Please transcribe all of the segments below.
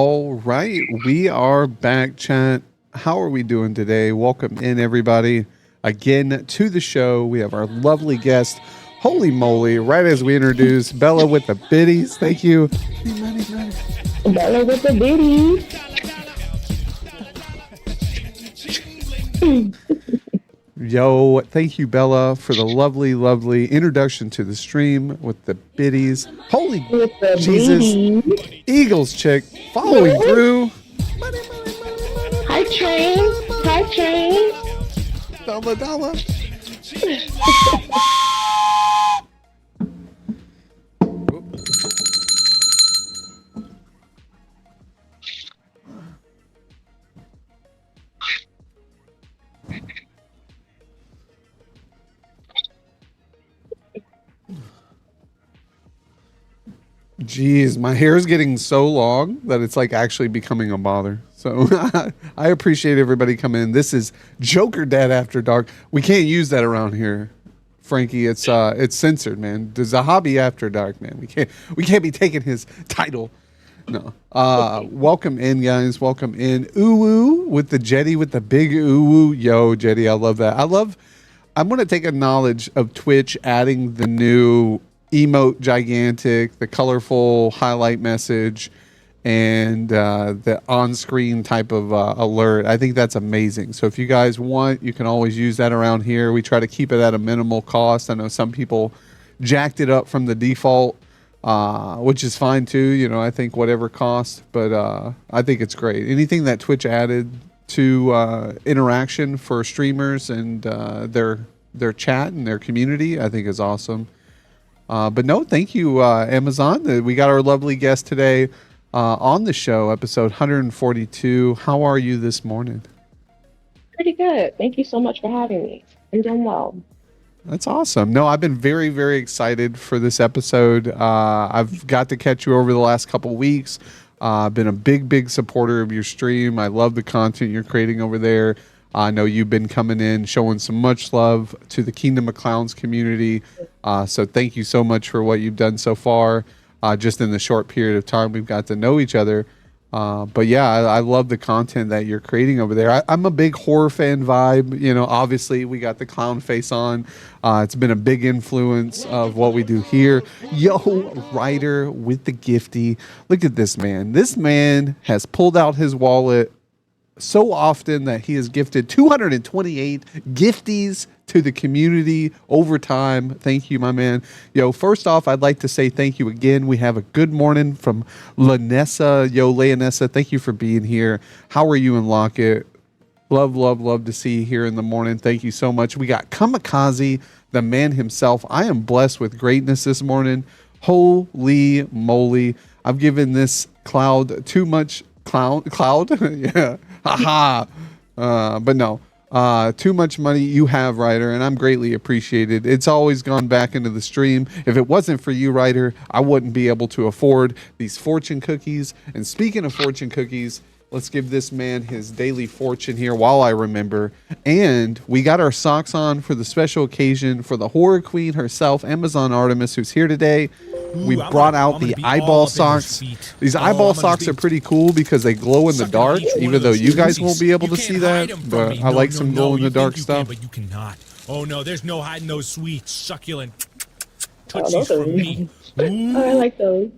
All right, we are back, chat. How are we doing today? Welcome in, everybody, again to the show. We have our lovely guest. Holy moly, right as we introduce Bella with the biddies. Thank you. Bella with the bitties. Yo, thank you, Bella, for the lovely, lovely introduction to the stream with the biddies. Holy With the Jesus, bitties. Eagles chick following through. Hi, train. Hi, train. Dollar, dollar. Jeez, my hair is getting so long that it's like actually becoming a bother. So I appreciate everybody coming in. This is Jokerdad After Dark. We can't use that around here, Frankie. It's censored, man. There's a hobby after dark, man. We can't be taking his title. No. Welcome in, guys. Welcome in. Ooh with the Jetty with the big ooh. Yo, Jetty, I love that. I'm gonna take a knowledge of Twitch adding the new emote gigantic, the colorful highlight message, and the on-screen type of alert. I think that's amazing. So if you guys want, you can always use that around here. We try to keep it at a minimal cost. I know some people jacked it up from the default, which is fine too. You know, I think whatever cost, but I think it's great. Anything that Twitch added to interaction for streamers and their chat and their community, I think is awesome. But no, thank you, Amazon. We got our lovely guest today on the show, episode 142. How are you this morning? Pretty good. Thank you so much for having me. I'm doing well. That's awesome. No, I've been very, very excited for this episode. I've got to catch you over the last couple weeks. I've been a big, big supporter of your stream. I love the content you're creating over there. I know you've been coming in, showing some much love to the Kingdom of Clowns community. So thank you so much for what you've done so far, just in the short period of time we've got to know each other. But yeah, I love the content that you're creating over there. I'm a big horror fan vibe. You know, obviously we got the clown face on. It's been a big influence of what we do here. Yo, Ryder with the gifty. Look at this man. This man has pulled out his wallet so often that he has gifted 228 gifties to the community over time. Thank you, my man. Yo, first off, I'd like to say thank you again. We have a good morning from Lanessa. Yo, Leonessa, thank you for being here. How are you in Lockett? Love, love, love to see you here in the morning. Thank you so much. We got Kamikaze, the man himself. I am blessed with greatness this morning. Holy moly. I've given this cloud too much cloud. Yeah. Haha. But no, too much money you have, Ryder, and I'm greatly appreciated. It's always gone back into the stream. If it wasn't for you, Ryder, I wouldn't be able to afford these fortune cookies. And speaking of fortune cookies, let's give this man his daily fortune here while I remember. And we got our socks on for the special occasion for the horror queen herself, Amazon Artemis, who's here today. We brought out the eyeball socks. These eyeball socks are pretty cool because they glow in the dark, even though you guys won't be able to see that. But I like some glow in the dark stuff. But you cannot. Oh no, there's no hiding those sweet, succulent Oh, touchies those are from me. Oh, I like those.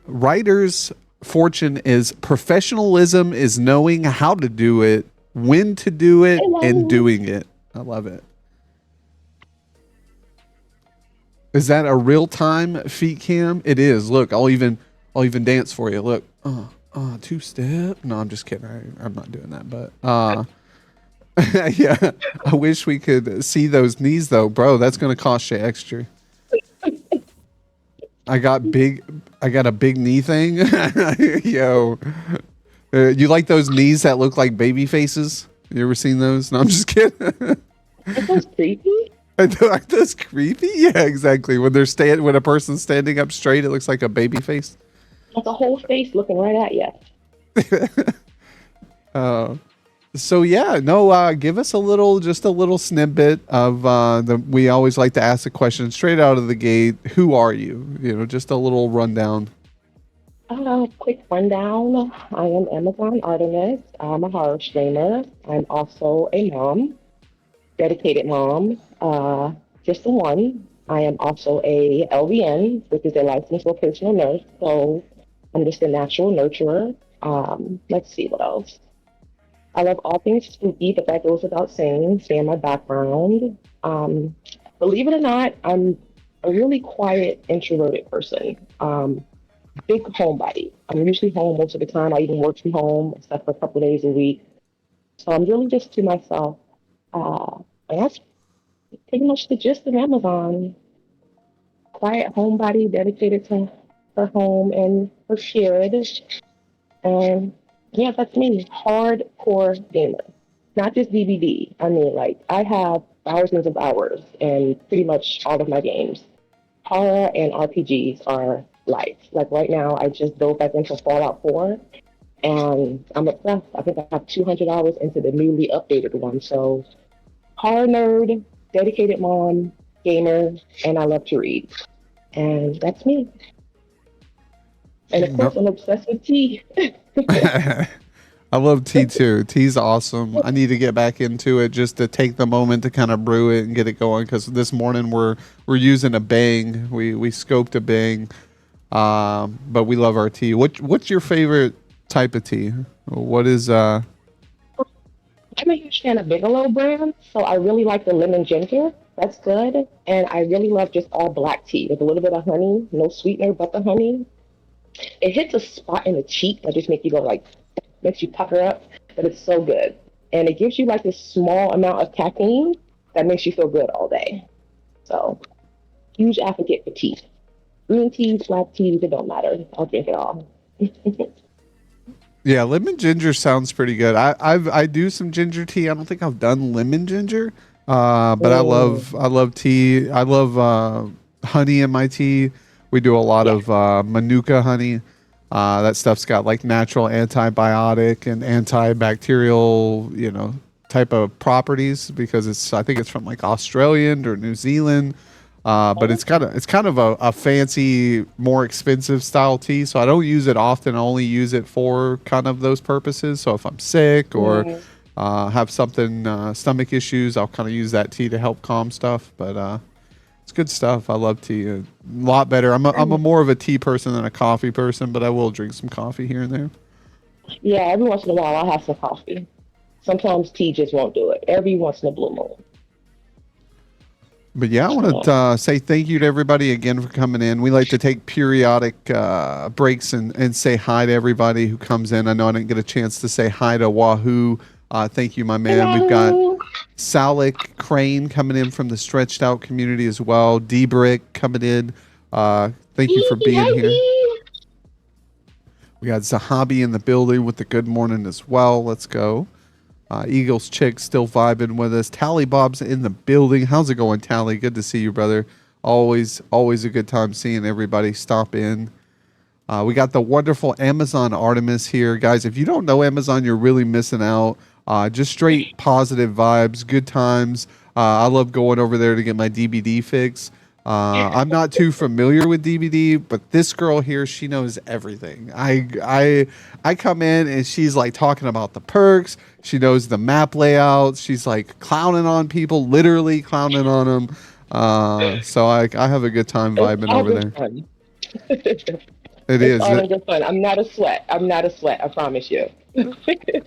Ryder's fortune is professionalism is knowing how to do it, when to do it, and doing it. I love it. Is that a real-time feet cam? It is. Look, I'll even dance for you. Look. Two-step. No, I'm just kidding. I'm not doing that, but yeah. I wish we could see those knees though, bro. That's going to cost you extra. I got a big knee thing. Yo. You like those knees that look like baby faces? You ever seen those? No, I'm just kidding. That sounds creepy. Aren't those creepy? Yeah, exactly. When when a person's standing up straight, it looks like a baby face. Like a whole face looking right at you. So yeah, no. Give us just a little snippet of we always like to ask the question straight out of the gate. Who are you? You know, just a little rundown. quick rundown. I am Amazon Artemis. I'm a horror streamer. I'm also a mom, dedicated mom, just the one. I am also a LVN, which is a licensed vocational nurse. So I'm just a natural nurturer. Let's see what else. I love all things spooky, but that goes without saying. Stay in my background. Um, Believe it or not, I'm a really quiet, introverted person. Big homebody. I'm usually home most of the time. I even work from home, except for a couple of days a week. So I'm really just to myself. And that's pretty much the gist of Amazon. Quiet homebody dedicated to her home and her shared. And yeah, that's me. Hardcore gamer. Not just DVD. I mean, like, I have thousands of hours in pretty much all of my games. Horror and RPGs are life. Like right now, I just dove back into Fallout 4 and I'm obsessed. I think I have 200 hours into the newly updated one. So, horror nerd, dedicated mom, gamer, and I love to read. And that's me. And of course, No. I'm obsessed with tea. I love tea too. Tea's awesome. I need to get back into it just to take the moment to kind of brew it and get it going. Because this morning we're using a Bang. We scoped a Bang, but we love our tea. What's your favorite type of tea? What is I'm a huge fan of Bigelow brand, so I really like the lemon ginger. That's good. And I really love just all black tea with a little bit of honey, no sweetener but the honey. It hits a spot in the cheek that just makes you go like, makes you pucker up, but it's so good. And it gives you like this small amount of caffeine that makes you feel good all day. So, huge advocate for tea. Green teas, black teas, it don't matter. I'll drink it all. Yeah, lemon ginger sounds pretty good. I do some ginger tea. I don't think I've done lemon ginger, but Mm, I love tea. I love honey in my tea. We do a lot yeah. of manuka honey. That stuff's got like natural antibiotic and antibacterial, type of properties because I think it's from like Australian or New Zealand. But Oh, it's kind of a fancy, more expensive style tea. So I don't use it often. I only use it for kind of those purposes. So if I'm sick or mm. have something stomach issues, I'll kind of use that tea to help calm stuff. But it's good stuff. I love tea a lot better. I'm a more of a tea person than a coffee person, but I will drink some coffee here and there. Yeah, every once in a while I'll have some coffee. Sometimes tea just won't do it. Every once in a blue moon. But yeah, I want Yeah. to say thank you to everybody again for coming in. We like to take periodic breaks and say hi to everybody who comes in. I know I didn't get a chance to say hi to Wahoo. Thank you, my man. We've got Hello. Salik Crane coming in from the stretched out community as well. D Brick coming in. Thank you for being Hi, here. Dee. We got Zahabi in the building with the good morning as well. Let's go. Eagles Chick still vibing with us. Tally Bob's in the building. How's it going, Tally? Good to see you, brother. Always a good time seeing everybody stop in. We got the wonderful Amazon Artemis here, guys. If you don't know Amazon, you're really missing out. Just straight positive vibes, good times. I love going over there to get my DBD fix. I'm not too familiar with DBD, but this girl here, she knows everything. I come in and she's like talking about the perks. She knows the map layouts. She's like clowning on people, literally clowning on them. So I have a good time It's vibing all over good there. fun. It It's is. all in good fun. I'm not a sweat. I'm not a sweat. I promise you.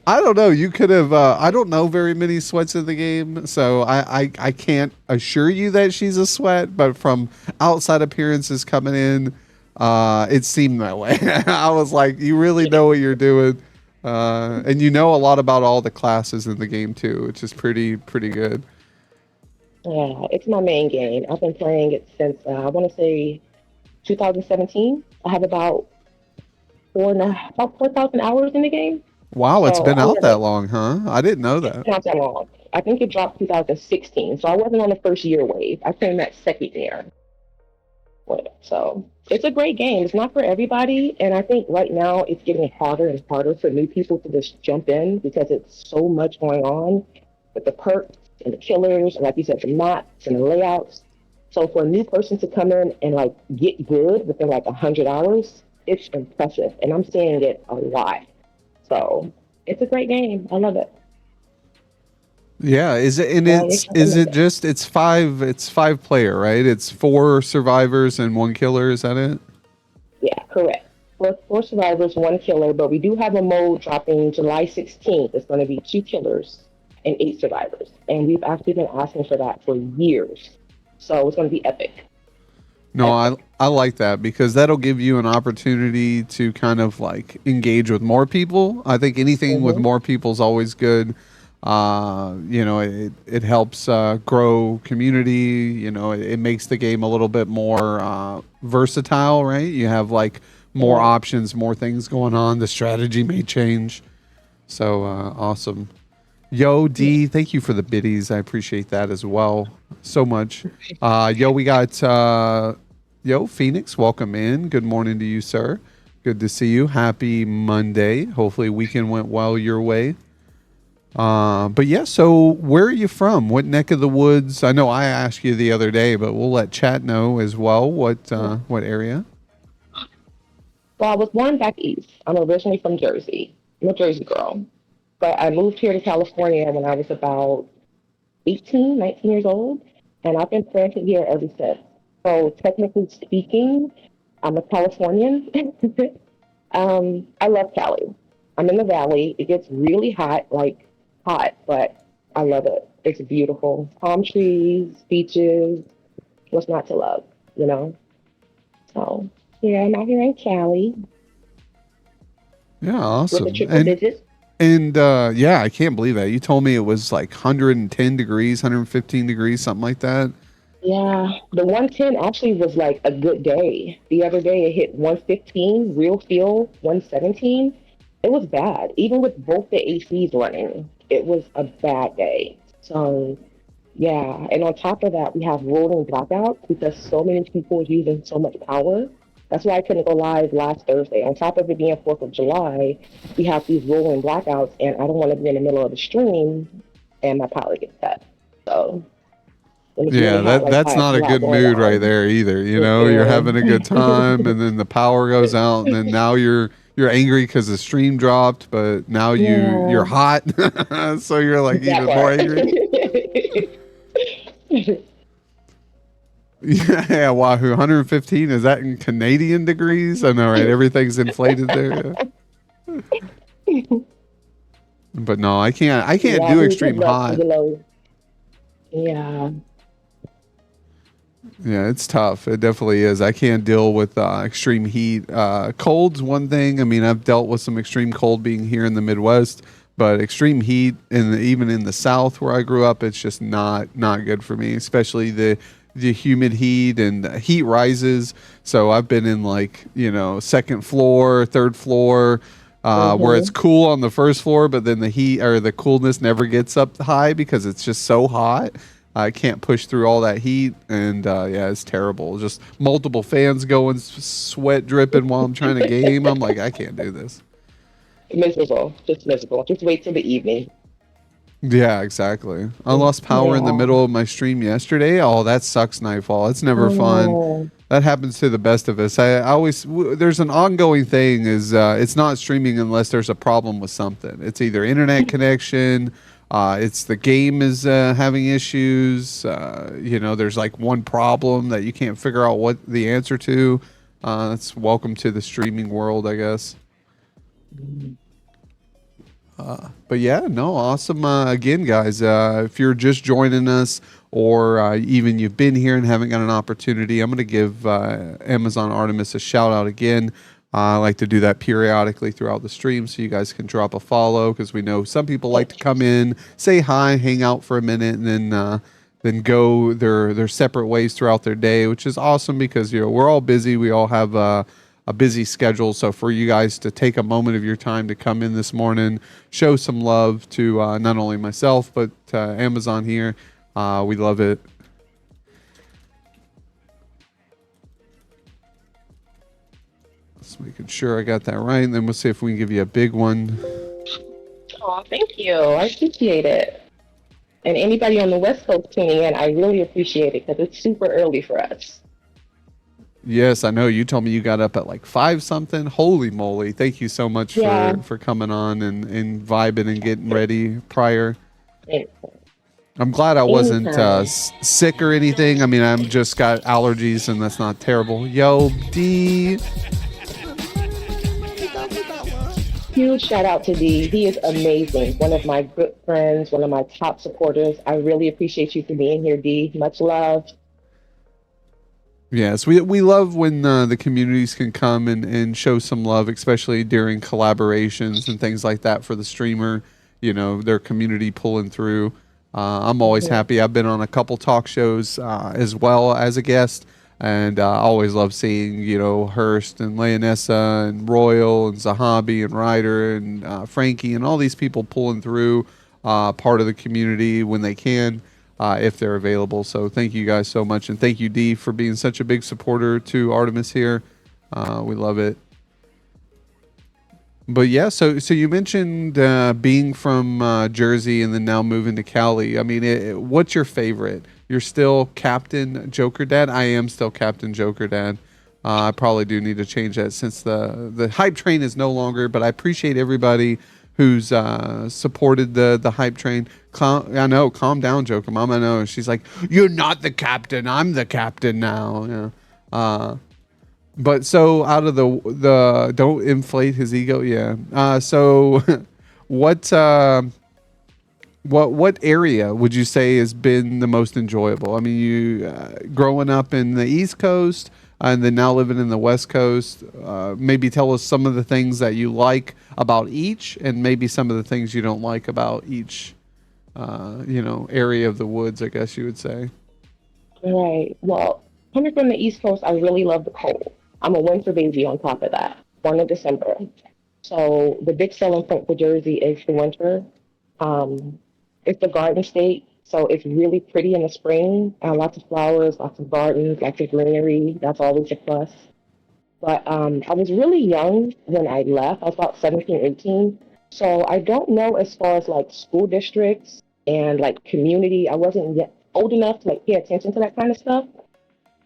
I don't know. You could have. I don't know very many sweats in the game, so I can't assure you that she's a sweat. But from outside appearances coming in, it seemed that way. I was like, you really know what you're doing, and you know a lot about all the classes in the game too, which is pretty good. Yeah, it's my main game. I've been playing it since I want to say 2017. I have about 4,000 hours in the game. Wow, it's So been I out love that it. long, huh? I didn't know It's that. not that long. I think it dropped 2016. So I wasn't on the first year wave. I came that second year. So it's a great game. It's not for everybody, and I think right now it's getting harder and harder for new people to just jump in because it's so much going on with the perks and the killers, and like you said, the maps and the layouts. So for a new person to come in and like get good within like 100 hours, it's impressive, and I'm seeing it a lot. So it's a great game. I love it. Yeah, is it and Well, you it's can is recommend it it. just it's five player, right? It's four survivors and one killer, is that it? Yeah, correct. Four survivors, one killer, but we do have a mode dropping July 16th. It's going to be two killers and eight survivors. And we've actually been asking for that for years. So it's going to be epic. No, I Epic. I like that because that'll give you an opportunity to kind of like engage with more people. I think anything with Mm-hmm. more people is always good. It helps grow community. It makes the game a little bit more versatile, right? You have like more Right. options, more things going on. The strategy may change. So awesome. Yo, Yeah. D, thank you for the biddies. I appreciate that as well so much. We got Phoenix, welcome in. Good morning to you, sir. Good to see you. Happy Monday. Hopefully weekend went well your way. But yeah, so where are you from? What neck of the woods? I know I asked you the other day, but we'll let chat know as well. What area? Well, I was born back east. I'm originally from Jersey. I'm a Jersey girl. But I moved here to California when I was about 18, 19 years old. And I've been planted here ever since. So technically speaking, I'm a Californian. I love Cali. I'm in the valley. It gets really hot, like hot, but I love it. It's beautiful. Palm trees, beaches. What's not to love, you know? So, yeah, I'm out here in Cali Yeah, with the awesome. triple digits. Yeah, I can't believe that. You told me it was like 110 degrees, 115 degrees, something like that. Yeah, the 110 actually was like a good day. The other day it hit 115, real feel 117. It was bad. Even with both the ACs running, it was a bad day. So, yeah, and on top of that, we have rolling blackouts because so many people are using so much power. That's why I couldn't go live last Thursday. On top of it being 4th of July, we have these rolling blackouts, and I don't want to be in the middle of the stream and my power gets cut. So, when it's really Yeah, hot like that's that, not a a lot good going mood right on. there either. You're having a good Mm-mm. time, and then the power goes out, and then now you're angry because the stream dropped, but now you're Yeah, hot, so you're like that even more part. angry. Yeah, Wahoo, 115 is that in Canadian degrees? I know, right? Everything's inflated there. Yeah. But no, I can't Yeah, do we would extreme love to, hot. yeah, Yeah, it's tough. It definitely is. I can't deal with extreme heat. Cold's one thing. I mean, I've dealt with some extreme cold being here in the Midwest, but extreme heat, even in the South where I grew up, it's just not good for me. Especially the humid heat and heat rises. So I've been in like second floor, third floor. Where it's hmm cool on the first floor, but then the heat or the coolness never gets up high because it's just so hot. I can't push through all that heat, and yeah, it's terrible. Just multiple fans going, sweat dripping while I'm trying to game. I'm like, I can't do this. miserable, just miserable. Just wait till the evening. Yeah, exactly. I lost power in the Yeah, middle of my stream yesterday. Oh, that sucks, Nightfall. It's never I fun. know. That happens to the best of us. I always there's an ongoing thing is it's not streaming unless there's a problem with something. It's either internet connection, it's the game is having issues. There's like one problem that you can't figure out what the answer to. That's welcome to the streaming world, I guess. But yeah, no, awesome. Again, guys, if you're just joining us or even you've been here and haven't got an opportunity, I'm going to give Amazon Artemis a shout out again. I like to do that periodically throughout the stream so you guys can drop a follow because we know some people like to come in, say hi, hang out for a minute, and then go their separate ways throughout their day, which is awesome because we're all busy. We all have a busy schedule. So for you guys to take a moment of your time to come in this morning, show some love to not only myself but Amazon here, we love it. Just making sure I got that right, and then we'll see if we can give you a big one. Oh, thank you. I appreciate it. And anybody on the West Coast tuning in, I really appreciate it because it's super early for us. Yes, I know. You told me you got up at like five something. Holy moly! Thank you so much Yeah. for coming on and vibing and getting ready prior. Any- I'm glad I wasn't Anytime. sick or anything. I mean, I'm just got allergies, and that's not terrible. Yo, D. Huge shout out to D. He is amazing. One of my good friends, one of my top supporters. I really appreciate you for being here, D. Much love. Yes, we love when the communities can come and show some love, especially during collaborations and things like that for the streamer. You know, their community pulling through. I'm always Mhm. happy. I've been on a couple talk shows as well as a guest, and I always love seeing Hurst and Leonessa and Royal and Zahabi and Ryder and Frankie and all these people pulling through part of the community when they can if they're available. So thank you guys so much, and thank you D for being such a big supporter to Artemis here. We love it. But yeah, so you mentioned being from Jersey and then now moving to Cali. I mean, what's your favorite? You're still Captain Jokerdad. I am still Captain Jokerdad. I probably do need to change that since the hype train is no longer. But I appreciate everybody who's supported the hype train. I know, calm down, Joker Mom. I know. She's like, you're not the captain. I'm the captain now. Yeah. But so out of the don't inflate his ego. Yeah. So what what area would you say has been the most enjoyable? I mean, you growing up in the East Coast and then now living in the West Coast. Maybe tell us some of the things that you like about each, and maybe some of the things you don't like about each. Area of the woods, I guess you would say. Right. Well, coming from the East Coast, I really love the cold. I'm a winter baby on top of that. Born in December. So the big selling point for Jersey is the winter. Um, it's the garden state, so it's really pretty in the spring. Lots of flowers, lots of gardens, lots of greenery. That's always a plus. But I was really young when I left. I was about 17, 18. So I don't know as far as like school districts and like community. I wasn't yet old enough to like pay attention to that kind of stuff.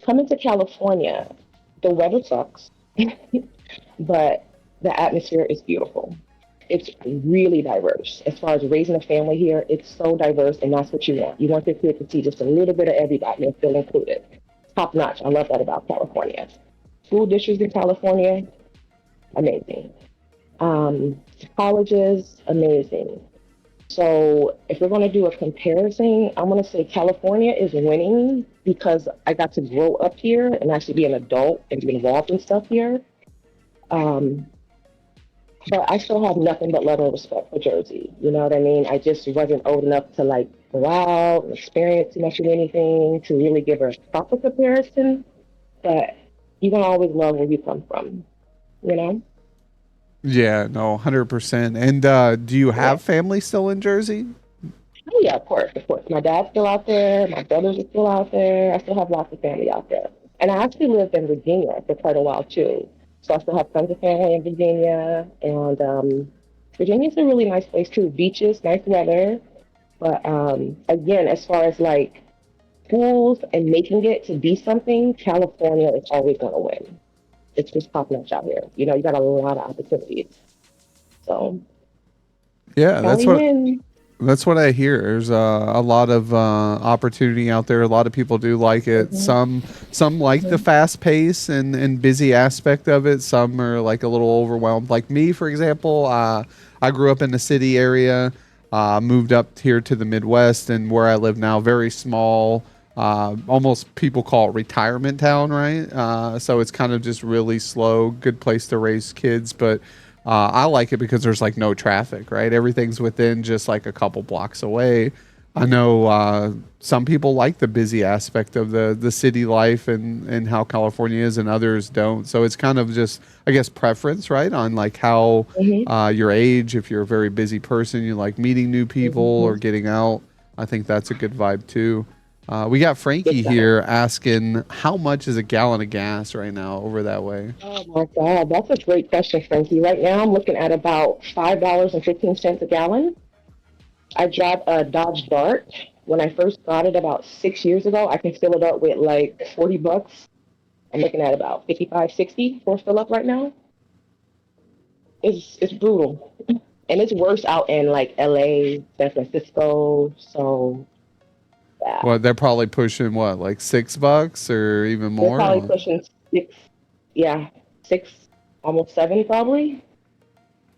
Coming to California, the weather sucks, but the atmosphere is beautiful. It's really diverse. As far as raising a family here, it's so diverse, and that's what you want. You want your kid to see just a little bit of everybody and feel included. Top notch. I love that about California. School districts in California, amazing. Colleges, amazing. So if we're going to do a comparison, I'm going to say California is winning because I got to grow up here and actually be an adult and be involved in stuff here. Um, but I still have nothing but love and respect for Jersey. You know what I mean? I just wasn't old enough to like go out and experience too much of anything to really give a proper comparison. But you're going to always love where you come from, you know? Yeah, no, 100%. And do you Yeah. have family still in Jersey? Oh yeah, of course, of course. My dad's still out there. My brothers are still out there. I still have lots of family out there. And I actually lived in Virginia for quite a while too. So I still have tons of family in Virginia. And Virginia's a really nice place too. Beaches, nice weather. But again, as far as like schools and making it to be something, California is always going to win. It's just top notch out here. You know, you got a lot of opportunities. So Yeah, Cali wins. that's what I hear. There's a lot of opportunity out there. A lot of people do like it. Hmm. Some like the fast pace and busy aspect of it. Some are like a little overwhelmed. Like me, for example, I grew up in the city area, moved up here to the Midwest, and where I live now, very small. Almost people call it retirement town, right? So it's kind of just really slow, good place to raise kids, but I like it because there's like no traffic, right? Everything's within just like a couple blocks away. I know some people like the busy aspect of the city life and how California is, and others don't. So it's kind of just, I guess, preference, right? On like how Hmm. your age, if you're a very busy person, you like meeting new people or Hmm. getting out. I think that's a good vibe too. We got Frankie Big time. here asking how much is a gallon of gas right now over that way? Oh my God, that's a great question, Frankie. Right now, I'm looking at about $5.15 a gallon. I drive a Dodge Dart. When I first got it about 6 years ago, I can fill it up with like $40. I'm looking at about 55, 60 for fill up right now. It's brutal, and it's worse out in like LA, San Francisco. So yeah, What they're probably pushing what, like $6 or even they're more? probably pushing six. Yeah, six, almost seven probably.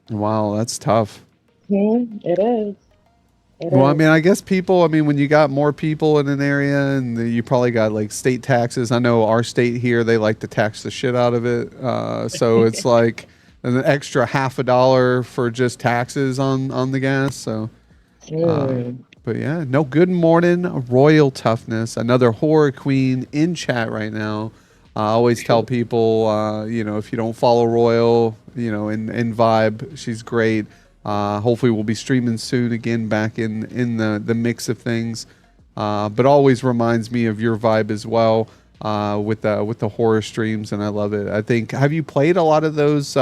Wow, that's tough. It is. It Well, I is. mean, I guess people, I mean, when you got more people in an area and you probably got like state taxes. I know our state here, they like to tax the shit out of it. So it's like an extra half a dollar for just taxes on the gas. So, uh, Mm. but yeah, no, good morning, Royal Toughness, another horror queen in chat right now. I always tell people, if you don't follow Royal, in Vibe, she's great. Hopefully, we'll be streaming soon again, back in the mix of things. But always reminds me of your vibe as well, with the horror streams, and I love it. I think, have you played a lot of those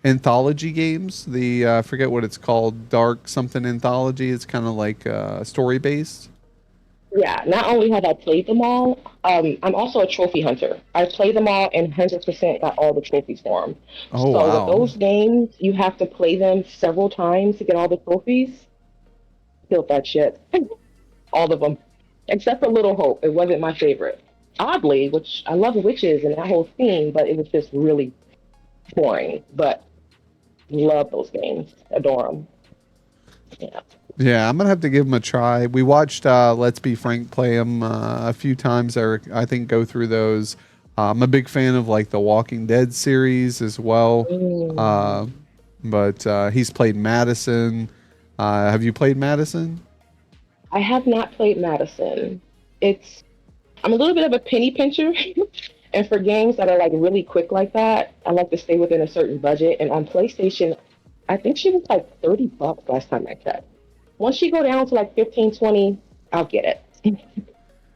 anthology games? The I forget what it's called, Dark something Anthology. It's kind of like story based. Yeah, not only have I played them all, I'm also a trophy hunter. I played them all and 100% got all the trophies for them. Oh So with wow. those games, you have to play them several times to get all the trophies. Killed that shit. All of them. Except for Little Hope. It wasn't my favorite. Oddly, which I love witches and that whole theme, but it was just really boring. But love those games. Adore them. Yeah. Yeah, I'm gonna have to give them a try. We watched Let's Be Frank play them a few times, or I think go through those. I'm a big fan of like the Walking Dead series as well. Uh, Mm. but he's played Madison. Have you played Madison? I have not played Madison. It's I'm a little bit of a penny pincher, and for games that are like really quick like that, I like to stay within a certain budget. And on PlayStation, I think she was like $30 last time I checked. Once you go down to like 15, 20, I'll get it.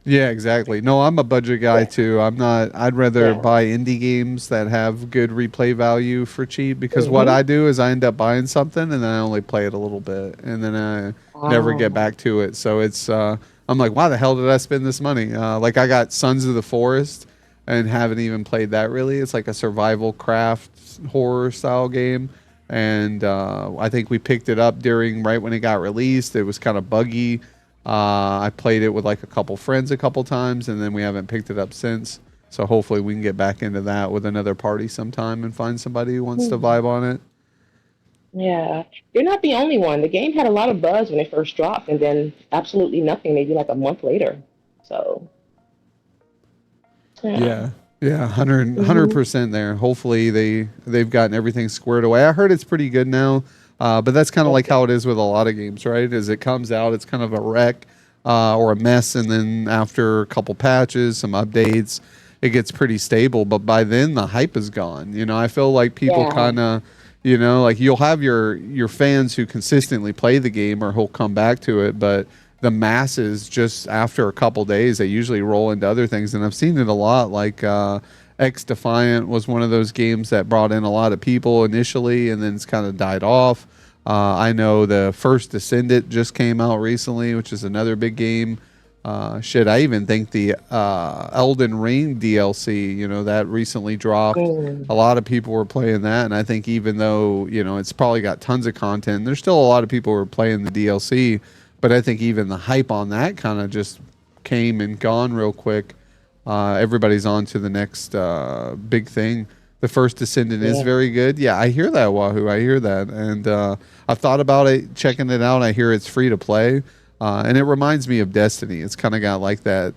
Yeah, exactly. No, I'm a budget guy Yeah, too. I'm not. I'd rather yeah. buy indie games that have good replay value for cheap, because what Mm-hmm. I do is I end up buying something and then I only play it a little bit and then I never get Wow. back to it. So it's I'm like, why the hell did I spend this money? Like I got Sons of the Forest and haven't even played that really. It's like a survival craft horror style game. And I think we picked it up during right when it got released. It was kind of buggy. I played it with like a couple friends a couple times, and then we haven't picked it up since. So hopefully we can get back into that with another party sometime and find somebody who wants to Hmm. vibe on it. Yeah, you're not the only one. The game had a lot of buzz when it first dropped, and then absolutely nothing, maybe like a month later. So, yeah. Yeah. Yeah, 100 Hmm. percent there. Hopefully they've gotten everything squared away. I heard it's pretty good now, but that's kind of That's like good. how it is with a lot of games, right? As it comes out, it's kind of a wreck or a mess, and then after a couple patches, some updates, it gets pretty stable. But by then, the hype is gone. I feel like people Yeah. kind of, like you'll have your fans who consistently play the game or who'll come back to it, but the masses, just after a couple days, they usually roll into other things, and I've seen it a lot. Like X Defiant was one of those games that brought in a lot of people initially, and then it's kind of died off. I know the first Descendant just came out recently, which is another big game. Shit, I even think the Elden Ring DLC, that recently dropped. A Mm. lot of people were playing that, and I think even though it's probably got tons of content, there's still a lot of people who are playing the DLC. But I think even the hype on that kind of just came and gone real quick. Everybody's on to the next big thing. The first Descendant is Yeah. very good. Yeah, I hear that, Wahoo. I hear that. And I've thought about it, checking it out. I hear it's free to play. And it reminds me of Destiny. It's kind of got like that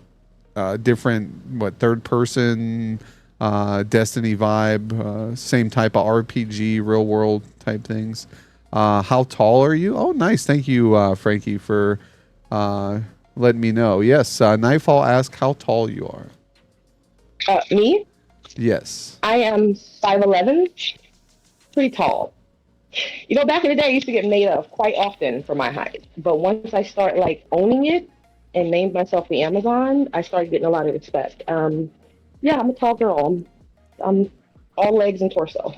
different, third person Destiny vibe, same type of RPG, real world type things. How tall are you? Oh, nice. Thank you, Frankie, for uh, letting me know. Yes, Nightfall asked how tall you are. Me, Yes. I am 5'11", pretty tall. Back in the day, I used to get made of quite often for my height. But once I start like owning it and named myself the Amazon, I started getting a lot of respect. Yeah, I'm a tall girl. I'm all legs and torso.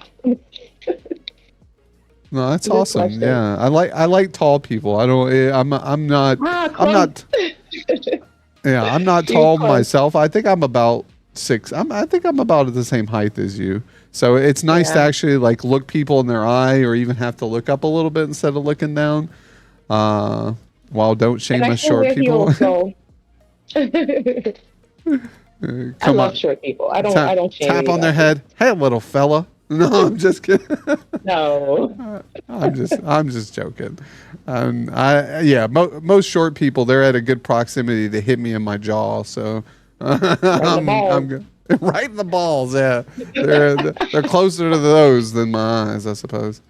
No, that's Good awesome. question. Yeah, I like tall people. I don't. I'm not. Ah, I'm close. not. Yeah, I'm not You're tall close. myself. I think I'm about 6. I think I'm about at the same height as you. So it's nice to Yeah. actually like look people in their eye, or even have to look up a little bit instead of looking down. Uh, while don't And shame I us still short wear people. heels, so I Come love on, short people. I don't tap I don't shame tap on their anybody. head. Hey, little fella. No, I'm just kidding. No. I'm just joking. I yeah, most short people, they're at a good proximity to hit me in my jaw. So Right in the I'm balls. good. Right in the balls. Yeah, they're closer to those than my eyes, I suppose.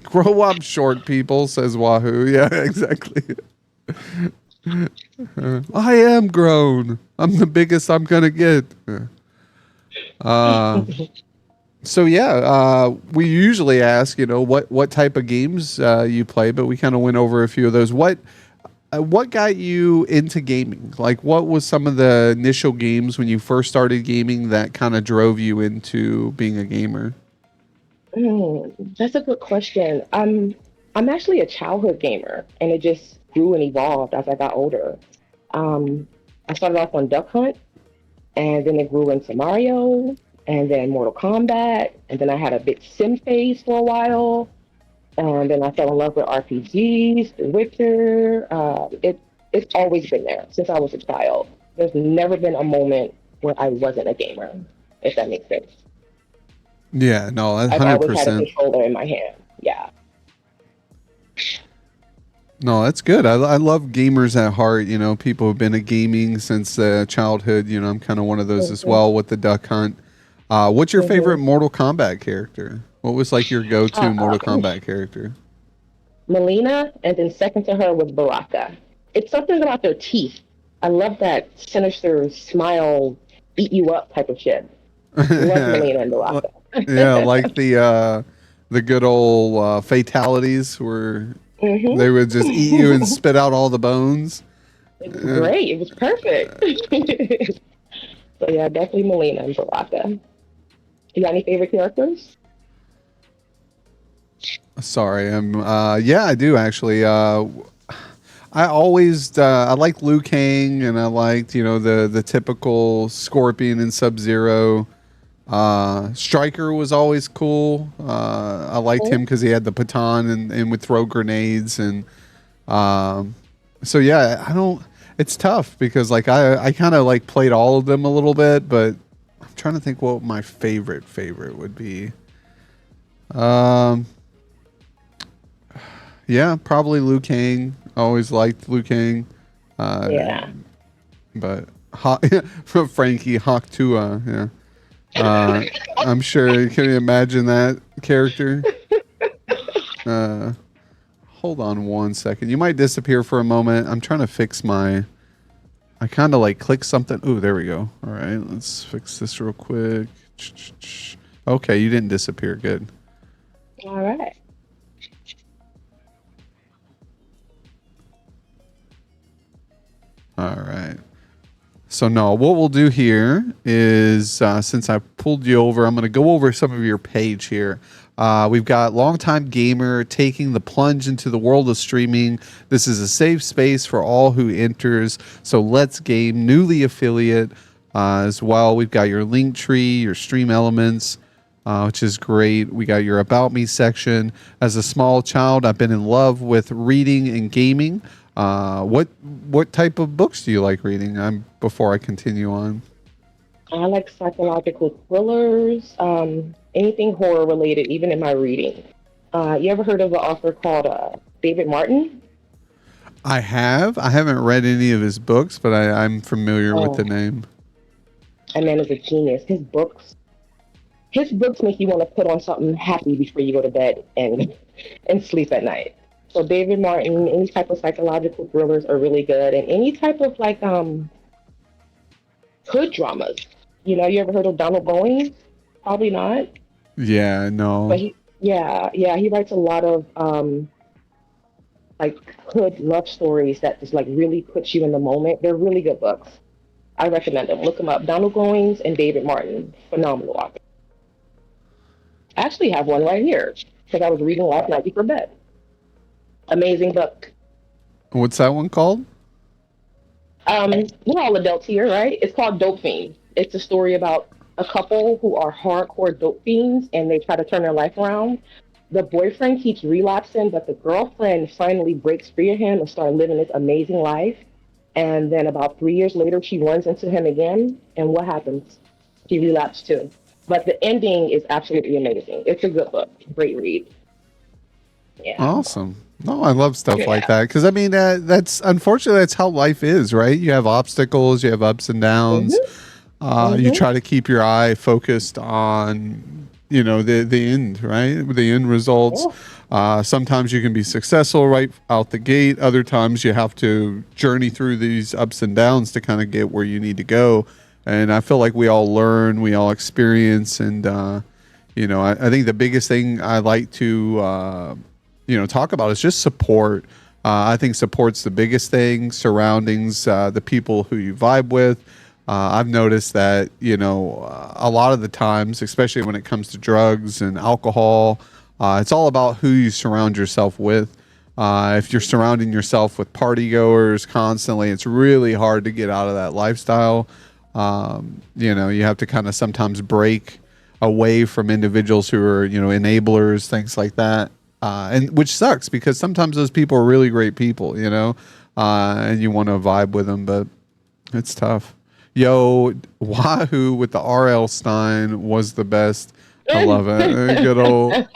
Grow up, short people, says Wahoo. Yeah, exactly. I am grown. I'm the biggest I'm gonna get. Uh, So yeah, we usually ask, what type of games you play, but we kind of went over a few of those. What got you into gaming? Like, what was some of the initial games when you first started gaming that kind of drove you into being a gamer? That's a good question. I'm actually a childhood gamer, and it just grew and evolved as I got older. Um, I started off on Duck Hunt, and then it grew into Mario, and then Mortal Kombat, and then I had a bit sim phase for a while, and then I fell in love with RPGs, The Witcher. It's always been there since I was a child. There's never been a moment where I wasn't a gamer, if that makes sense. Yeah, no, I've always had a 100%. controller in my hand. Yeah. No, that's good. I love gamers at heart. People who've been a gaming since childhood. I'm kind of one of those as hmm well with the Duck Hunt. What's your favorite hmm Mortal Kombat character? What was like your go-to Mortal Uh, Kombat character? Melina, and then second to her was Baraka. It's something about their teeth. I love that sinister smile, eat you up type of shit. Love Melina and Baraka. Yeah, like the good old fatalities where hmm they would just eat you and spit out all the bones. It was great. It was perfect. So yeah, definitely Melina and Baraka. You got any favorite characters? Sorry, yeah, I do actually. I like Liu Kang, and I liked the typical Scorpion and Sub Zero. Striker was always cool. I liked him Mhm. because he had the baton and would throw grenades. And um, so yeah, I don't. It's tough because like I kind of like played all of them a little bit, but I'm trying to think what my favorite would be. Um, yeah, probably Liu Kang. I always liked Liu Kang. Uh, Yeah. but Frankie Hawk Tua, yeah. Uh, I'm sure. Can you imagine that character? Uh, hold on one second. You might disappear for a moment. I'm trying to fix my. I kind of like click something. Ooh, there we go. All right, let's fix this real quick. Okay, you didn't disappear. Good. All right. All right. So no, what we'll do here is since I pulled you over, I'm going to go over some of your page here. We've got longtime gamer taking the plunge into the world of streaming. This is a safe space for all who enters. So let's game newly affiliate as well. We've got your link tree, your stream elements. Which is great. We got your About Me section. As a small child, I've been in love with reading and gaming. What type of books do you like reading? Before I continue on. I like psychological thrillers, anything horror related, even in my reading. You ever heard of an author called David Martin? I have. I haven't read any of his books, but I'm familiar with Oh, the name. that man is a genius. His books make you want to put on something happy before you go to bed and sleep at night. So David Martin, any type of psychological thrillers are really good, and any type of like hood dramas. You ever heard of Donald Boeing? Probably not, Yeah, but no. yeah, he writes a lot of like hood love stories that just like really puts you in the moment. They're really good books. I recommend them. Look them up. Donald Goines and David Martin, phenomenal author. I actually have one right here because I was reading last night before bed. Amazing book. What's that one called? We're all adults here, right? It's called Dope Fiends. It's a story about a couple who are hardcore dope fiends and they try to turn their life around. The boyfriend keeps relapsing, but the girlfriend finally breaks free of him and starts living this amazing life. And then about 3 years later, she runs into him again. And what happens? She relapsed too. But the ending is absolutely amazing. It's a good book. Great read. Yeah. Awesome. No, I love stuff like Yeah. that because I mean that's unfortunately that's how life is, right? You have obstacles, you have ups and downs. Hmm. You Hmm. try to keep your eye focused on the end, right? The end results. Yeah. Sometimes you can be successful right out the gate. Other times you have to journey through these ups and downs to kind of get where you need to go. And I feel like we all learn, we all experience, and I think the biggest thing I like to talk about is just support. I think support's the biggest thing. Surroundings, the people who you vibe with. I've noticed that a lot of the times, especially when it comes to drugs and alcohol, it's all about who you surround yourself with. If you're surrounding yourself with party goers constantly, it's really hard to get out of that lifestyle. You have to kind of sometimes break away from individuals who are enablers, things like that, and which sucks because sometimes those people are really great people, and you want to vibe with them, but it's tough. Yo, Wahoo with the RL Stein was the best. I love it. Good old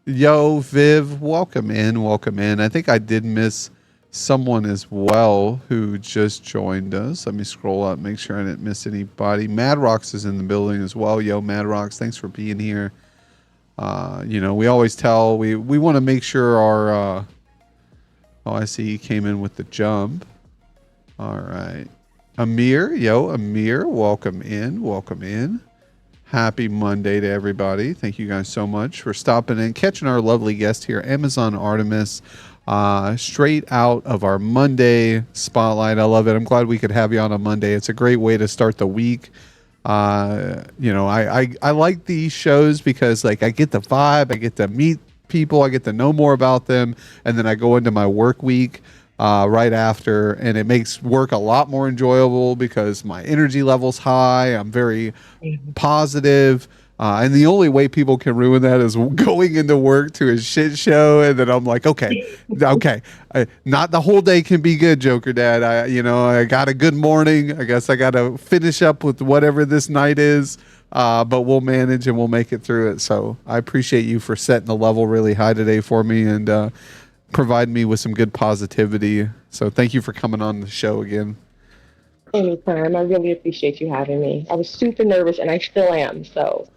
Yo, Viv, welcome in, welcome in. I think I did miss someone as well who just joined us. Let me scroll up, make sure I didn't miss anybody. Mad Rocks is in the building as well. Yo, Mad Rocks, thanks for being here. We always tell we want to make sure our oh, I see he came in with the jump. All right. Amir, welcome in, welcome in. Happy Monday to everybody. Thank you guys so much for stopping in, catching our lovely guest here, Amazon Artemis, straight out of our Monday spotlight. I love it. I'm glad we could have you on a Monday. It's a great way to start the week. I like these shows because like I get the vibe, I get to meet people, I get to know more about them, and then I go into my work week right after, and it makes work a lot more enjoyable because my energy level's high. I'm very positive. And the only way people can ruin that is going into work to a shit show, and then I'm like, okay, not the whole day can be good, Jokerdad. I got a good morning. I guess I got to finish up with whatever this night is, but we'll manage and we'll make it through it. So I appreciate you for setting the level really high today for me and providing me with some good positivity. So thank you for coming on the show again. Anytime. I really appreciate you having me. I was super nervous and I still am. So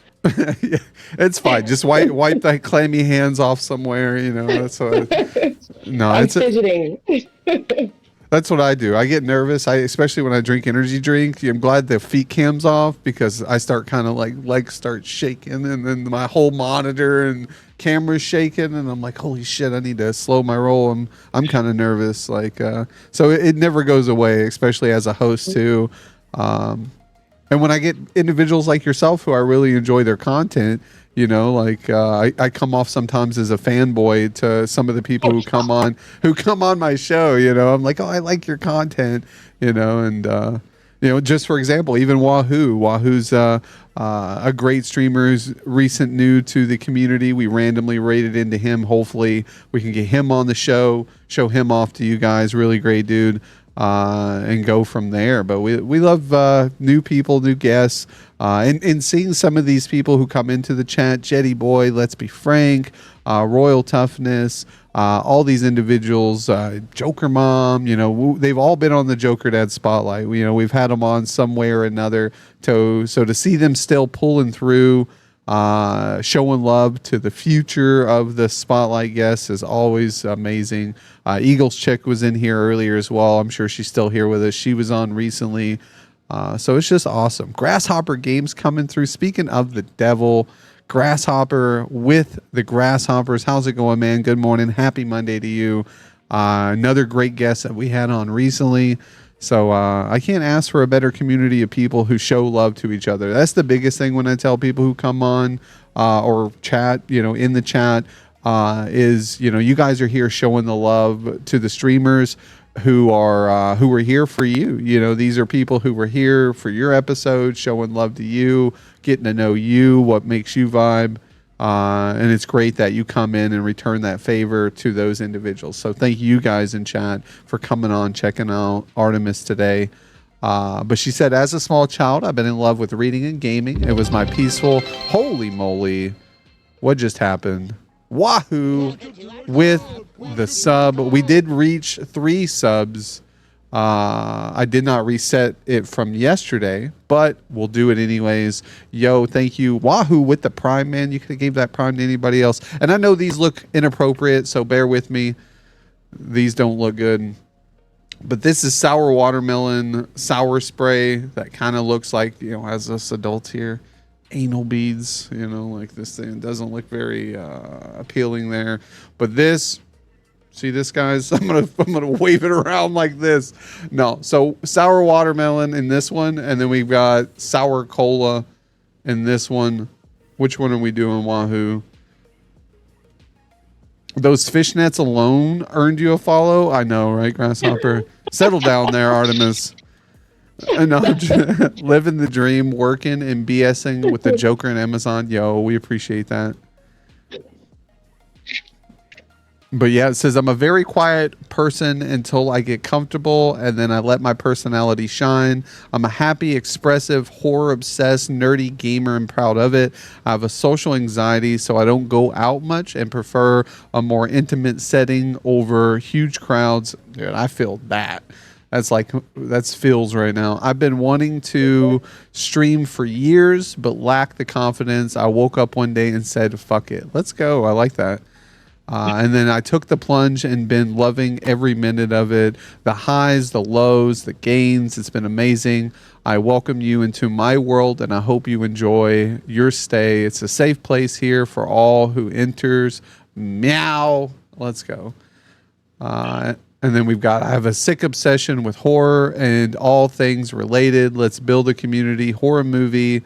Yeah, it's fine. Just wipe that clammy hands off somewhere. That's what. No, I'm fidgeting. that's what I do. I get nervous. Especially when I drink energy drink. I'm glad the feet cam's off because I start kind of like legs start shaking, and then my whole monitor and camera's shaking, and I'm like, holy shit, I need to slow my roll. I'm kind of nervous. So it never goes away, especially as a host too. And when I get individuals like yourself who I really enjoy their content, I come off sometimes as a fanboy to some of the people who come on my show. I'm like, oh, I like your content, and just for example, even Wahoo's a great streamer who's recent new to the community. We randomly rated into him. Hopefully, we can get him on the show him off to you guys. Really great dude. And go from there. But we love new people, new guests, and seeing some of these people who come into the chat. Jetty Boy, Let's Be Frank, Royal Toughness, all these individuals, Joker Mom. They've all been on the Jokerdad spotlight. We've had them on some way or another. So to see them still pulling through. Showing love to the future of the spotlight guests is always amazing. Eagles Chick was in here earlier as well. I'm sure she's still here with us. She was on recently. So it's just awesome. Grasshopper Games coming through. Speaking of the devil, Grasshopper with the Grasshoppers. How's it going, man? Good morning. Happy Monday to you. Another great guest that we had on recently. So I can't ask for a better community of people who show love to each other. That's the biggest thing when I tell people who come on or chat, in the chat, is, you guys are here showing the love to the streamers. who were here for you. You know, these are people who were here for your episode, showing love to you, getting to know you, what makes you vibe. And it's great that you come in and return that favor to those individuals. So thank you guys in chat for coming on, checking out Artemis today. But she said, as a small child, I've been in love with reading and gaming. It was my peaceful, holy moly, what just happened? Wahoo with the sub. We did reach 3 subs. I did not reset it from yesterday, but we'll do it anyways. Yo, thank you. Wahoo with the prime, man. You could have gave that prime to anybody else. And I know these look inappropriate, so bear with me. These don't look good. But this is sour watermelon sour spray that kind of looks like, you know, as us adults here, anal beads, you know, like this thing doesn't look very appealing there. But this, see this, guys? I'm gonna wave it around like this. No, so sour watermelon in this one, and then we've got sour cola in this one. Which one are we doing, Wahoo? Those fishnets alone earned you a follow. I know, right, Grasshopper? Settle down there, Artemis. No, living the dream, working and BSing with the Joker and Amazon. Yo, we appreciate that. But yeah, it says, I'm a very quiet person until I get comfortable, and then I let my personality shine. I'm a happy, expressive, horror-obsessed, nerdy gamer and proud of it. I have a social anxiety, so I don't go out much and prefer a more intimate setting over huge crowds. Dude, I feel that. That's feels right now. I've been wanting to stream for years, but lack the confidence. I woke up one day and said, fuck it. Let's go. I like that. And then I took the plunge and been loving every minute of it. The highs, the lows, the gains. It's been amazing. I welcome you into my world, and I hope you enjoy your stay. It's a safe place here for all who enters. Meow. Let's go. And then I have a sick obsession with horror and all things related. Let's build a community horror movie.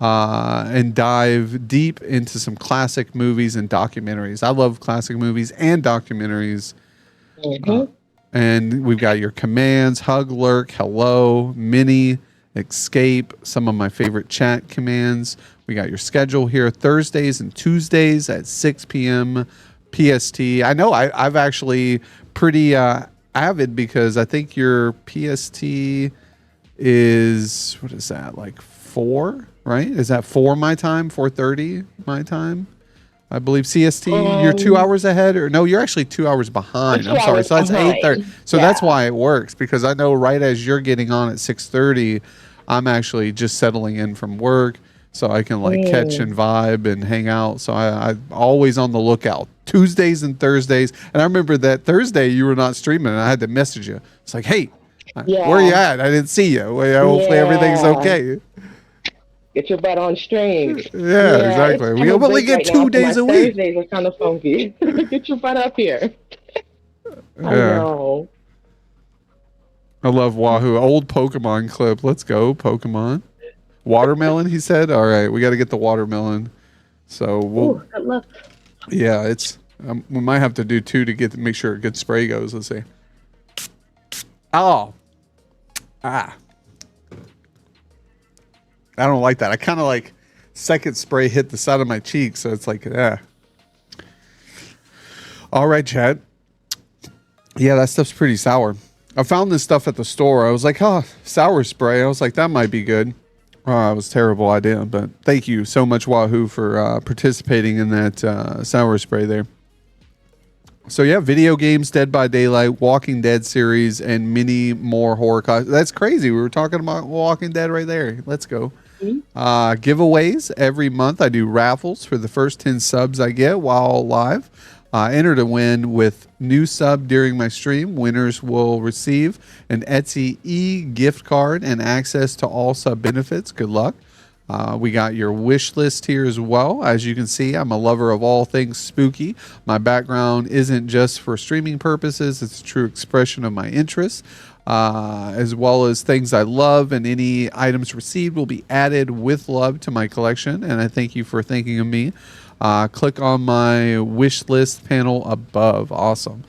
And dive deep into some classic movies and documentaries. I love classic movies and documentaries. Mm-hmm. And we've got your commands: hug, lurk, hello, mini, escape. Some of my favorite chat commands. We got your schedule here: Thursdays and Tuesdays at 6 p.m. PST. I know I've actually pretty avid, because I think your PST is, what is that, like 4? Right? Is that 4 my time? 4:30 my time? I believe CST. You're 2 hours ahead, or no? You're actually 2 hours behind. I'm sorry. So that's 8:30. So that's why it works, because I know right as you're getting on at 6:30, I'm actually just settling in from work, so I can like catch and vibe and hang out. So I'm always on the lookout. Tuesdays and Thursdays. And I remember that Thursday you were not streaming, and I had to message you. It's like, hey, where are you at? I didn't see you. Well, hopefully everything's okay. Get your butt on stream. Yeah, exactly. We only get 2 days a week. Thursdays are kind of funky. Get your butt up here. I know. I love Wahoo. Old Pokemon clip. Let's go, Pokemon. Watermelon, he said. All right, we got to get the watermelon. So we'll. Good luck. Yeah, it's. We might have to do 2 to make sure a good spray goes. Let's see. Oh. Ah. I don't like that. I kind of like second spray hit the side of my cheek, so it's like, All right, Chad. Yeah, that stuff's pretty sour. I found this stuff at the store. I was like, sour spray. I was like, that might be good. It was a terrible idea, but thank you so much, Wahoo, for participating in that sour spray there. So yeah, video games, Dead by Daylight, Walking Dead series, and many more horror. That's crazy. We were talking about Walking Dead right there. Let's go. Giveaways every month. I do raffles for the first 10 subs I get while live. Enter to win with new sub during my stream. Winners will receive an Etsy gift card and access to all sub benefits. Good luck. We got your wish list here as well. As you can see, I'm a lover of all things spooky. My background isn't just for streaming purposes. It's a true expression of my interests, as well as things I love, and any items received will be added with love to my collection. And I thank you for thinking of me. Click on my wish list panel above. Awesome.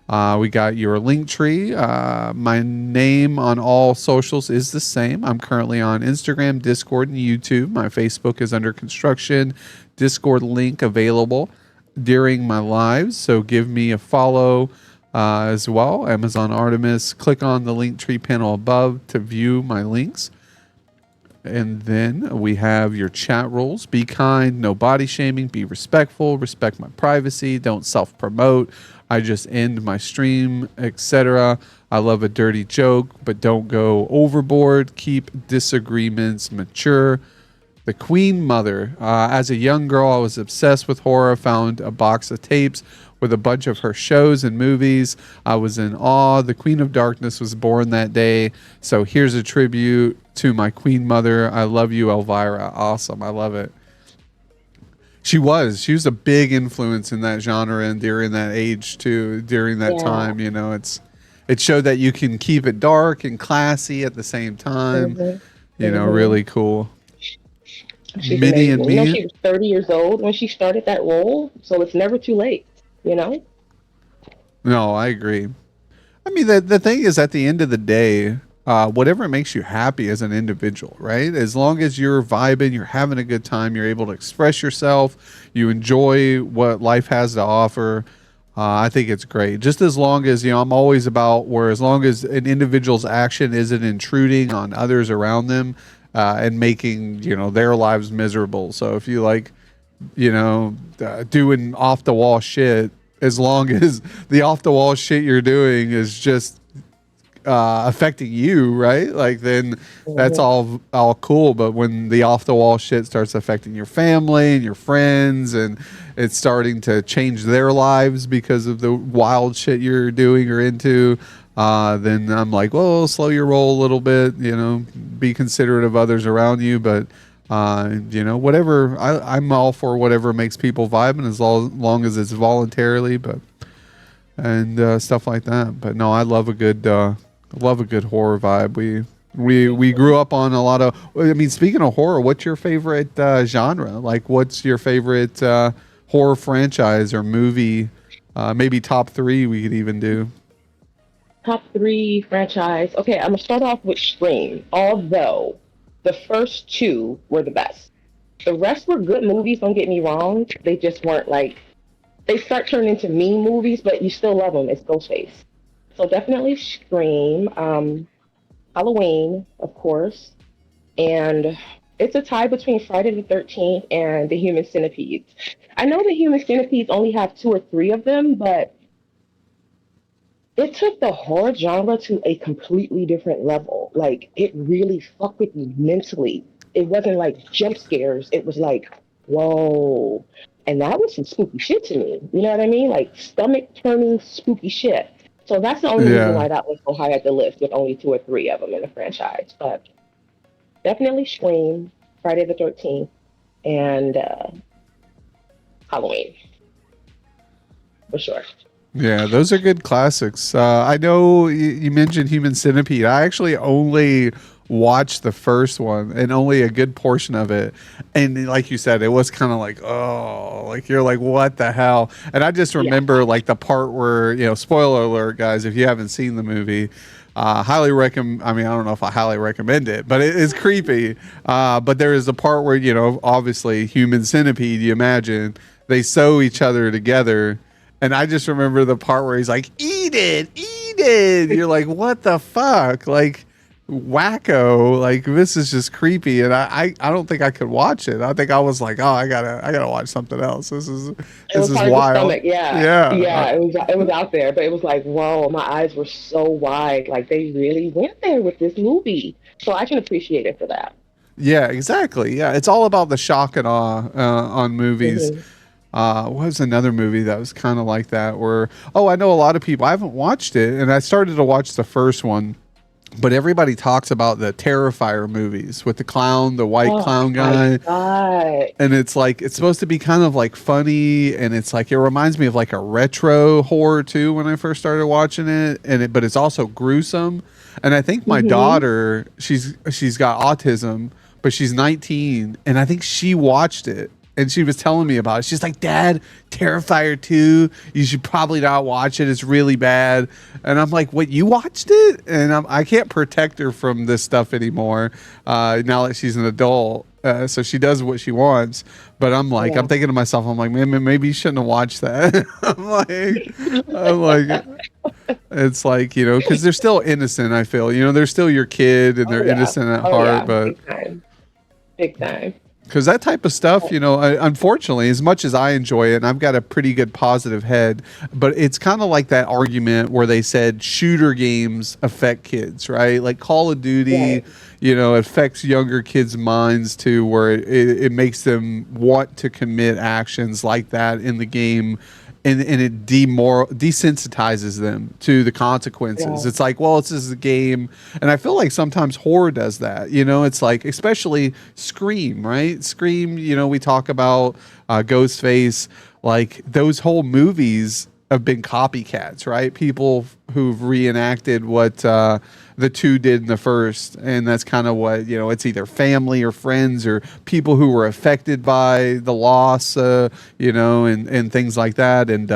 We got your link tree. My name on all socials is the same. I'm currently on Instagram, Discord, and YouTube. My Facebook is under construction. Discord link available during my lives, so give me a follow as well. Amazon Artemis. Click on the link tree panel above to view my links. And then we have your chat rules. Be kind, no body shaming, be respectful, respect my privacy, don't self promote. I just end my stream, etc. I love a dirty joke, but don't go overboard. Keep disagreements mature. The Queen Mother. As a young girl, I was obsessed with horror. Found a box of tapes with a bunch of her shows and movies. I was in awe. The Queen of Darkness was born that day. So here's a tribute to my Queen Mother. I love you, Elvira. Awesome. I love it. She was a big influence in that genre and during that age too, during that time, you know, it showed that you can keep it dark and classy at the same time, you know, really cool. She's Minnie amazing. and You know, me. she was 30 years old when she started that role, so it's never too late, you know? No, I agree. I mean, the thing is, at the end of the day, whatever makes you happy as an individual, right? As long as you're vibing, you're having a good time, you're able to express yourself, you enjoy what life has to offer. I think it's great. Just as long as, you know, I'm always about where as long as an individual's action isn't intruding on others around them and making, you know, their lives miserable. So if you like, you know, doing off the wall shit, as long as the off the wall shit you're doing is just affecting you, right? Like then that's all cool. But when the off the wall shit starts affecting your family and your friends, and it's starting to change their lives because of the wild shit you're doing or into, then I'm like, well, slow your roll a little bit. You know, be considerate of others around you, but. You know, whatever. I'm all for whatever makes people vibe, and as long as it's voluntarily, but and stuff like that. But no, I love a good horror vibe. We grew up on a lot of. I mean, speaking of horror, what's your favorite genre? Like, what's your favorite horror franchise or movie? Maybe top three we could even do. Top three franchise. Okay, I'm gonna start off with Scream, although the first two were the best. The rest were good movies, don't get me wrong. They just weren't like, they start turning into mean movies, but you still love them. It's Ghostface. So definitely Scream, Halloween, of course, and it's a tie between Friday the 13th and the Human Centipedes. I know the Human Centipedes only have two or three of them, but it took the horror genre to a completely different level. Like it really fucked with me mentally. It wasn't like jump scares. It was like, whoa. And that was some spooky shit to me. You know what I mean? Like stomach turning spooky shit. So that's the only reason Yeah. why that was so high at the list with only two or three of them in the franchise. But definitely Scream, Friday the 13th, and Halloween for sure. Yeah, those are good classics. I know you mentioned Human Centipede. I actually only watched the first one and only a good portion of it. And like you said, it was kind of like, oh, like you're like, what the hell? And I just Yeah. remember like the part where, you know, spoiler alert, guys, if you haven't seen the movie, highly recommend. I mean, I don't know if I highly recommend it, but it is creepy. But there is a part where, you know, obviously Human Centipede, you imagine, they sew each other together. And I just remember the part where he's like, eat it, eat it. You're like, what the fuck? Like, wacko. Like, this is just creepy. And I don't think I could watch it. I think I was like, oh, I gotta watch something else. This is It this was is hard to wild. stomach, yeah. Yeah. Yeah, it was out there, but it was like, whoa, my eyes were so wide. Like they really went there with this movie. So I can appreciate it for that. Yeah, exactly. Yeah. It's all about the shock and awe on movies. Hmm. What was another movie that was kind of like that where, oh, I know a lot of people, I haven't watched it, and I started to watch the first one, but everybody talks about the Terrifier movies with the clown, the white Oh clown my guy. God. And it's like, it's supposed to be kind of like funny. And it's like, it reminds me of like a retro horror too when I first started watching it. But it's also gruesome. And I think my Hmm. daughter, she's got autism, but she's 19. And I think she watched it and she was telling me about it. She's like, Dad, Terrifier 2, you should probably not watch it. It's really bad. And I'm like, what, you watched it? And I can't protect her from this stuff anymore now that she's an adult. So she does what she wants. But I'm like, Yeah. I'm thinking to myself, I'm like, man, maybe you shouldn't have watched that. I'm like, it's like, you know, because they're still innocent, I feel. You know, they're still your kid and Oh they're yeah. innocent at Oh heart. yeah. But Big time. Big time. because that type of stuff, you know, unfortunately, as much as I enjoy it, and I've got a pretty good positive head, but it's kind of like that argument where they said shooter games affect kids, right? Like Call of Duty, Right. you know, affects younger kids' minds too, where it makes them want to commit actions like that in the game. And it desensitizes them to the consequences. Yeah. It's like, well, it's just a game. And I feel like sometimes horror does that. You know, it's like, especially Scream, right? Scream, you know, we talk about Ghostface, like those whole movies have been copycats, right? People who've reenacted what the two did in the first. And that's kind of what, you know, it's either family or friends or people who were affected by the loss, you know, and things like that. And,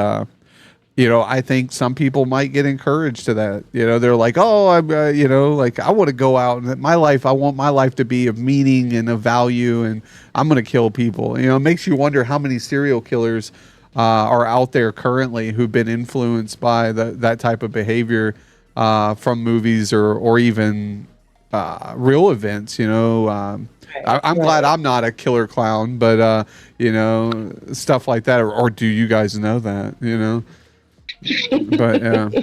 you know, I think some people might get encouraged to that. You know, they're like, oh, I'm, you know, like I want to go out and my life, I want my life to be of meaning and of value, and I'm going to kill people. You know, it makes you wonder how many serial killers are out there currently who've been influenced by that type of behavior from movies or even real events. You know, I'm glad I'm not a killer clown, but you know, stuff like that. Or do you guys know that? You know. But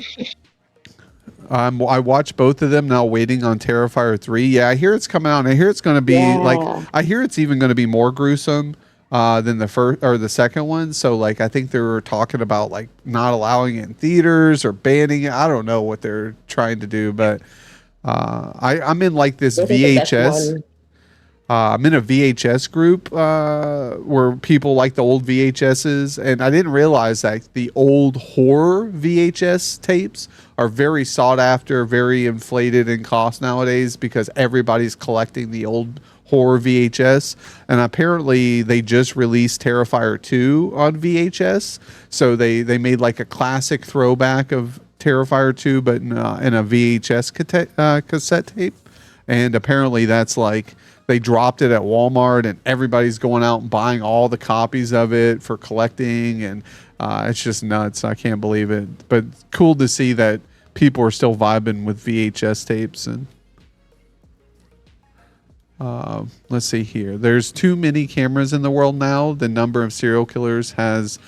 I watched both of them now, waiting on Terrifier 3. Yeah, I hear it's coming out. And I hear it's going to be like, Yeah. I hear it's even going to be more gruesome than the first or the second one. So like, I think they were talking about like not allowing it in theaters or banning it. I don't know what they're trying to do, but I'm in like this What is the best VHS. one? I'm in a VHS group where people like the old VHSs, and I didn't realize that the old horror VHS tapes are very sought after, very inflated in cost nowadays because everybody's collecting the old horror VHS. And apparently they just released Terrifier 2 on VHS, so they made like a classic throwback of Terrifier 2, but in a VHS cassette tape. And apparently that's like they dropped it at Walmart and everybody's going out and buying all the copies of it for collecting. And it's just nuts. I can't believe it. But cool to see that people are still vibing with VHS tapes. And let's see here. There's too many cameras in the world now. The number of serial killers has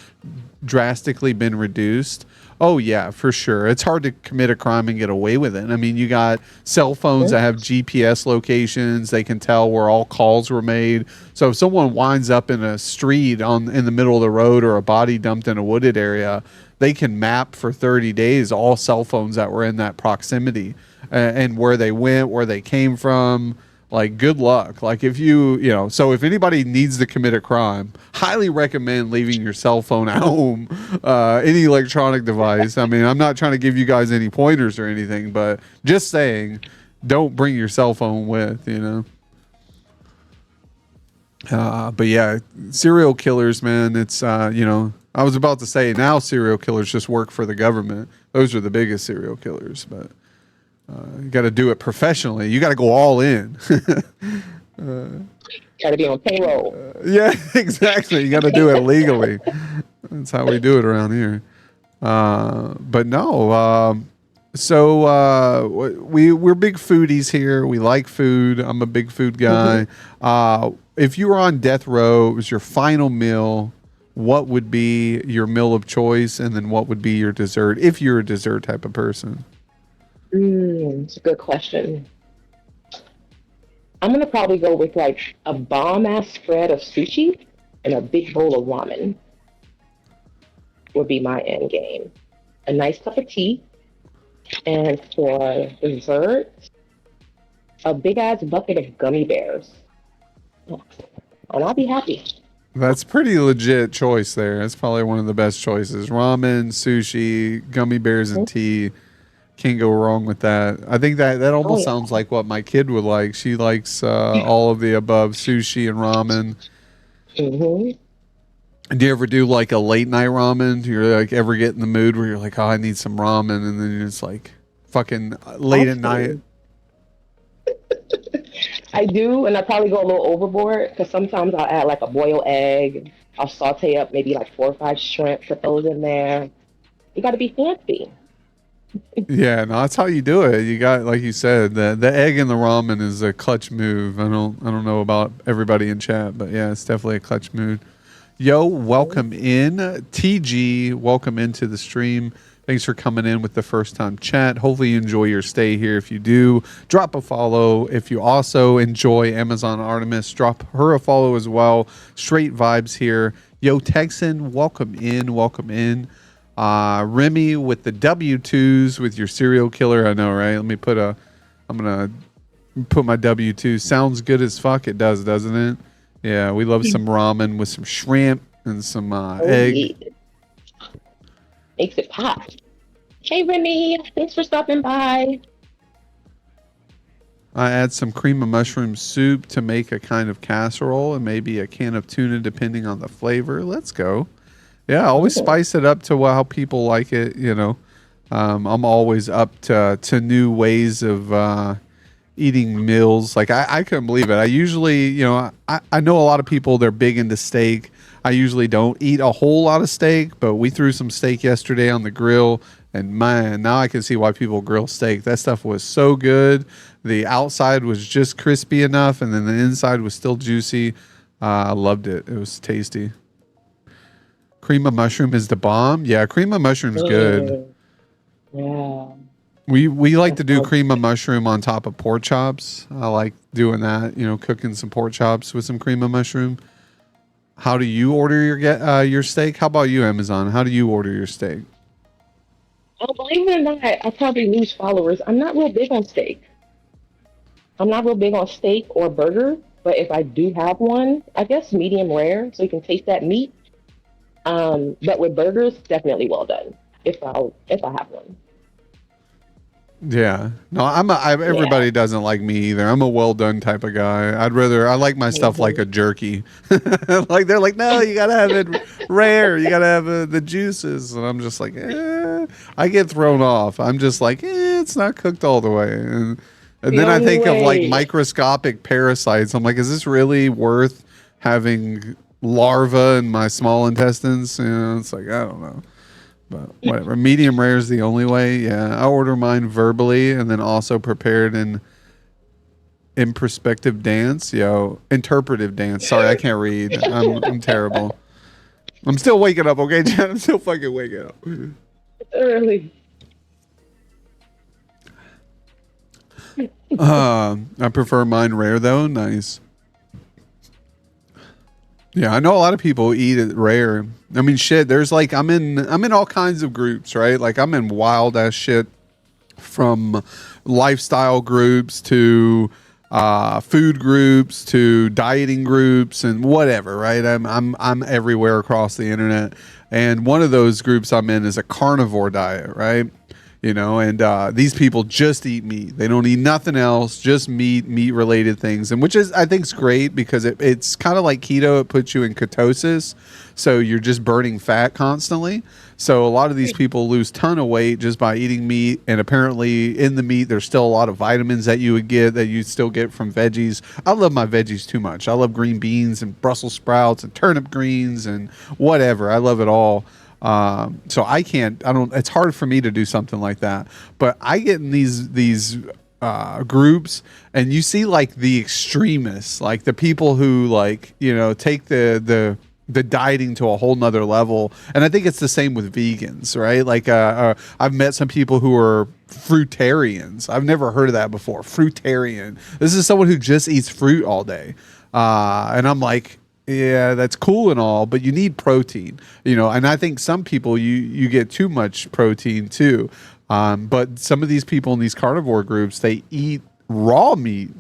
drastically been reduced. Oh yeah, for sure. It's hard to commit a crime and get away with it. I mean, you got cell phones that have GPS locations. They can tell where all calls were made. So if someone winds up in a street in the middle of the road or a body dumped in a wooded area, they can map for 30 days all cell phones that were in that proximity and where they went, where they came from. Like, good luck. Like, if you know, so if anybody needs to commit a crime, highly recommend leaving your cell phone at home, any electronic device. I mean, I'm not trying to give you guys any pointers or anything, but just saying, don't bring your cell phone with, you know. But yeah, serial killers, man, it's, you know, I was about to say now serial killers just work for the government. Those are the biggest serial killers, but you got to do it professionally. You got to go all in. Got to be on payroll. Yeah, exactly. You got to do it legally. That's how we do it around here. But no. So we're big foodies here. We like food. I'm a big food guy. If you were on death row, it was your final meal, what would be your meal of choice, and then what would be your dessert if you're a dessert type of person? It's a good question. I'm gonna probably go with like a bomb ass spread of sushi and a big bowl of ramen would be my end game. A nice cup of tea, and for dessert, a big ass bucket of gummy bears, and I'll be happy. That's pretty legit choice there. That's probably one of the best choices. Ramen, sushi, gummy bears, and tea. Can't go wrong with that. I think that almost yeah. sounds like what my kid would like. She likes all of the above, sushi and ramen. Hmm. Do you ever do like a late night ramen? Do you like ever get in the mood where you're like, oh, I need some ramen, and then you're just like fucking late at night? Often. I do, and I probably go a little overboard because sometimes I'll add like a boiled egg. I'll saute up maybe like 4 or 5 shrimp, put those in there. You got to be fancy. Yeah, no, that's how you do it. You got, like you said, the egg in the ramen is a clutch move. I don't know about everybody in chat, but yeah, it's definitely a clutch move. Yo, welcome in. TG, welcome into the stream. Thanks for coming in with the first time chat. Hopefully you enjoy your stay here. If you do, drop a follow. If you also enjoy Amazon Artemis, drop her a follow as well. Straight vibes here. Yo, Texan, welcome in. Welcome in. Remy with the W2s with your serial killer. I know, right? I'm going to put my W2. Sounds good as fuck. It does, doesn't it? Yeah, we love some ramen with some shrimp and some Oh, egg. yeah. Makes it pop. Hey, Remy. Thanks for stopping by. I add some cream of mushroom soup to make a kind of casserole and maybe a can of tuna depending on the flavor. Let's go. Yeah, always Oh, spice it up to how people like it, you know. I'm always up to new ways of eating meals. Like I couldn't believe it. I usually, I know a lot of people, they're big into steak. I usually don't eat a whole lot of steak, but we threw some steak yesterday on the grill, and man, now I can see why people grill steak. That stuff was so good. The outside was just crispy enough, and then the inside was still juicy. I loved it. It was tasty. Cream of mushroom is the bomb. Yeah, cream of mushroom's good. mm, yeah. We like That to do sounds cream of mushroom on top of pork chops. I like doing that, cooking some pork chops with some cream of mushroom. How do you order your steak? How about you, Amazon? How do you order your steak? Oh, believe it or not, I probably lose followers. I'm not real big on steak. I'm not real big on steak or burger, but if I do have one, I guess medium rare, so you can taste that meat. But with burgers, definitely well done. If I have one, Yeah, no, yeah. everybody doesn't like me either. I'm a well done type of guy. I like my stuff like Hmm. a jerky. Like they're like, no, you gotta have it rare. You gotta have the juices, and I'm just like, I get thrown off. I'm just like, it's not cooked all the way, and The then I only think of like way. microscopic parasites. I'm like, is this really worth having larvae in my small intestines? It's like I don't know. But whatever. Medium rare is the only way. Yeah, I order mine verbally and then also prepared in perspective dance. Interpretive dance. Sorry, I can't read. I'm terrible. I'm still waking up. Okay, Jen. I'm still fucking waking up. Early. I prefer mine rare though. Nice. Yeah, I know a lot of people eat it rare. I mean, shit. There's like I'm in all kinds of groups, right? Like I'm in wild ass shit from lifestyle groups to food groups to dieting groups and whatever, right? I'm everywhere across the internet, and one of those groups I'm in is a carnivore diet, right? And these people just eat meat. They don't eat nothing else, just meat related things, and which is I think is great because it's kind of like keto. It puts you in ketosis, so you're just burning fat constantly. So a lot of these people lose ton of weight just by eating meat, and apparently in the meat there's still a lot of vitamins that you would get that you still get from veggies. I love my veggies too much. I love green beans and Brussels sprouts and turnip greens and whatever. I love it all. So I don't. It's hard for me to do something like that. But I get in these groups, and you see like the extremists, like the people who like take the dieting to a whole nother level. And I think it's the same with vegans, right? Like I've met some people who are fruitarians. I've never heard of that before. Fruitarian. This is someone who just eats fruit all day, and I'm like, yeah, that's cool and all, but you need protein, and I think some people you get too much protein too. But some of these people in these carnivore groups, they eat raw meat.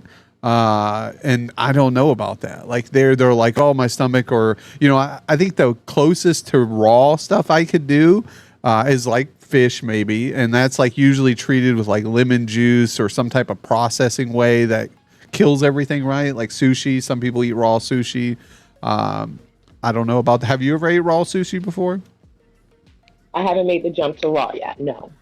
And I don't know about that. Like they're like, oh, my stomach, or I think the closest to raw stuff I could do is like fish maybe, and that's like usually treated with like lemon juice or some type of processing way that kills everything, right? Like sushi, some people eat raw sushi. I don't know about. Have you ever ate raw sushi before? I haven't made the jump to raw yet. No.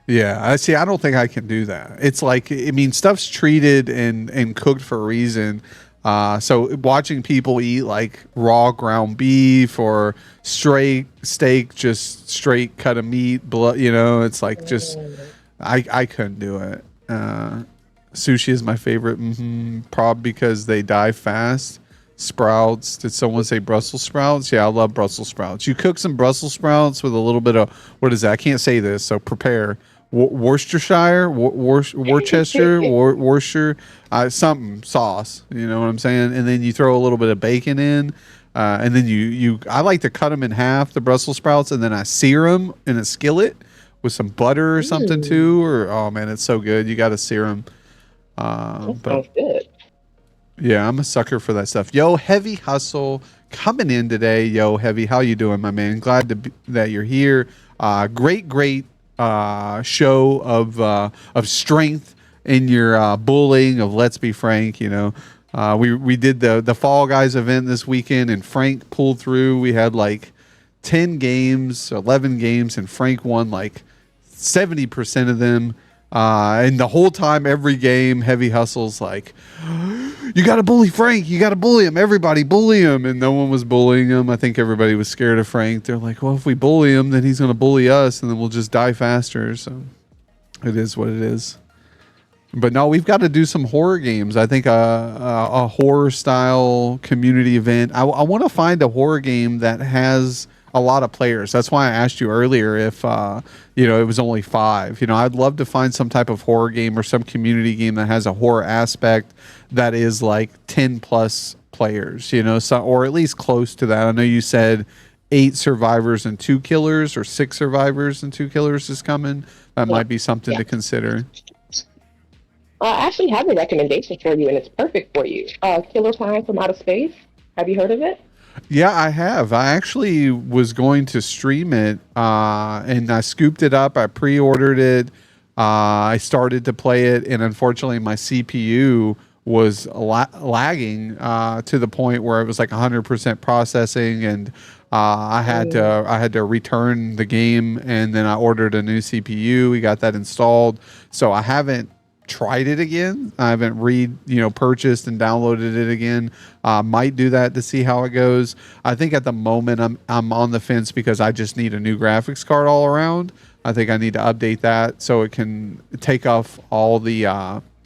Yeah, I see. I don't think I can do that. It's like, I mean, stuff's treated and cooked for a reason. So watching people eat like raw ground beef or straight steak, just straight cut of meat, blood, it's like just Mm. I couldn't do it. Sushi is my favorite. Probably because they die fast. Sprouts. Did someone say Brussels sprouts? Yeah, I love Brussels sprouts. You cook some Brussels sprouts with a little bit of, what is that? I can't say this, so prepare. Worcestershire, Worcester, Worcester, something sauce. You know what I'm saying? And then you throw a little bit of bacon in, and then I like to cut them in half, the Brussels sprouts, and then I sear them in a skillet with some butter or something Mm, too. Or oh man, it's so good. You got to sear them. that But sounds good. yeah, I'm a sucker for that stuff. Yo, Heavy Hustle coming in today. Yo, Heavy, how you doing, my man? Glad that you're here. Great show of strength in your bullying of Let's Be Frank. We did the Fall Guys event this weekend, and Frank pulled through. We had like 10 games, 11 games, and Frank won like 70% of them. And the whole time, every game, Heavy Hustle's like, you got to bully Frank. You got to bully him. Everybody bully him. And no one was bullying him. I think everybody was scared of Frank. They're like, well, if we bully him, then he's going to bully us, and then we'll just die faster. So it is what it is. But no, we've got to do some horror games. I think a horror style community event. I want to find a horror game that has a lot of players. That's why I asked you earlier if it was only 5. I'd love to find some type of horror game or some community game that has a horror aspect that is like 10 plus players. Or at least close to that. I know you said 8 survivors and 2 killers, or 6 survivors and 2 killers is coming. That Yeah. might be something Yeah. to consider. I actually have a recommendation for you, and it's perfect for you. Killer Clown from Outer Space. Have you heard of it? Yeah, I have. I actually was going to stream it, and I scooped it up. I pre-ordered it. I started to play it, and unfortunately, my CPU was lagging to the point where it was like 100% processing, and Mm, I had to return the game, and then I ordered a new CPU. We got that installed, so I haven't tried it again. I haven't purchased and downloaded it again. Might do that to see how it goes. I think at the moment I'm on the fence because I just need a new graphics card all around. I think I need to update that so it can take off all the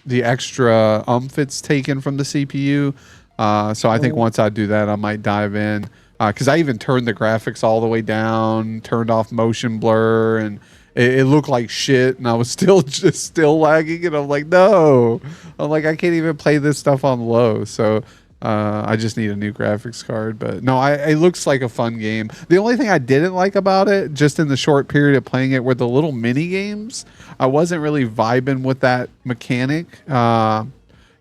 extra it's taken from the CPU. So I think mm. once I do that, I might dive in. Because I even turned the graphics all the way down, turned off motion blur, and it looked like shit, and I was still lagging, and I'm like, no, I'm like, I can't even play this stuff on low. So I just need a new graphics card. But no, it looks like a fun game. The only thing I didn't like about it, just in the short period of playing it, were the little mini games. I wasn't really vibing with that mechanic.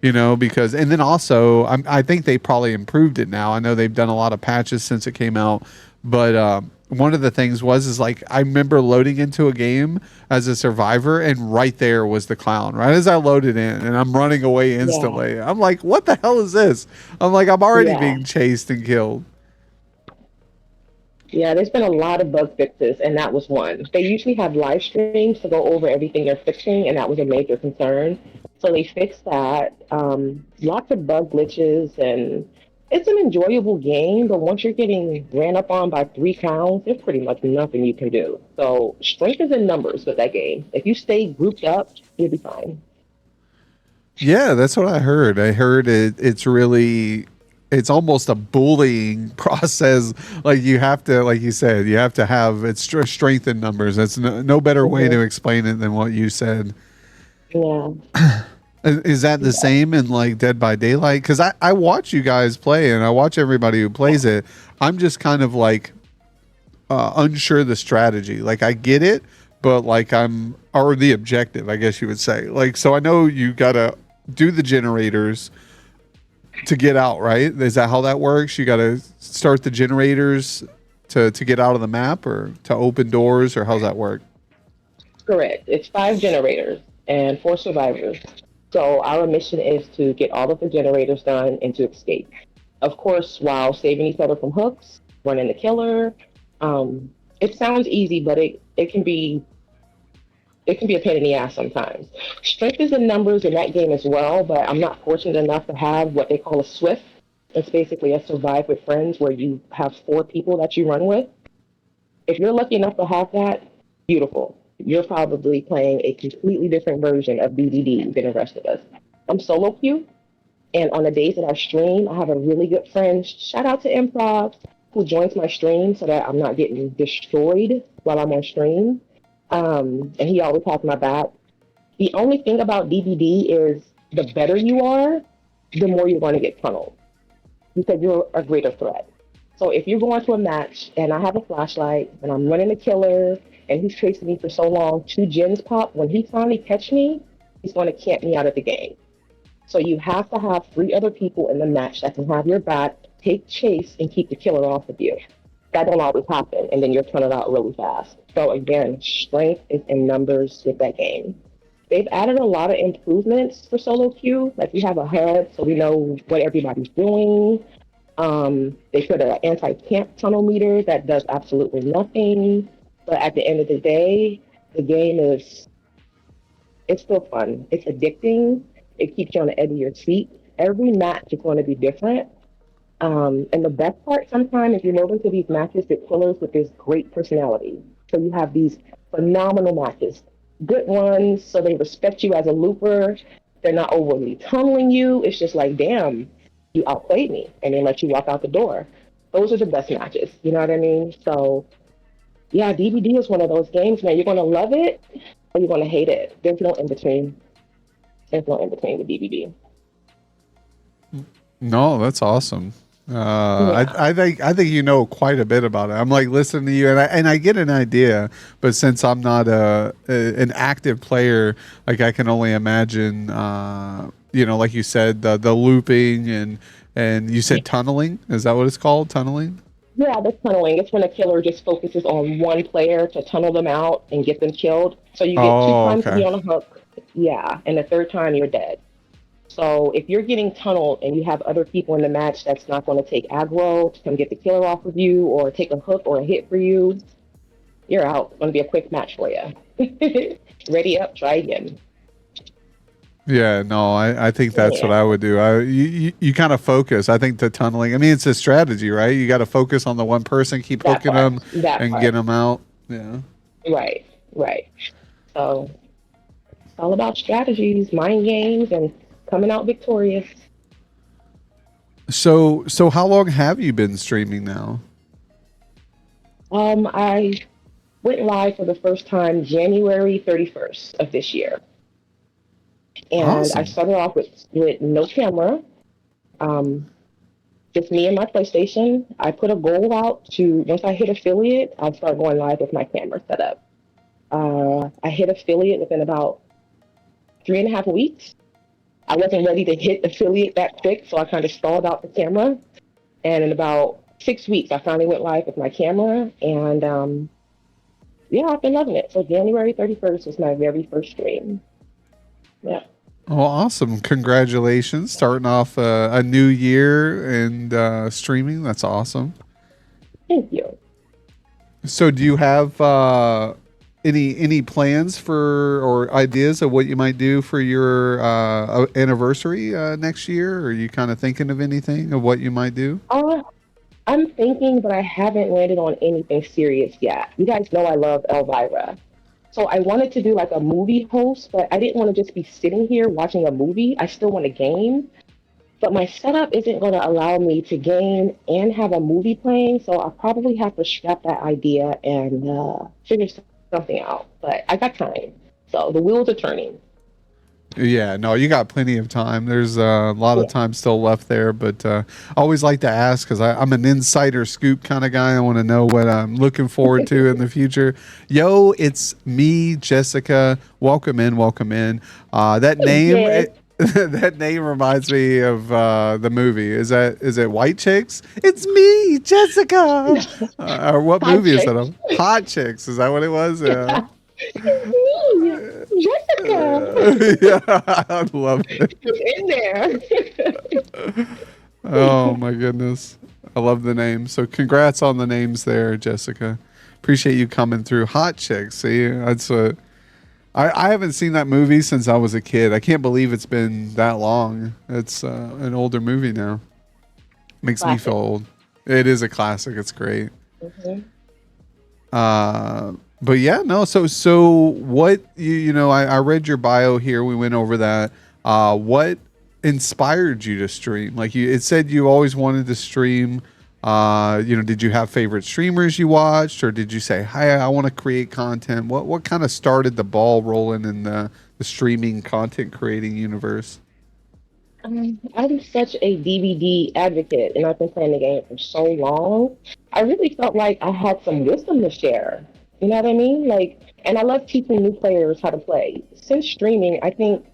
Because, and then also, I think they probably improved it now. I know they've done a lot of patches since it came out, but one of the things is like, I remember loading into a game as a survivor, and right there was the clown, right as I loaded in, and I'm running away Yeah, instantly. I'm like, what the hell is this? I'm like, I'm already yeah, being chased and killed. yeah. There's been a lot of bug fixes, and that was one. They usually have live streams to go over everything they're fixing, and that was a major concern. So they fixed that. Lots of bug glitches, and it's an enjoyable game. But once you're getting ran up on by 3 clowns, there's pretty much nothing you can do. So strength is in numbers with that game. If you stay grouped up, you'll be fine. Yeah, that's what I heard. I heard it's really, it's almost a bullying process. Like you have to, like you said, you have to have it's strength in numbers. That's no better way to Hmm. explain it than what you said. Yeah. Is that the same in like Dead by Daylight? Because I watch you guys play, and I watch everybody who plays it. I'm just kind of like unsure the strategy. Like I get it, but like or the objective, I guess you would say. Like, so I know you gotta do the generators to get out, right? Is that how that works? You gotta start the generators to get out of the map, or to open doors, or how's that work? Correct. It's 5 generators and 4 survivors. So our mission is to get all of the generators done and to escape. of course, while saving each other from hooks, running the killer. Um, it sounds easy, but it can be a pain in the ass sometimes. Strength is in numbers in that game as well, but I'm not fortunate enough to have what they call a Swift. It's basically a survive with friends where you have four people that you run with. If you're lucky enough to have that, beautiful. You're probably playing a completely different version of BDD than the rest of us. I'm solo queue, and on the days that I stream, I have a really good friend. Shout out to Improv, who joins my stream so that I'm not getting destroyed while I'm on stream. And he always has my back. The only thing about DBD is the better you are, the more you're going to get tunneled because you're a greater threat. So if you're going to a match and I have a flashlight and I'm running a killer and he's chasing me for so long, two gens pop. When he finally catch me, he's going to camp me out of the game. So you have to have three other people in the match that can have your back, take chase, and keep the killer off of you. That don't always happen, and then you're tunneled out really fast. So again, strength is in numbers with that game. They've added a lot of improvements for solo queue. Like we have a HUD, so we know what everybody's doing. They put an anti-camp tunnel meter that does absolutely nothing. But at the end of the day, the game is it's still fun. It's addicting. It keeps you on the edge of your seat. Every match is going to be different. And the best part sometimes is you move into these matches with killers with this great personality. So you have these phenomenal matches, good ones, so they respect you as a looper. They're not overly tunneling you. It's just like, damn, you outplayed me, and they let you walk out the door. Those are the best matches. You know what I mean? So yeah, DVD is one of those games, man. You're gonna love it or you're gonna hate it. There's no in between. There's no in between with DVD. No, that's awesome. Yeah, I think you know quite a bit about it. I'm like listening to you, and I get an idea, but since I'm not an active player, like I can only imagine. Like you said, the looping and you said tunneling. Is that what it's called? Tunneling? yeah. The tunneling. It's when a killer just focuses on one player to tunnel them out and get them killed. So you get two Oh, times to okay. be on a hook. Yeah, and the third time you're dead. So if you're getting tunneled and you have other people in the match that's not going to take aggro to come get the killer off of you or take a hook or a hit for you, you're out. It's going to be a quick match for you. Ready up, try again. Yeah, no, I think that's what Yeah, I would do. You kind of focus. I think the tunneling. I mean, it's a strategy, right? You got to focus on the one person, keep that hooking part. them, That and get part. them out. Yeah. Right, right. So it's all about strategies, mind games, and coming out victorious. So how long have you been streaming now? I went live for the first time January 31st of this year. And I Awesome. started off with no camera, um, just me and my PlayStation. I put a goal out to, once I hit affiliate, I'll start going live with my camera set up. I hit affiliate within about 3.5 weeks. I wasn't ready to hit affiliate that quick, so I kind of stalled out the camera. And in about 6 weeks, I finally went live with my camera. And yeah, I've been loving it. So January 31st was my very first stream. Yeah, Oh, awesome! Congratulations, starting off a new year and streaming. That's awesome. thank you. So, do you have any plans for or ideas of what you might do for your anniversary next year? Are you kind of thinking of anything of what you might do? Uh, I'm thinking, but I haven't landed on anything serious yet. You guys know I love Elvira. So I wanted to do like a movie host, but I didn't want to just be sitting here watching a movie. I still want to game, but my setup isn't going to allow me to game and have a movie playing. So I'll probably have to scrap that idea and figure something out. But I got time. So the wheels are turning. Yeah, no, you got plenty of time. There's a lot of Yeah. time still left there, but I always like to ask because I'm an insider scoop kind of guy. I want to know what I'm looking forward to in the future. Yo, it's me, Jessica. Welcome in, welcome in. That name, Yes. that name reminds me of the movie. Is it White Chicks? It's me, Jessica. Or what Hi, movie is that? Chick. Hot Chicks. Is that what it was? Yeah. It's me, Jessica. Yeah, I love it. It's in there. Oh my goodness. I love the name. So congrats on the names there, Jessica. Appreciate you coming through. Hot Chick. See, that's what I haven't seen that movie since I was a kid. I can't believe it's been that long. It's an older movie now. Makes me feel Classic. old. It is a classic. It's great. Hmm. Uh, but yeah, no. So what I read your bio here. We went over that. What inspired you to stream? Like it said you always wanted to stream. Did you have favorite streamers you watched, or did you say, "Hi, I want to create content"? What kind of started the ball rolling in the streaming content creating universe? I'm such a DVD advocate, and I've been playing the game for so long. I really felt like I had some wisdom to share. You know what I mean? Like, and I love teaching new players how to play. Since streaming, I think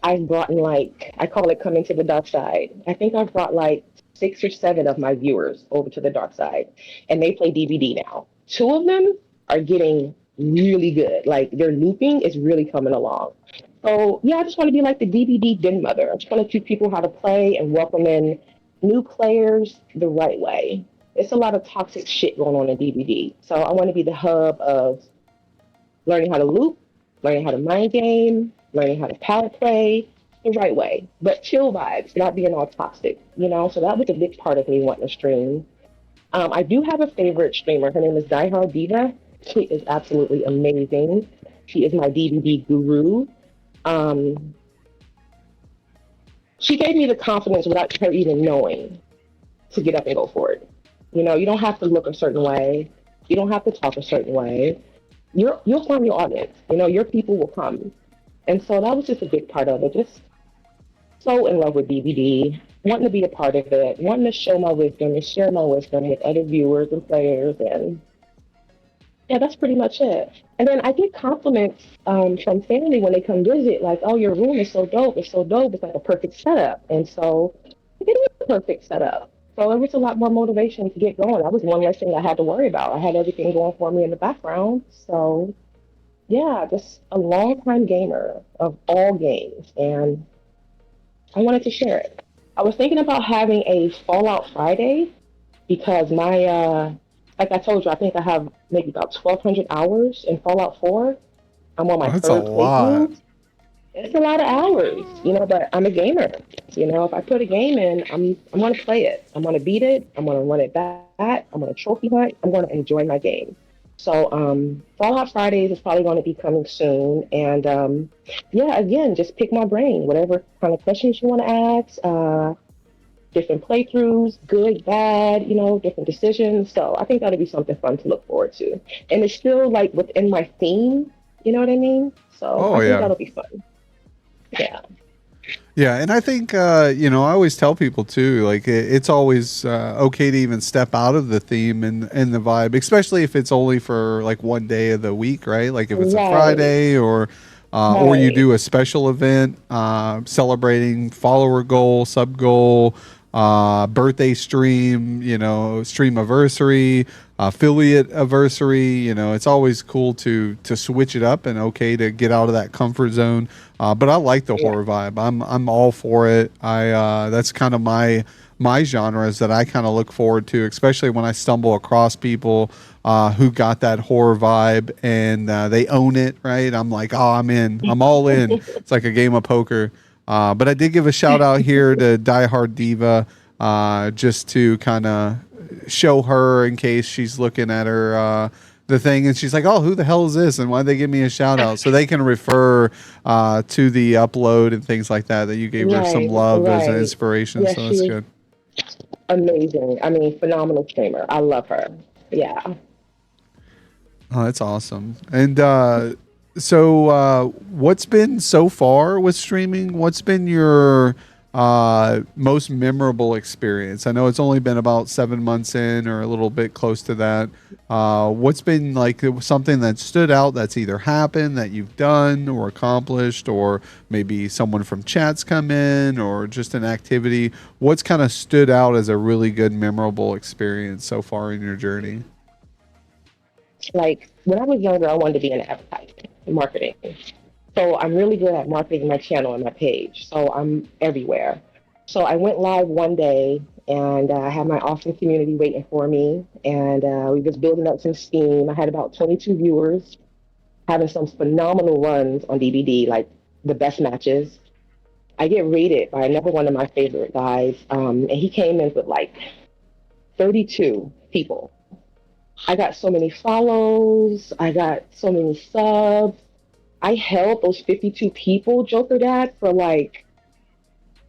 I've brought in like I call it coming to the dark side. I think I've brought like 6 or 7 of my viewers over to the dark side, and they play DVD now. 2 of them are getting really good. Like their looping is really coming along. So yeah, I just want to be like the DVD den mother. I just want to teach people how to play and welcome in new players the right way. It's a lot of toxic shit going on in DVD. So I want to be the hub of learning how to loop, learning how to mind game, learning how to power play the right way, but chill vibes, not being all toxic, you know? So that was a big part of me wanting to stream. I do have a favorite streamer. Her name is Diehard Diva. She is absolutely amazing. She is my DVD guru. Um, she gave me the confidence without her even knowing to get up and go for it. You know, you don't have to look a certain way. You don't have to talk a certain way. You'll find your audience. You know, your people will come. And so that was just a big part of it. Just so in love with DVD, wanting to be a part of it, wanting to show my wisdom and share my wisdom with other viewers and players. And yeah, that's pretty much it. And then I get compliments from family when they come visit, like, oh, your room is so dope. It's so dope. It's like a perfect setup. And so it is a perfect setup. So it was a lot more motivation to get going. That was one less thing I had to worry about. I had everything going for me in the background. So yeah, just a long-time gamer of all games, and I wanted to share it. I was thinking about having a Fallout Friday because like I told you, I think I have maybe about 1,200 hours in Fallout 4. I'm on my That's a third lot. playthrough. It's a lot of hours, you know, but I'm a gamer. You know, if I put a game in, I'm gonna play it. I'm gonna beat it. I'm gonna run it back. I'm gonna trophy hunt. I'm gonna enjoy my game. So Fallout Fridays is probably going to be coming soon, and yeah, again, just pick my brain. Whatever kind of questions you want to ask, different playthroughs, good, bad, you know, different decisions. So I think that'll be something fun to look forward to, and it's still like within my theme. You know what I mean? So Oh I think yeah. that'll be fun. Yeah. Yeah, and I think I always tell people too, like it's always okay to even step out of the theme and the vibe, especially if it's only for like one day of the week, right? Like if it's a Right. Friday or you Right. do a special event celebrating follower goal, sub goal, birthday stream, stream anniversary, affiliate anniversary. It's always cool to switch it up and okay to get out of that comfort zone. But I like the Yeah. horror vibe. I'm all for it. That's kind of my genres that I kind of look forward to, especially when I stumble across people who got that horror vibe and they own it, right? I'm like, oh, I'm in. I'm all in. It's like a game of poker. But I did give a shout out here to Die Hard Diva just to kind of show her in case she's looking at her the thing and she's like, oh, who the hell is this and why'd they give me a shout out, so they can refer to the upload and things like that you gave her some Right. love as an Right. inspiration, Yeah, so she that's is good. amazing. I mean, phenomenal streamer. I love her. Yeah. Oh, that's awesome. And what's been so far with streaming? What's been your most memorable experience? I know it's only been about 7 months in, or a little bit close to that. What's been like something that stood out that's either happened that you've done or accomplished, or maybe someone from chats come in, or just an activity? What's kind of stood out as a really good, memorable experience so far in your journey? Like when I was younger, I wanted to be in advertising and marketing. So I'm really good at marketing my channel and my page. So I'm everywhere. So I went live one day, and I had my awesome community waiting for me, and we was building up some steam. I had about 22 viewers, having some phenomenal runs on DBD, like the best matches. I get rated by another one of my favorite guys, and he came in with like 32 people. I got so many follows. I got so many subs. I held those 52 people, Jokerdad, for like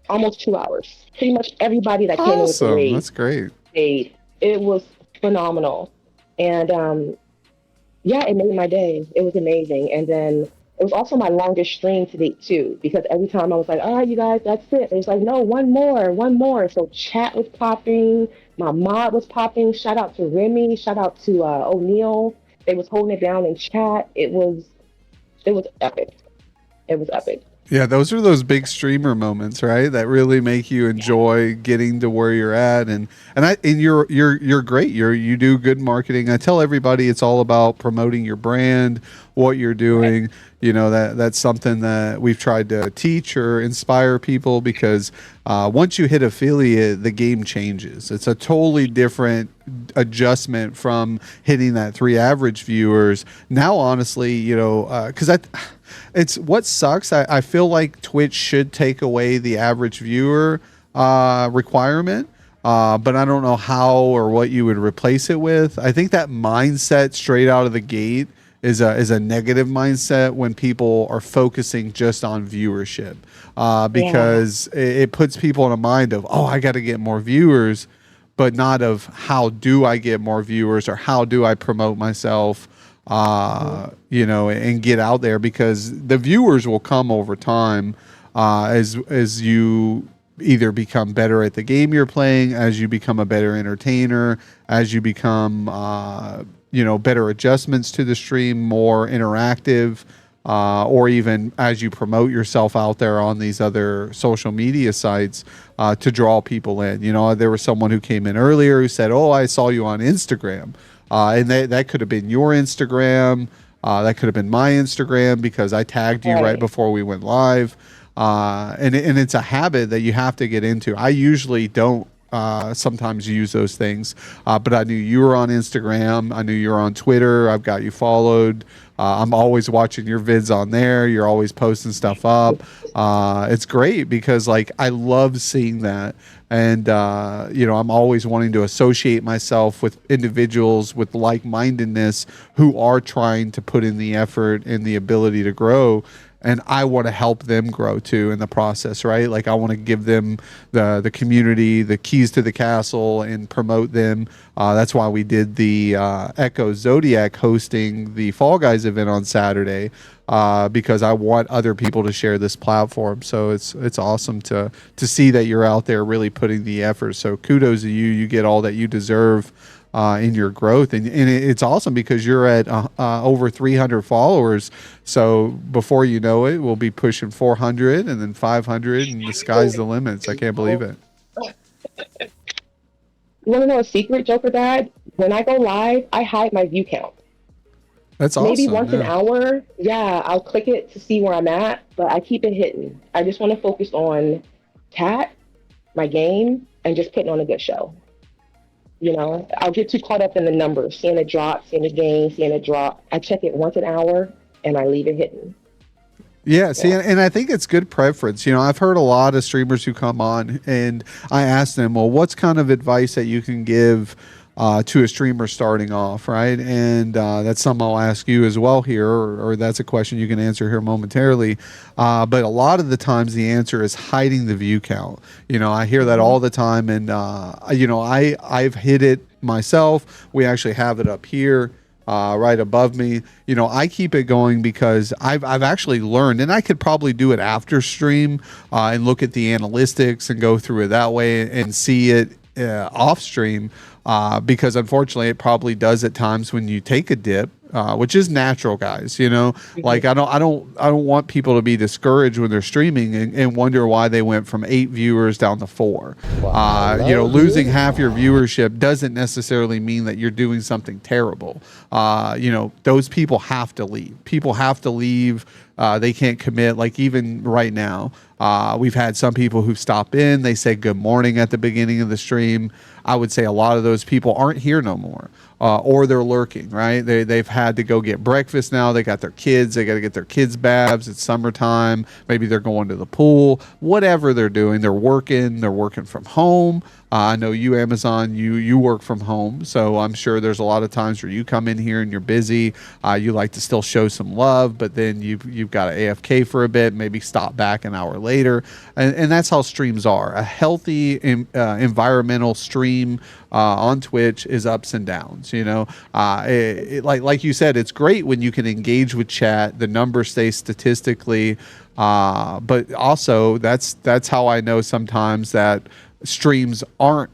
almost 2 hours. Pretty much everybody that came in with the Awesome. raid That's great. stayed. It was phenomenal. And yeah, it made my day. It was amazing. And then it was also my longest stream to date too, because every time I was like, all right, you guys, that's it. It was like, no, one more, one more. So chat was popping, my mod was popping. Shout out to Remy, shout out to O'Neill. They was holding it down in chat. It was epic. It was epic. Yeah, those are those big streamer moments, right? That really make you enjoy getting to where you're at, and you're great. You do good marketing. I tell everybody it's all about promoting your brand, what you're Right. doing. That's something that we've tried to teach or inspire people because once you hit affiliate, the game changes. It's a totally different adjustment from hitting that three average viewers. Now, honestly, because it's what sucks. I feel like Twitch should take away the average viewer requirement, but I don't know how or what you would replace it with. I think that mindset straight out of the gate is a negative mindset when people are focusing just on viewership, Yeah. because it puts people in a mind of, oh, I got to get more viewers, but not of how do I get more viewers or how do I promote myself, and get out there, because the viewers will come over time, as you either become better at the game you're playing, as you become a better entertainer, as you become better adjustments to the stream, more interactive, or even as you promote yourself out there on these other social media sites, to draw people in. There was someone who came in earlier who said, "Oh, I saw you on Instagram," and that could have been your Instagram. That could have been my Instagram because I tagged you right Right. before we went live. And it's a habit that you have to get into. I usually don't sometimes use those things, but I knew you were on Instagram. I knew you were on Twitter. I've got you followed. I'm always watching your vids on there. You're always posting stuff up. It's great because like I love seeing that, and I'm always wanting to associate myself with individuals with like-mindedness who are trying to put in the effort and the ability to grow, and I want to help them grow too in the process, right? Like I want to give them the community, the keys to the castle, and promote them. That's why we did the Echo Zodiac hosting the Fall Guys event on Saturday, because I want other people to share this platform. So it's awesome to see that you're out there really putting the effort. So kudos to you. You get all that you deserve in your growth, and it's awesome because you're at over 300 followers. So before you know it, we'll be pushing 400 and then 500, and the sky's the limits. I can't believe it. You want to know a secret, Joker Dad? When I go live, I hide my view count. That's Maybe awesome. once an Yeah. hour, yeah, I'll click it to see where I'm at, but I keep it hidden. I just want to focus on chat, my game, and just putting on a good show. I'll get too caught up in the numbers, seeing it drop, seeing it gain, seeing it drop. I check it once an hour and I leave it hidden. Yeah, see, Yeah. and I think it's good preference. I've heard a lot of streamers who come on, and I ask them, well, what's kind of advice that you can give to a streamer starting off, right? And that's something I'll ask you as well here, or that's a question you can answer here momentarily. But a lot of the times the answer is hiding the view count. I hear that Mhm. all the time, and I've hit it myself. We actually have it up here, right above me. I keep it going because I've actually learned, and I could probably do it after stream, and look at the analytics and go through it that way and see it off stream, because unfortunately it probably does at times when you take a dip, which is natural, guys. Like Mhm. I don't want people to be discouraged when they're streaming and wonder why they went from 8 viewers down to 4. Well, hello, Losing beautiful. half your viewership doesn't necessarily mean that you're doing something terrible. Those people have to leave. People have to leave They can't commit. Like even right now, we've had some people who stop in. They say good morning at the beginning of the stream. I would say a lot of those people aren't here no more, or they're lurking. Right? They've had to go get breakfast now. They got their kids. They got to get their kids baths. It's summertime. Maybe they're going to the pool. Whatever they're doing, they're working. They're working from home. I know you, Amazon, you work from home, so I'm sure there's a lot of times where you come in here and you're busy. You like to still show some love, but then you've got to AFK for a bit, maybe stop back an hour later, and that's how streams are. A healthy environmental stream on Twitch is ups and downs. Like you said, it's great when you can engage with chat. The numbers stay statistically, but also that's how I know sometimes that streams aren't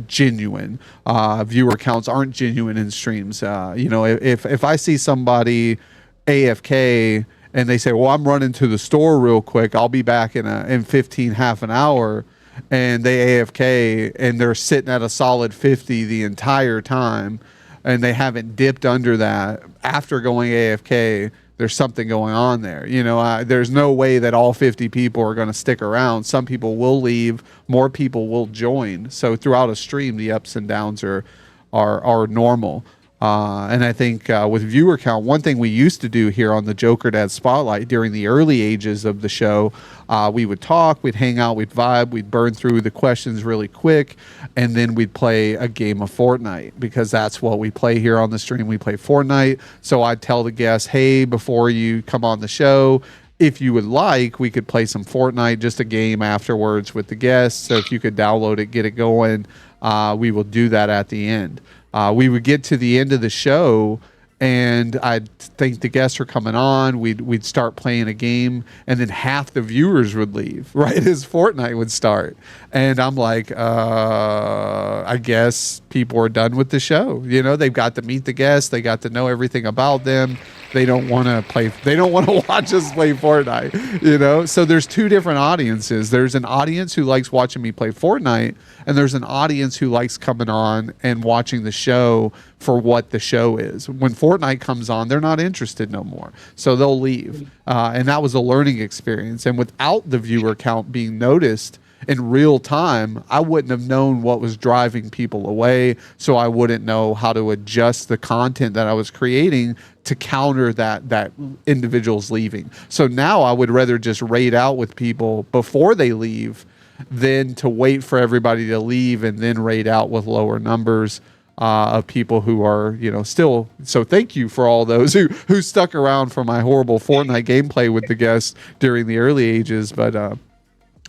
genuine. Viewer counts aren't genuine in streams. If I see somebody AFK and they say, well, I'm running to the store real quick, I'll be back in 15 half an hour, and they AFK and they're sitting at a solid 50 the entire time and they haven't dipped under that after going AFK, there's something going on there. There's no way that all 50 people are going to stick around. Some people will leave, more people will join. So throughout a stream, the ups and downs are normal. And I think with viewer count, one thing we used to do here on the Jokerdad Spotlight during the early ages of the show, we would talk, we'd hang out, we'd vibe, we'd burn through the questions really quick, and then we'd play a game of Fortnite, because that's what we play here on the stream. We play Fortnite. So I'd tell the guests, hey, before you come on the show, if you would like, we could play some Fortnite, just a game afterwards with the guests. So if you could download it, get it going, we will do that at the end. We would get to the end of the show, and I'd think the guests are coming on. We'd start playing a game, and then half the viewers would leave right as Fortnite would start. And I'm like, I guess people are done with the show. They've got to meet the guests. They got to know everything about them. They don't want to play. They don't want to watch us play Fortnite. So there's two different audiences. There's an audience who likes watching me play Fortnite, and there's an audience who likes coming on and watching the show for what the show is. When Fortnite comes on, they're not interested no more, so they'll leave. And that was a learning experience. And without the viewer count being noticed in real time, I wouldn't have known what was driving people away, so I wouldn't know how to adjust the content that I was creating to counter that individuals leaving. So now I would rather just raid out with people before they leave than to wait for everybody to leave and then raid out with lower numbers of people who are, still. So thank you for all those who stuck around for my horrible Fortnite gameplay with the guests during the early ages. But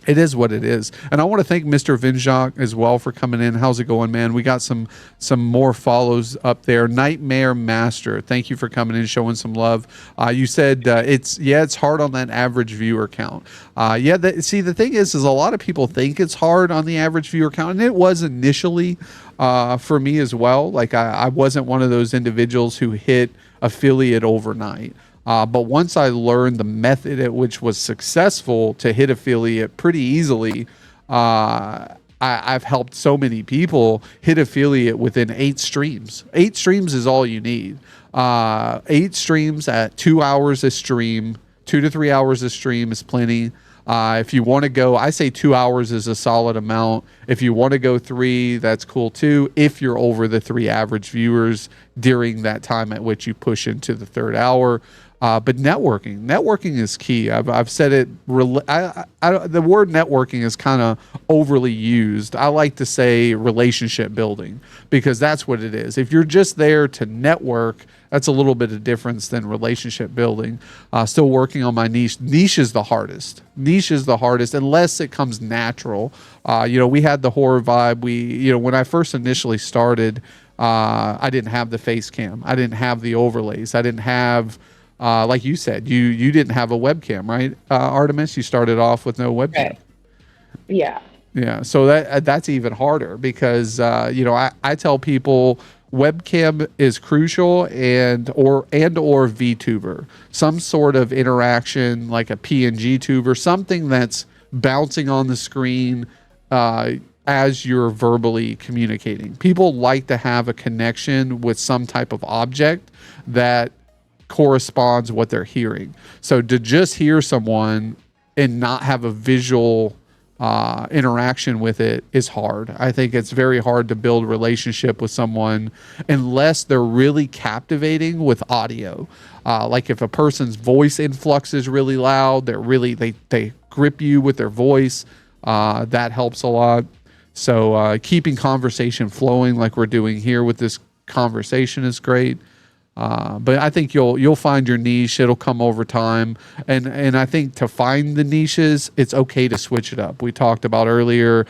it is what it is. And I want to thank Mr. Vinjak as well for coming in. How's it going, man? We got some more follows up there. Nightmare Master, thank you for coming in, showing some love. You said it's hard on that average viewer count. The thing is a lot of people think it's hard on the average viewer count, and it was initially for me as well. Like I wasn't one of those individuals who hit affiliate overnight. But once I learned the method at which was successful to hit affiliate pretty easily, I've helped so many people hit affiliate within 8 streams. 8 streams is all you need. 8 streams at 2 hours a stream, 2 to 3 hours a stream is plenty. If you want to go, I say 2 hours is a solid amount. If you want to go 3, that's cool too. If you're over the 3 average viewers during that time at which you push into the 3rd hour. But networking is key. I've said it. The word networking is kind of overly used. I like to say relationship building, because that's what it is. If you're just there to network, that's a little bit of difference than relationship building. Still working on my niche. Niche is the hardest unless it comes natural. We had the horror vibe. When I first initially started, I didn't have the face cam. I didn't have the overlays. I didn't have, like you said, you didn't have a webcam, right, Artemis? You started off with no webcam. Right. Yeah. Yeah. So that's even harder because, I tell people webcam is crucial and or VTuber, some sort of interaction like a PNG tuber, something that's bouncing on the screen as you're verbally communicating. People like to have a connection with some type of object that corresponds what they're hearing. So to just hear someone and not have a visual interaction with it is hard. I think it's very hard to build a relationship with someone unless they're really captivating with audio. Like if a person's voice influx is really loud, they grip you with their voice. That helps a lot. So keeping conversation flowing like we're doing here with this conversation is great. But I think you'll find your niche. It'll come over time, and I think to find the niches, it's okay to switch it up. We talked about earlier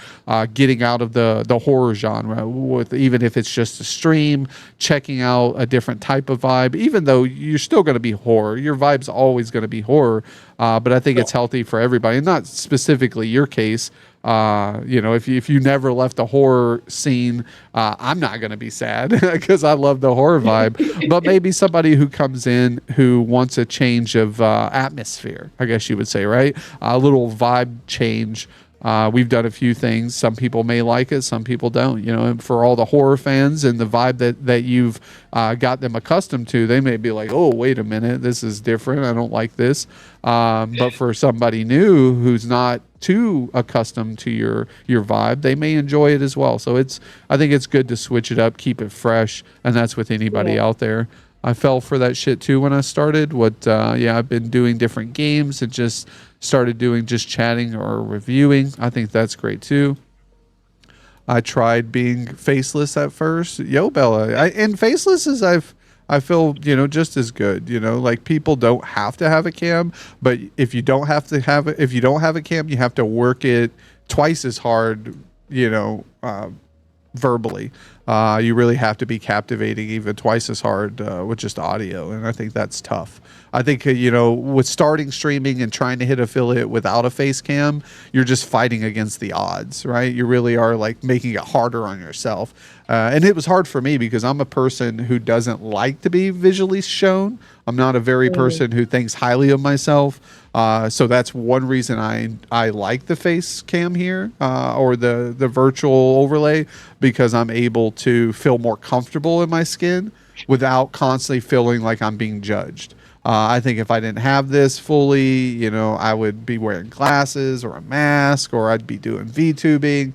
getting out of the horror genre, with even if it's just a stream, checking out a different type of vibe. Even though you're still going to be horror, your vibe's always going to be horror. But I think it's healthy for everybody, and not specifically your case. If you never left the horror scene, I'm not going to be sad because I love the horror vibe. But maybe somebody who comes in who wants a change of atmosphere, I guess you would say, right? A little vibe change. We've done a few things. Some people may like it, some people don't. And for all the horror fans and the vibe that you've got them accustomed to, they may be like, "Oh, wait a minute, this is different. I don't like this." But for somebody new who's not too accustomed to your vibe, they may enjoy it as well. So I think it's good to switch it up, keep it fresh, and that's with anybody out there. I fell for that shit too when I started. I've been doing different games and just started doing just chatting or reviewing. I think that's great too. I tried being faceless at first. Yo, Bella, and faceless is I feel, just as good, like people don't have to have a cam, but if you don't have a cam, you have to work it twice as hard, verbally. You really have to be captivating even twice as hard with just audio, and I think that's tough. I think with starting streaming and trying to hit affiliate without a face cam, you're just fighting against the odds, right? You really are like making it harder on yourself, and it was hard for me because I'm a person who doesn't like to be visually shown. I'm not a very person who thinks highly of myself. So that's one reason I like the face cam here, or the virtual overlay, because I'm able to feel more comfortable in my skin without constantly feeling like I'm being judged. I think if I didn't have this fully, I would be wearing glasses or a mask, or I'd be doing VTubing.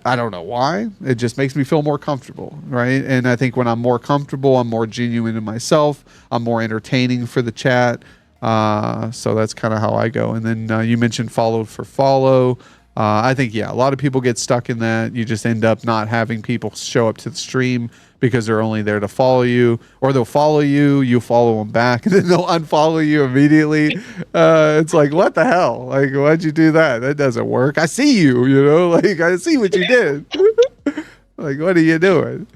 I don't know why. It just makes me feel more comfortable, right? And I think when I'm more comfortable, I'm more genuine to myself. I'm more entertaining for the chat. So that's kind of how I go. And then you mentioned followed for follow. I think, a lot of people get stuck in that. You just end up not having people show up to the stream because they're only there to follow you, or they'll follow you, you follow them back, and then they'll unfollow you immediately. It's like, what the hell? Like, why'd you do that? That doesn't work. I see you, like I see what you did. Like, what are you doing?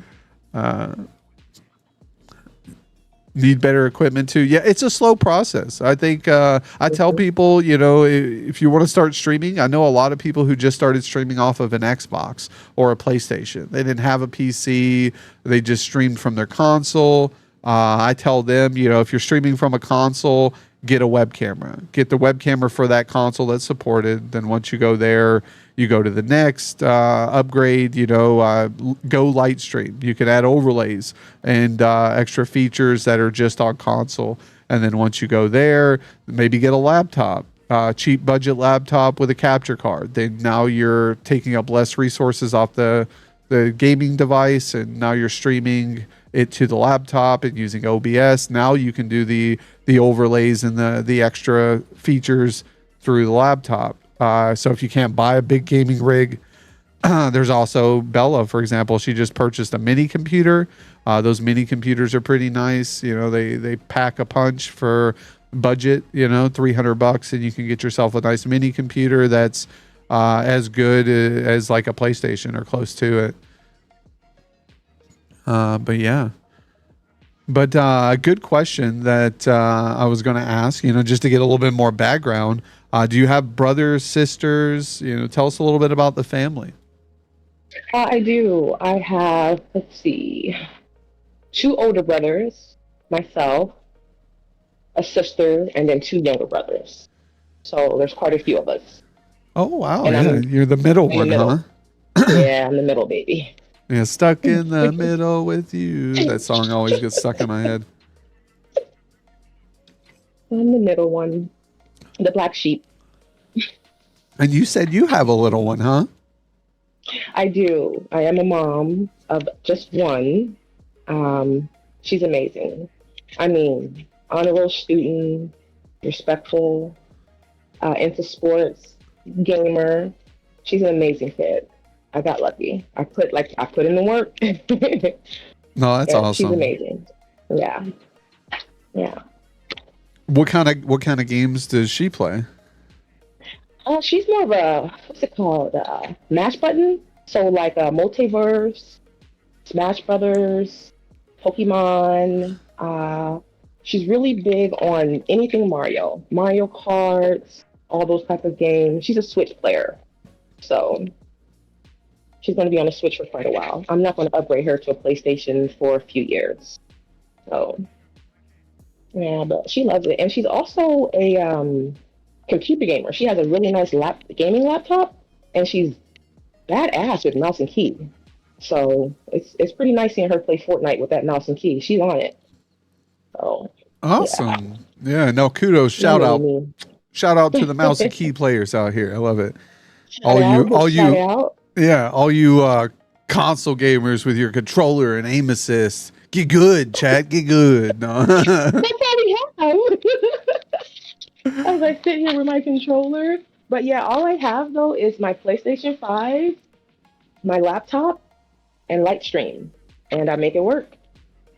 Need better equipment too. Yeah, it's a slow process. I think I tell people, if you want to start streaming, I know a lot of people who just started streaming off of an Xbox or a PlayStation. They didn't have a PC. They just streamed from their console. I tell them, if you're streaming from a console, get a web camera. Get the web camera for that console that's supported. Then once you go there, you go to the next upgrade, go light stream. You can add overlays and extra features that are just on console. And then once you go there, maybe get a laptop, cheap budget laptop with a capture card. Then now you're taking up less resources off the gaming device, and now you're streaming it to the laptop and using OBS. Now you can do the overlays and the extra features through the laptop. So if you can't buy a big gaming rig, there's also Bella, for example. She just purchased a mini computer. Those mini computers are pretty nice. They pack a punch for budget, $300, and you can get yourself a nice mini computer that's as good as like a PlayStation or close to it. But a good question that I was going to ask, just to get a little bit more background. Do you have brothers, sisters? Tell us a little bit about the family. I do. I have, let's see, 2 older brothers, myself, a sister, and then 2 younger brothers. So there's quite a few of us. Oh, wow. And You're the middle one, huh? Yeah, I'm the middle baby. Yeah, stuck in the middle with you. That song always gets stuck in my head. I'm the middle one, the black sheep. And you said you have a little one, huh? I do. I am a mom of just one. Um, she's amazing. I mean, honor roll student, respectful, into sports, gamer. She's an amazing kid. I got lucky. I put in the work. No, that's Yeah, she's awesome. amazing. Yeah, yeah. What kind of games does she play? She's more of a what's it called? Mash button. So like Multiverse, Smash Brothers, Pokemon. She's really big on anything Mario, Mario Karts, all those type of games. She's a Switch player, so she's going to be on a Switch for quite a while. I'm not going to upgrade her to a PlayStation for a few years. So yeah, but she loves it, and she's also a computer gamer. She has a really nice gaming laptop, and she's badass with mouse and key. So it's pretty nice seeing her play Fortnite with that mouse and key. She's on it. So yeah, Awesome. Yeah, no, kudos. you Shout know out. what Shout out to the I mouse and mean. key players out here. I love it. Shout All you, out, all shout you, out. yeah, all you console gamers with your controller and aim assist. Get good, chat. Get good. No. That's all we have. As I sit here with my controller. But yeah, all I have though is my PlayStation 5, my laptop, and Lightstream. And I make it work.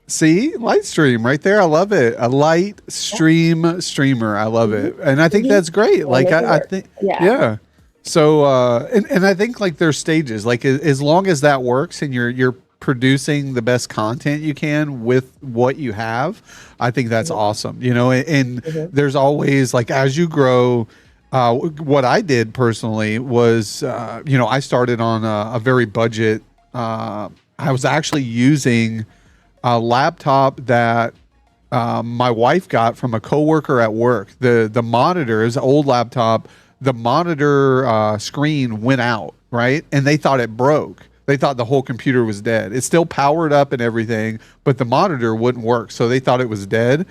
See, light stream right there. I love it. A light stream streamer. I love Hmm. it, and I think Hmm. that's great. I Like make it I work. think, Yeah. yeah. So and I think like there's stages. Like as long as that works and you're producing the best content you can with what you have, I think that's Hmm. awesome. You know, and Hmm. there's always like as you grow. What I did personally was, I started on a very budget. I was actually using a laptop that my wife got from a coworker at work. The monitor is an old laptop. The monitor screen went out, right, and they thought it broke. They thought the whole computer was dead. It's still powered up and everything, but the monitor wouldn't work, so they thought it was dead.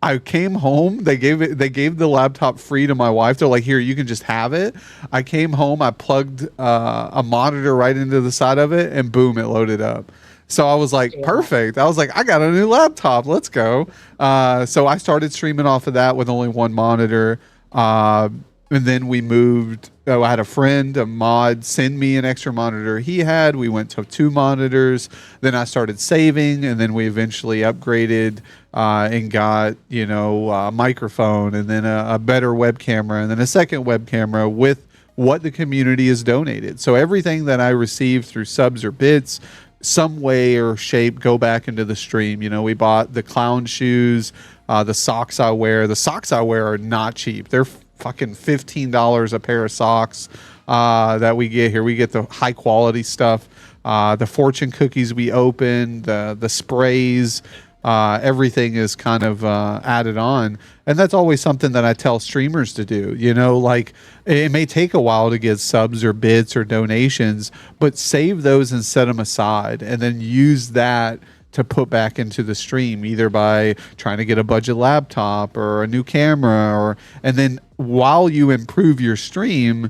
I came home. They gave the laptop free to my wife. They're like, "Here, you can just have it." I came home. I plugged a monitor right into the side of it, and boom, it loaded up. So I was like, Yeah. perfect. I was like, I got a new laptop. Let's go. So I started streaming off of that with only one monitor. Uh, and then we moved. Oh, I had a friend, a mod, send me an extra monitor he had. We went to two monitors. Then I started saving, and then we eventually upgraded and got a microphone, and then a better web camera, and then a second web camera with what the community has donated. So everything that I received through subs or bits, some way or shape, go back into the stream. We bought the clown shoes, the socks I wear. The socks I wear are not cheap. They're fucking $15 a pair of socks that we get here. We get the high quality stuff. The fortune cookies we open, the sprays, everything is kind of added on, and that's always something that I tell streamers to do. Like it may take a while to get subs or bits or donations, but save those and set them aside, and then use that to put back into the stream, either by trying to get a budget laptop or a new camera, and then while you improve your stream,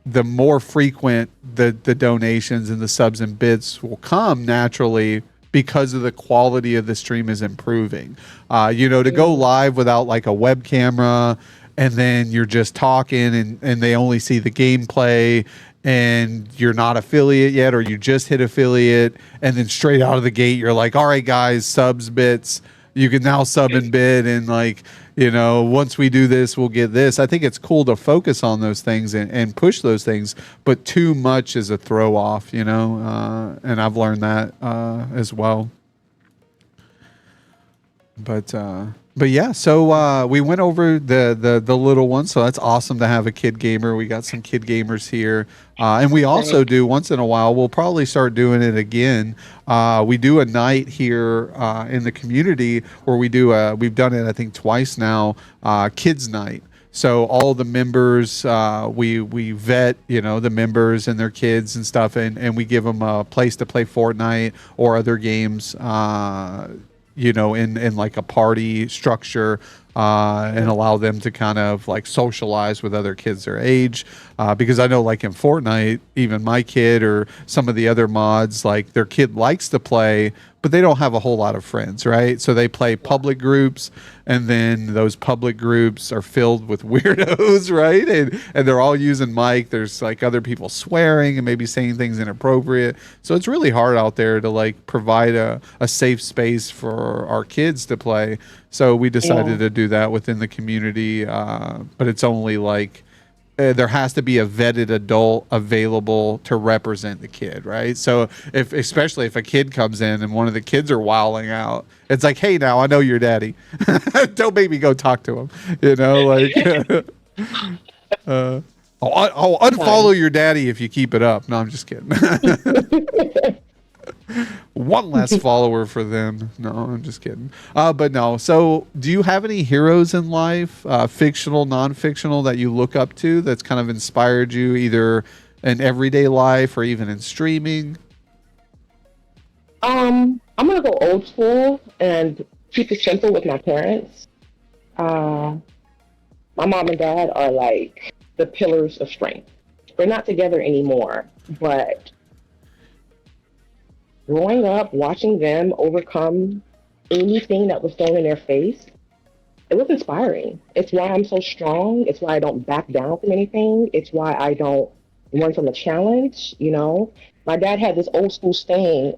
the more frequent the donations and the subs and bits will come naturally, because of the quality of the stream is improving. To go Mm. live without like a web camera, and then you're just talking, and they only see the gameplay, and you're not affiliate yet, or you just hit affiliate, and then straight out of the gate you're like, all right guys, subs, bits, you can now sub and bid, and like, once we do this, we'll get this. I think it's cool to focus on those things and push those things, but too much is a throw off, and I've learned that as well. But yeah, so we went over the little one, so that's awesome to have a kid gamer. We got some kid gamers here, and we also Right. do once in a while. We'll probably start doing it again. We do a night here in the community where we've done it I think twice now. Kids night. So all the members, we vet, the members and their kids and stuff, and we give them a place to play Fortnite or other games, in like a party structure. and allow them to kind of like socialize with other kids their age. Because I know, like in Fortnite, even my kid or some of the other mods, like their kid likes to play, but they don't have a whole lot of friends, right? So they play public groups, and then those public groups are filled with weirdos, right? And they're all using mic. There's like other people swearing and maybe saying things inappropriate. So it's really hard out there to like provide a safe space for our kids to play. So we decided to do that within the community, but it's only like there has to be a vetted adult available to represent the kid, right? So especially if a kid comes in and one of the kids are wowling out, it's like, hey, now I know your daddy. Don't make me go talk to him. Like, I'll unfollow your daddy if you keep it up. No, I'm just kidding. One less follower for them. No, I'm just kidding. But no. So, do you have any heroes in life, fictional, non-fictional, that you look up to that's kind of inspired you either in everyday life or even in streaming? I'm gonna go old school and keep it simple with my parents. Uh, my mom and dad are like the pillars of strength. They're not together anymore, but growing up, watching them overcome anything that was thrown in their face, it was inspiring. It's why I'm so strong. It's why I don't back down from anything. It's why I don't run from a challenge. My dad had this old school saying,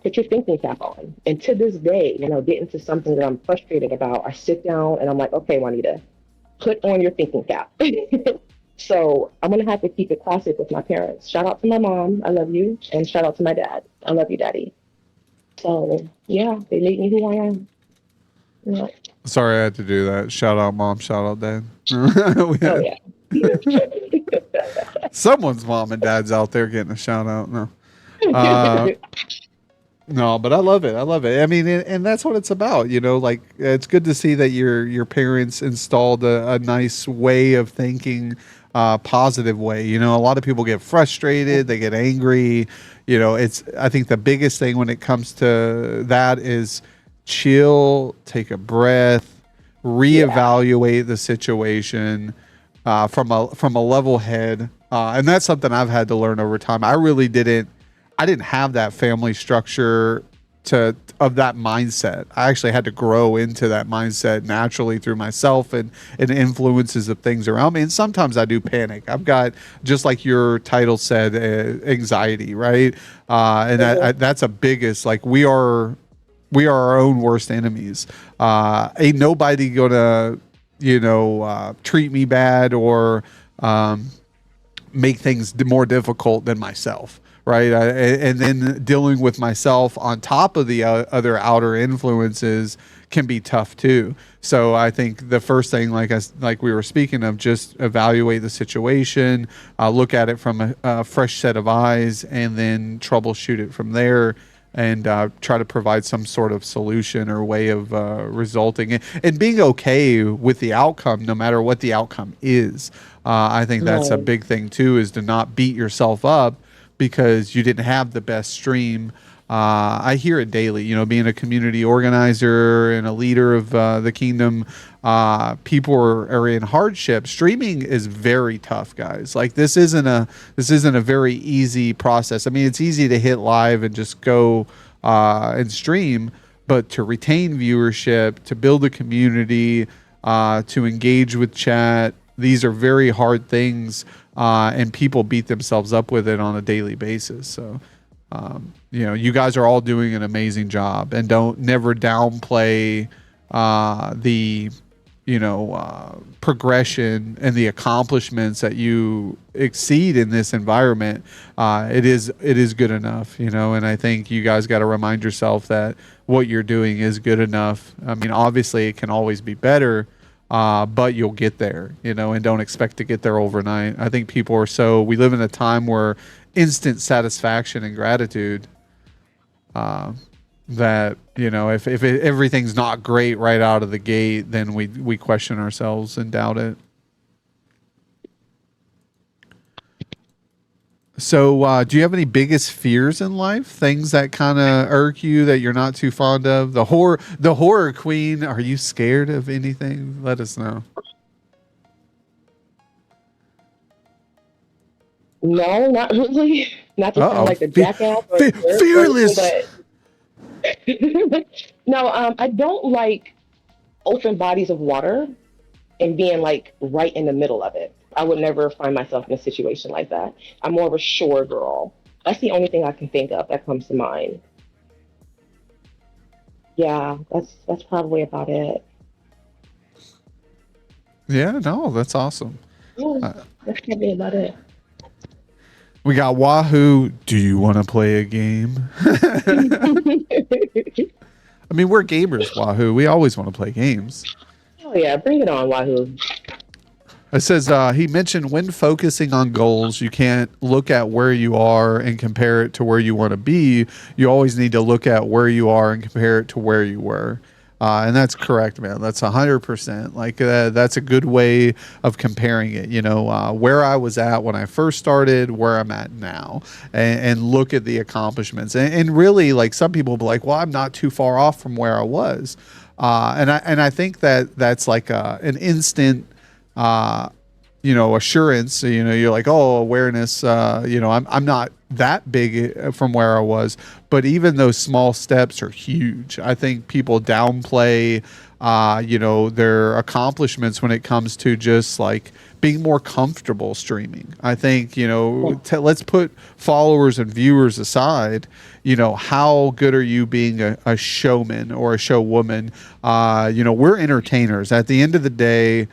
put your thinking cap on. And to this day, get into something that I'm frustrated about, I sit down and I'm like, okay, Juanita, put on your thinking cap. So I'm gonna have to keep it classic with my parents. Shout out to my mom, I love you, and shout out to my dad, I love you, daddy. So yeah, they made me who I am. Yeah. Sorry, I had to do that. Shout out mom, shout out dad. Oh yeah. Someone's mom and dad's out there getting a shout out. No. Uh, No, but I love it. I love it. I mean, and that's what it's about. Like it's good to see that your parents installed a nice way of thinking, positive way. A lot of people get frustrated, they get angry. I think the biggest thing when it comes to that is chill, take a breath, reevaluate the situation from a level head, and that's something I've had to learn over time. I didn't have that family structure of that mindset. I actually had to grow into that mindset naturally through myself and influences of things around me. And sometimes I do panic. I've got, just like your title said, anxiety, right? And that's a biggest, like we are our own worst enemies. Ain't nobody gonna, treat me bad or make things more difficult than myself. Right. And then dealing with myself on top of the other outer influences can be tough too. So I think the first thing, like we were speaking of, just evaluate the situation, look at it from a fresh set of eyes, and then troubleshoot it from there, and try to provide some sort of solution or way of resulting and being okay with the outcome, no matter what the outcome is. I think that's a big thing too, is to not beat yourself up because you didn't have the best stream. I hear it daily, being a community organizer and a leader of the kingdom. People are in hardship. Streaming is very tough, guys. Like this isn't a very easy process. I mean, it's easy to hit live and just go and stream, but to retain viewership, to build a community, to engage with chat, these are very hard things. And people beat themselves up with it on a daily basis. So, you guys are all doing an amazing job, and don't never downplay the progression and the accomplishments that you exceed in this environment. It is good enough, and I think you guys got to remind yourself that what you're doing is good enough. I mean, obviously it can always be better, but you'll get there, and don't expect to get there overnight. I think we live in a time where instant satisfaction and gratitude, that, if everything's not great right out of the gate, then we question ourselves and doubt it. So, do you have any biggest fears in life? Things that kind of irk you that you're not too fond of? The horror queen. Are you scared of anything? Let us know. No, not really. Not to sound Uh like a oh, jackass or a jerk or anything, fearless. but no, I don't like open bodies of water and being like right in the middle of it. I would never find myself in a situation like that. I'm more of a shore girl. That's the only thing I can think of that comes to mind. Yeah, that's probably about it. Yeah, no, that's awesome. Yeah, that's probably about it. We got Wahoo. Do you want to play a game? I mean, we're gamers, Wahoo. We always want to play games. Oh yeah, bring it on, Wahoo. It says he mentioned when focusing on goals, you can't look at where you are and compare it to where you want to be. You always need to look at where you are and compare it to where you were. And that's correct, man. That's 100%. Like that's a good way of comparing it. You know, where I was at when I first started, where I'm at now, and look at the accomplishments. And really, like some people will be like, "Well, I'm not too far off from where I was," and I think that that's like an instant uh, assurance. So, you're like, oh, awareness. I'm not that big from where I was, but even those small steps are huge. I think people downplay, their accomplishments when it comes to just like being more comfortable streaming. I think, let's put followers and viewers aside. How good are you being a showman or a showwoman? We're entertainers. At the end of the day,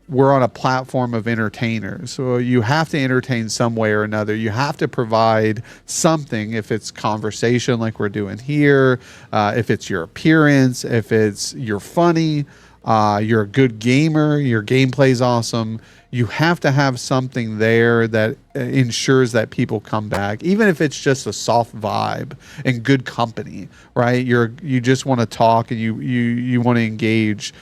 we're on a platform of entertainers. So you have to entertain some way or another. You have to provide something, if it's conversation like we're doing here, if it's your appearance, if it's you're funny, you're a good gamer, your gameplay's awesome. You have to have something there that ensures that people come back, even if it's just a soft vibe and good company, right? You just want to talk and you want to engage.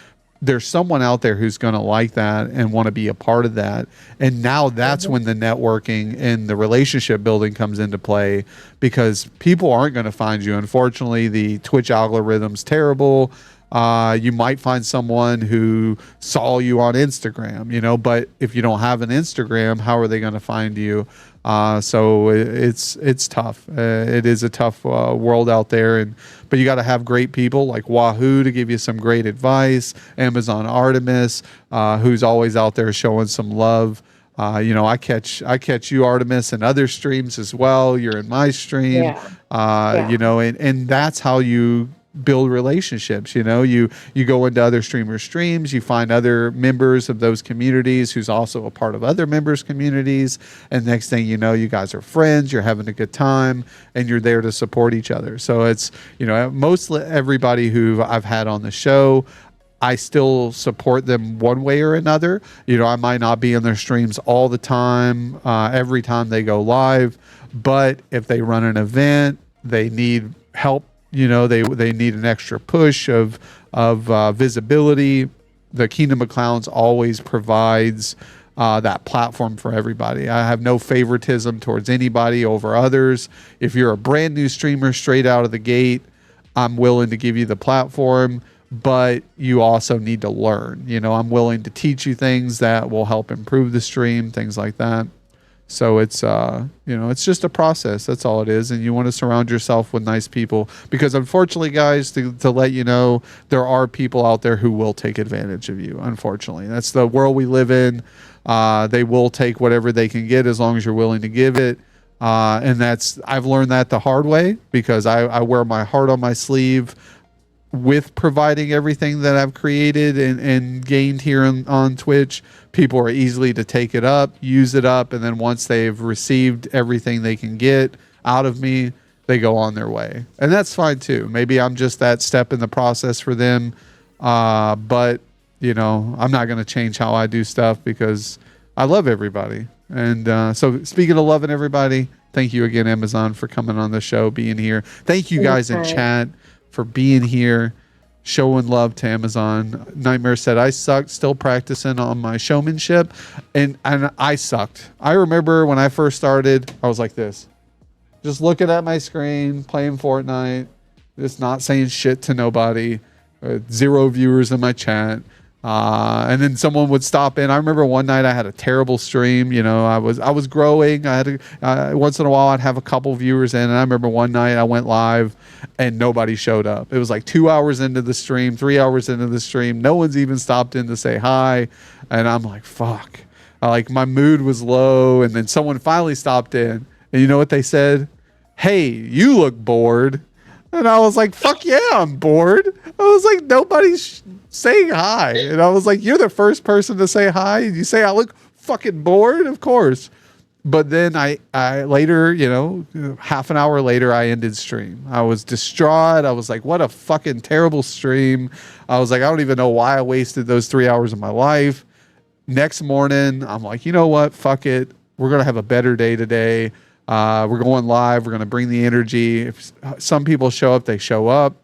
There's someone out there who's going to like that and want to be a part of that. And now that's when the networking and the relationship building comes into play, because people aren't going to find you. Unfortunately, the Twitch algorithm's terrible. You might find someone who saw you on Instagram, but if you don't have an Instagram, how are they going to find you? So it's tough. It is a tough world out there, but you got to have great people like Wahoo to give you some great advice. Amazon Artemis, who's always out there showing some love. I catch you, Artemis, and other streams as well. You're in my stream, Yeah, yeah, and that's how you build relationships. You go into other streamers' streams, you find other members of those communities who's also a part of other members' communities, and next thing you know, you guys are friends, you're having a good time, and you're there to support each other. So it's, mostly everybody who I've had on the show, I still support them one way or another. I might not be in their streams all the time, every time they go live, but if they run an event, they need help. They need an extra push of visibility. The Kingdom of Clowns always provides that platform for everybody. I have no favoritism towards anybody over others. If you're a brand new streamer straight out of the gate, I'm willing to give you the platform, but you also need to learn. I'm willing to teach you things that will help improve the stream, things like that. So it's just a process. That's all it is. And you want to surround yourself with nice people, because unfortunately, guys, to let you know, there are people out there who will take advantage of you. Unfortunately, that's the world we live in. They will take whatever they can get as long as you're willing to give it. And I've learned that the hard way, because I wear my heart on my sleeve with providing everything that I've created and gained here on Twitch. People are easily to take it up, use it up, and then once they've received everything they can get out of me, they go on their way. And that's fine too. Maybe I'm just that step in the process for them. But I'm not going to change how I do stuff, because I love everybody. And so speaking of loving everybody, thank you again, Amazon, for coming on the show, being here. Thank you guys in chat for being here. Showing love to Amazon. Nightmare said, I sucked, still practicing on my showmanship. And I sucked. I remember when I first started, I was like this. Just looking at my screen, playing Fortnite, just not saying shit to nobody. 0 viewers in my chat. And then someone would stop in. I remember one night I had a terrible stream. You know, I was growing. I had once in a while I'd have a couple viewers in. And I remember one night I went live and nobody showed up. It was like 2 hours into the stream, 3 hours into the stream. No one's even stopped in to say hi. And I'm like, fuck. Like my mood was low. And then someone finally stopped in. And you know what they said? Hey, you look bored. And I was like, fuck yeah, I'm bored. I was like, nobody's saying hi. And I was like, you're the first person to say hi. And you say, I look fucking bored? Of course. But then I later, you know, half an hour later, I ended stream. I was distraught. I was like, what a fucking terrible stream. I was like, I don't even know why I wasted those 3 hours of my life. Next morning, I'm like, you know what? Fuck it. We're going to have a better day today. We're going live. We're going to bring the energy. If some people show up, they show up.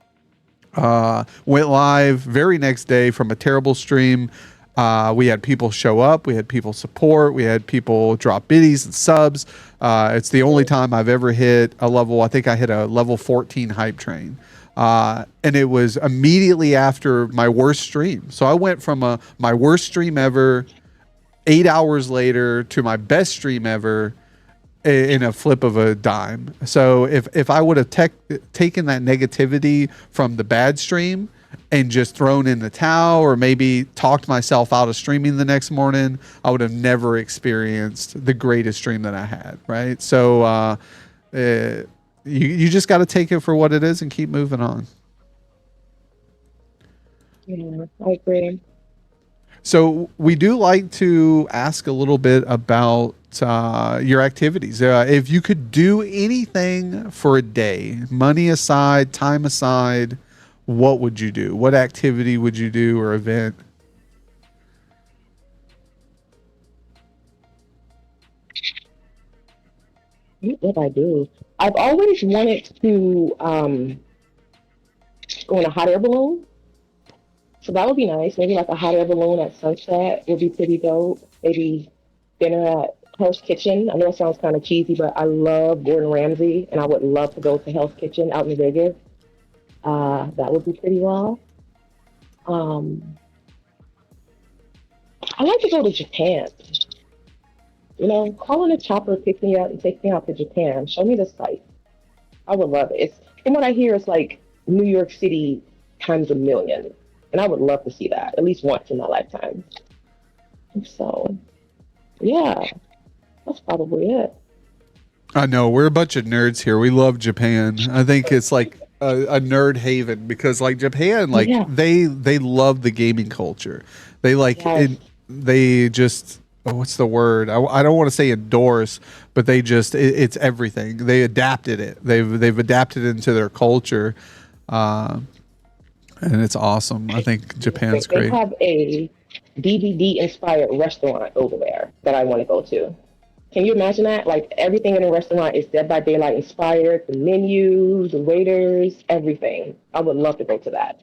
Went live very next day from a terrible stream. We had people show up. We had people support. We had people drop biddies and subs. It's the only time I've ever hit a level. I think I hit a level 14 hype train. And it was immediately after my worst stream. So I went from my worst stream ever 8 hours later to my best stream ever in a flip of a dime. So if I would have taken that negativity from the bad stream and just thrown in the towel or maybe talked myself out of streaming the next morning, I would have never experienced the greatest stream that I had, right? So you just got to take it for what it is and keep moving on. Yeah, I agree. So we do like to ask a little bit about your activities. If you could do anything for a day, money aside, time aside, what would you do? What activity would you do or event? What did I do? I've always wanted to go in a hot air balloon. So that would be nice. Maybe like a hot air balloon at sunset would be pretty dope. Maybe dinner at Hell's Kitchen. I know it sounds kind of cheesy, but I love Gordon Ramsay, and I would love to go to Hell's Kitchen out in Vegas. That would be pretty raw. Um, I like to go to Japan. You know, calling a chopper, pick me up, and take me out to Japan. Show me the sights. I would love it. It's from what I hear, it's like New York City times a million, and I would love to see that at least once in my lifetime. So, yeah, that's probably it. I know we're a bunch of nerds here. We love Japan. I think it's like a nerd haven because like Japan, like Yeah. they love the gaming culture. They like Yes. they just what's the word? I don't want to say endorse, but they just it's everything. They adapted it. They've adapted it into their culture, and it's awesome. I think Japan's They great. have a DVD inspired restaurant over there that I want to go to. Can you imagine that? Like everything in the restaurant is Dead by Daylight inspired. The menus, the waiters, everything. I would love to go to that.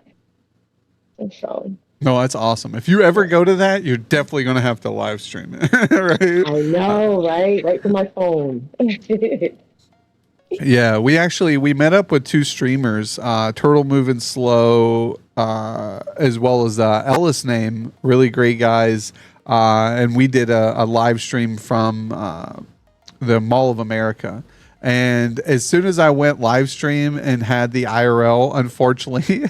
And so No, that's awesome. If you ever go to that, you're definitely going to have to live stream it, right? I know, right? Right from my phone. Yeah, we met up with two streamers, Turtle Moving Slow, as well as Ellis Name, really great guys, and we did a live stream from the Mall of America. And as soon as I went live stream and had the IRL, unfortunately,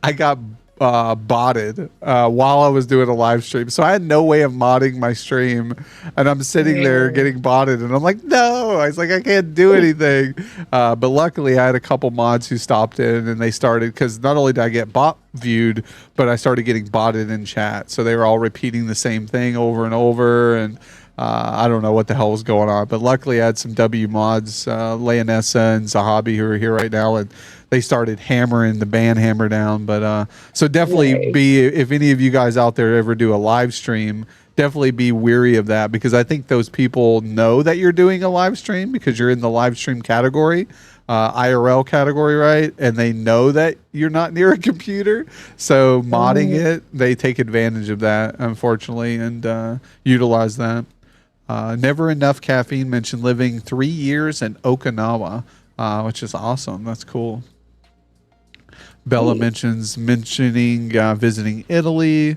I got botted while I was doing a live stream. So I had no way of modding my stream. And I'm sitting there getting botted. And I'm like, no, I was like, I can't do anything. But luckily, I had a couple mods who stopped in and they started, because not only did I get bot viewed, but I started getting botted in chat. So they were all repeating the same thing over and over. And I don't know what the hell was going on, but luckily I had some W mods, Leonessa and Zahabi, who are here right now, and they started hammering the band hammer down. But so definitely if any of you guys out there ever do a live stream, definitely be weary of that, because I think those people know that you're doing a live stream because you're in the live stream category. IRL category, right? And they know that you're not near a computer. So modding it, they take advantage of that, unfortunately, and utilize that. Never enough caffeine mentioned living 3 years in Okinawa, which is awesome. That's cool. Bella mentioning visiting Italy.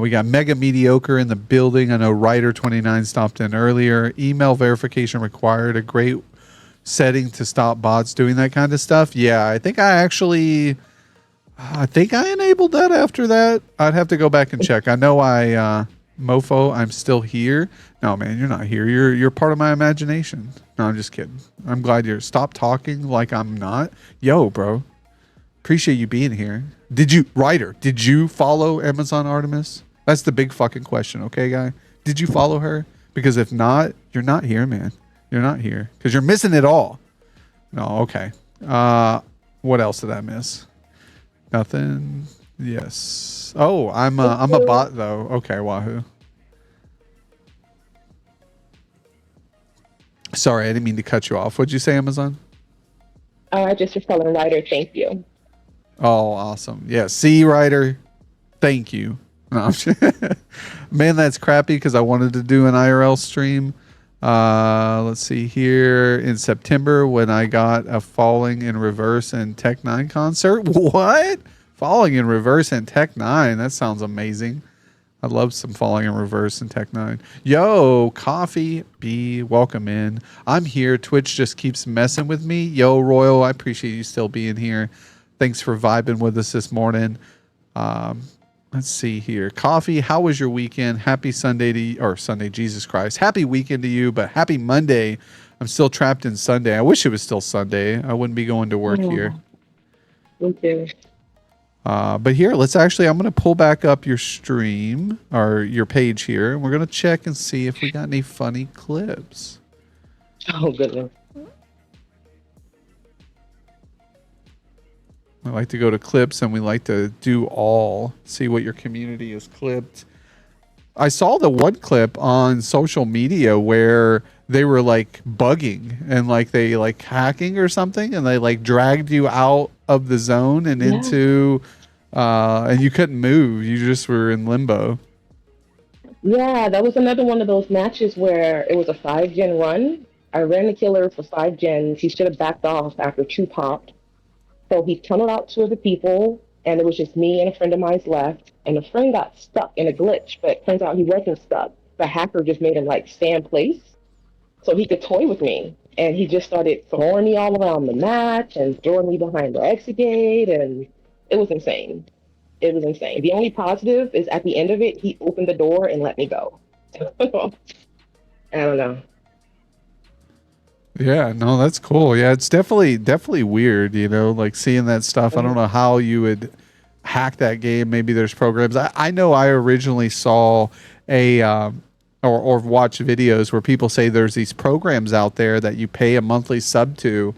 We got Mega Mediocre in the building. I know Ryder29 stopped in earlier. Email verification required. A great setting to stop bots doing that kind of stuff. Yeah, I think I enabled that after that. I'd have to go back and check. I know Mofo, I'm still here. No, man, you're not here. You're part of my imagination. No, I'm just kidding. I'm glad you're. Stop talking like I'm not. Yo, bro. Appreciate you being here. Did you follow Amazon Artemis? That's the big fucking question, okay, guy? Did you follow her? Because if not, you're not here, man. You're not here. Because you're missing it all. No, okay. What else did I miss? Nothing. Yes. Oh, I'm a bot though. Okay, Wahoo. Sorry, I didn't mean to cut you off. What'd you say, Amazon? I just was telling Ryder, thank you. Oh, awesome. Yeah, see, Ryder, thank you. No, man, that's crappy because I wanted to do an IRL stream. Let's see here in September when I got a Falling in Reverse and Tech 9 concert. What? Falling in Reverse and Tech 9. That sounds amazing. I love some Falling in Reverse and Tech 9. Yo, Coffee B, welcome in. I'm here. Twitch just keeps messing with me. Yo, Royal, I appreciate you still being here. Thanks for vibing with us this morning. Let's see here. Coffee, how was your weekend? Happy Sunday to you, or Sunday, Jesus Christ. Happy weekend to you, but happy Monday. I'm still trapped in Sunday. I wish it was still Sunday. I wouldn't be going to work here. Me too. But here, I'm going to pull back up your stream or your page here, and we're going to check and see if we got any funny clips. Oh, goodness. I like to go to clips and we like to do all, see what your community has clipped. I saw the one clip on social media where they were like bugging and like they like hacking or something and they like dragged you out of the zone and into and you couldn't move. You just were in limbo. Yeah, that was another one of those matches where it was a 5-gen run. I ran the killer for 5 gens. He should have backed off after 2 popped. So he tunneled out 2 other people, and it was just me and a friend of mine's left. And the friend got stuck in a glitch, but it turns out he wasn't stuck. The hacker just made him like stay in place so he could toy with me. And he just started throwing me all around the match and throwing me behind the exit gate, and it was insane. It was insane. The only positive is at the end of it, he opened the door and let me go. I don't know. Yeah, no, that's cool. Yeah, it's definitely weird, you know, like seeing that stuff. I don't know how you would hack that game. Maybe there's programs. I know I originally saw a or watch videos where people say there's these programs out there that you pay a monthly sub to,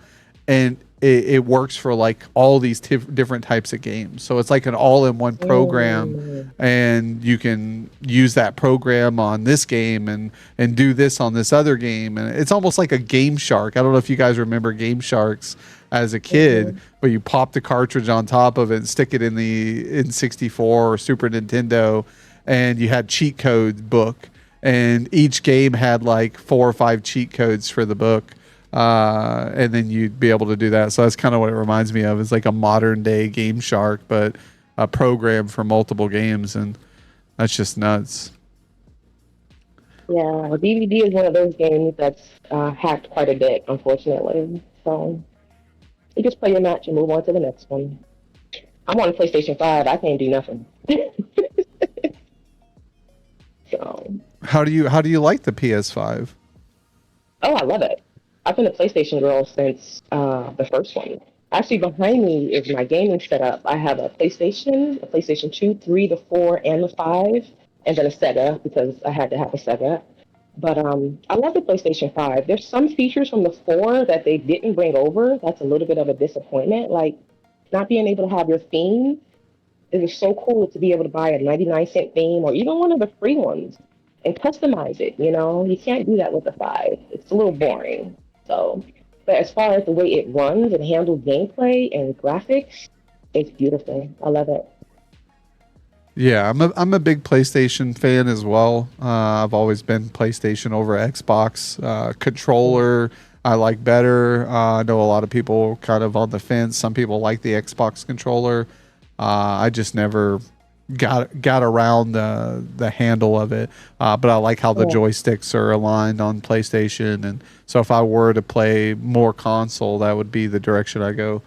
and it works for like all these different types of games. So it's like an all-in-one program, and you can use that program on this game and do this on this other game. And it's almost like a Game Shark. I don't know if you guys remember Game Sharks as a kid, where you pop the cartridge on top of it and stick it in the N64 or Super Nintendo, and you had cheat code book, and each game had like 4 or 5 cheat codes for the book. And then you'd be able to do that. So that's kind of what it reminds me of. It's like a modern day Game Shark, but a program for multiple games, and that's just nuts. Yeah, DVD is one of those games that's hacked quite a bit, unfortunately. So you just play your match and move on to the next one. I'm on PlayStation 5. I can't do nothing. So. How do you like the PS5? Oh, I love it. I've been a PlayStation girl since the first one. Actually, behind me is my gaming setup. I have a PlayStation 2, 3, the 4, and the 5, and then a Sega because I had to have a Sega. But I love the PlayStation 5. There's some features from the 4 that they didn't bring over. That's a little bit of a disappointment. Like not being able to have your theme. It is so cool to be able to buy a 99-cent theme or even one of the free ones and customize it. You know, you can't do that with the 5. It's a little boring. So, But as far as the way it runs and handles gameplay and graphics, it's beautiful. I love it. Yeah, I'm a big PlayStation fan as well. I've always been PlayStation over Xbox. Controller I like better. I know a lot of people kind of on the fence. Some people like the Xbox controller. I just never got around the handle of it. But I like how the Yeah. joysticks are aligned on PlayStation, and so if I were to play more console, that would be the direction I go.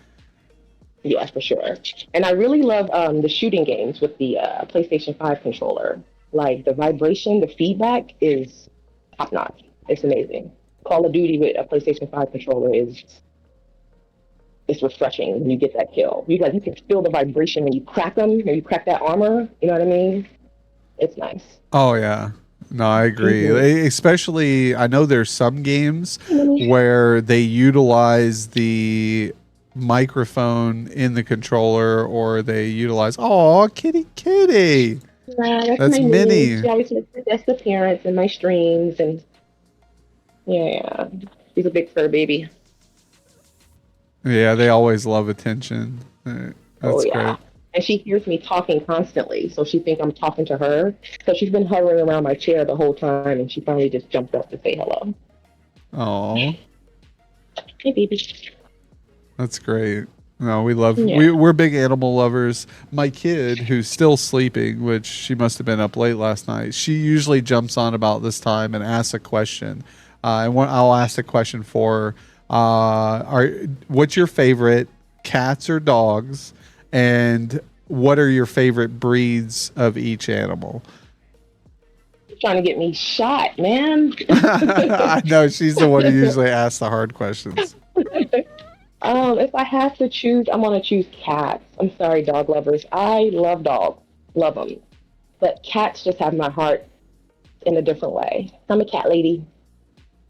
Yeah, for sure. And I really love the shooting games with the PlayStation 5 controller. Like the vibration, the feedback is top notch. It's amazing. Call of Duty with a PlayStation 5 controller is it's refreshing when you get that kill. You can feel the vibration when you crack them, when you crack that armor. You know what I mean? It's nice. Oh yeah. No, I agree. Hmm. Especially, I know there's some games where they utilize the microphone in the controller, or they utilize, oh, kitty, kitty. Yeah, that's That's my niece. Minnie. She always makes the best appearance in my streams, and yeah, she's a big fur baby. Yeah, they always love attention. Oh That's yeah. great. And she hears me talking constantly, so she thinks I'm talking to her. So she's been hovering around my chair the whole time, and she finally just jumped up to say hello. Oh, Hey, baby. that's great. No, we love Yeah. we're big animal lovers. My kid, who's still sleeping, which she must have been up late last night, she usually jumps on about this time and asks a question. I'll ask the question for her. What's your favorite, cats or dogs? And what are your favorite breeds of each animal? She's trying to get me shot, man. I know she's the one who usually asks the hard questions. If I have to choose, I'm gonna choose cats. I'm sorry, dog lovers. I love dogs, love them, but cats just have my heart in a different way. I'm a cat lady.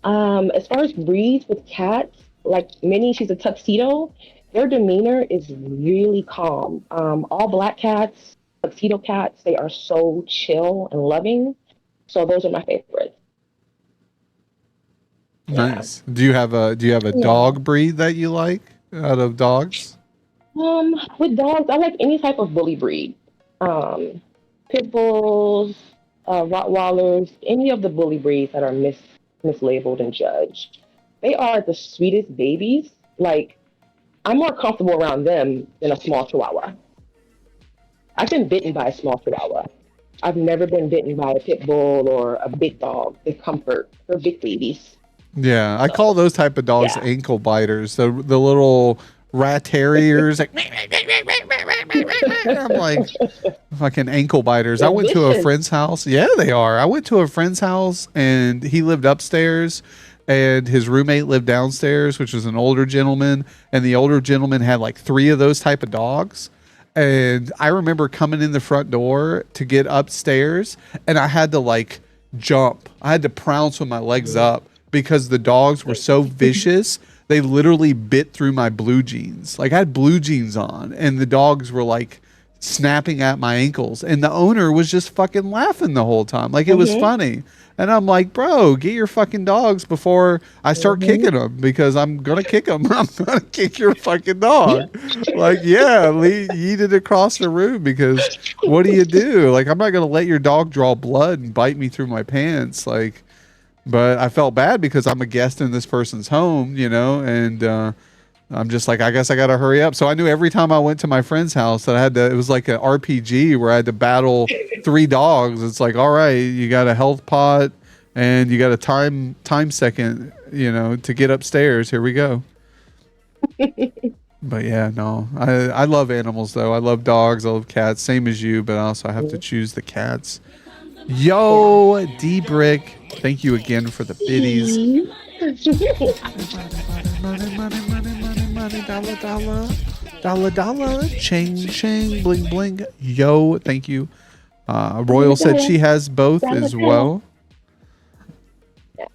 As far as breeds with cats, like Minnie, she's a tuxedo. Their demeanor is really calm. All black cats, tuxedo cats, they are so chill and loving. So those are my favorites. Yeah. Nice. Do you have a Yeah. dog breed that you like out of dogs? With dogs, I like any type of bully breed. Um, Pit bulls, Rottweilers, any of the bully breeds that are mislabeled and judged. They are the sweetest babies. Like I'm more comfortable around them than a small Chihuahua. I've been bitten by a small Chihuahua. I've never been bitten by a pit bull or a big dog. They comfort. They're big babies. Yeah, I call So those type of dogs yeah. ankle biters. The little rat terriers. Like, I'm like fucking ankle biters. I They're went to a vicious. friend's house. Yeah, they are. I went to a friend's house and he lived upstairs and his roommate lived downstairs, which was an older gentleman. And the older gentleman had like three of those type of dogs. And I remember coming in the front door to get upstairs and I had to like jump. I had to prounce with my legs up because the dogs were so vicious. They literally bit through my blue jeans. Like I had blue jeans on and the dogs were like snapping at my ankles and the owner was just fucking laughing the whole time. Like it was Hmm. funny. And I'm like, bro, get your fucking dogs before I start Hmm. kicking them because I'm going to kick them. I'm going to kick your fucking dog. Like, yeah, yeet it across the room because what do you do? Like, I'm not going to let your dog draw blood and bite me through my pants. Like, but I felt bad because I'm a guest in this person's home, and I'm just like, I guess I got to hurry up. So I knew every time I went to my friend's house that I had to, it was like an RPG where I had to battle three dogs. It's like, all right, you got a health pot and you got a time second, to get upstairs. Here we go. But yeah, no, I love animals though. I love dogs. I love cats, same as you, but also I have to choose the cats. Yo, D Brick, thank you again for the biddies. Money, money, money, money, money, dollar, dollar, dollar, dollar, ching, ching, bling, bling. Yo, thank you. Royal said she has both as well.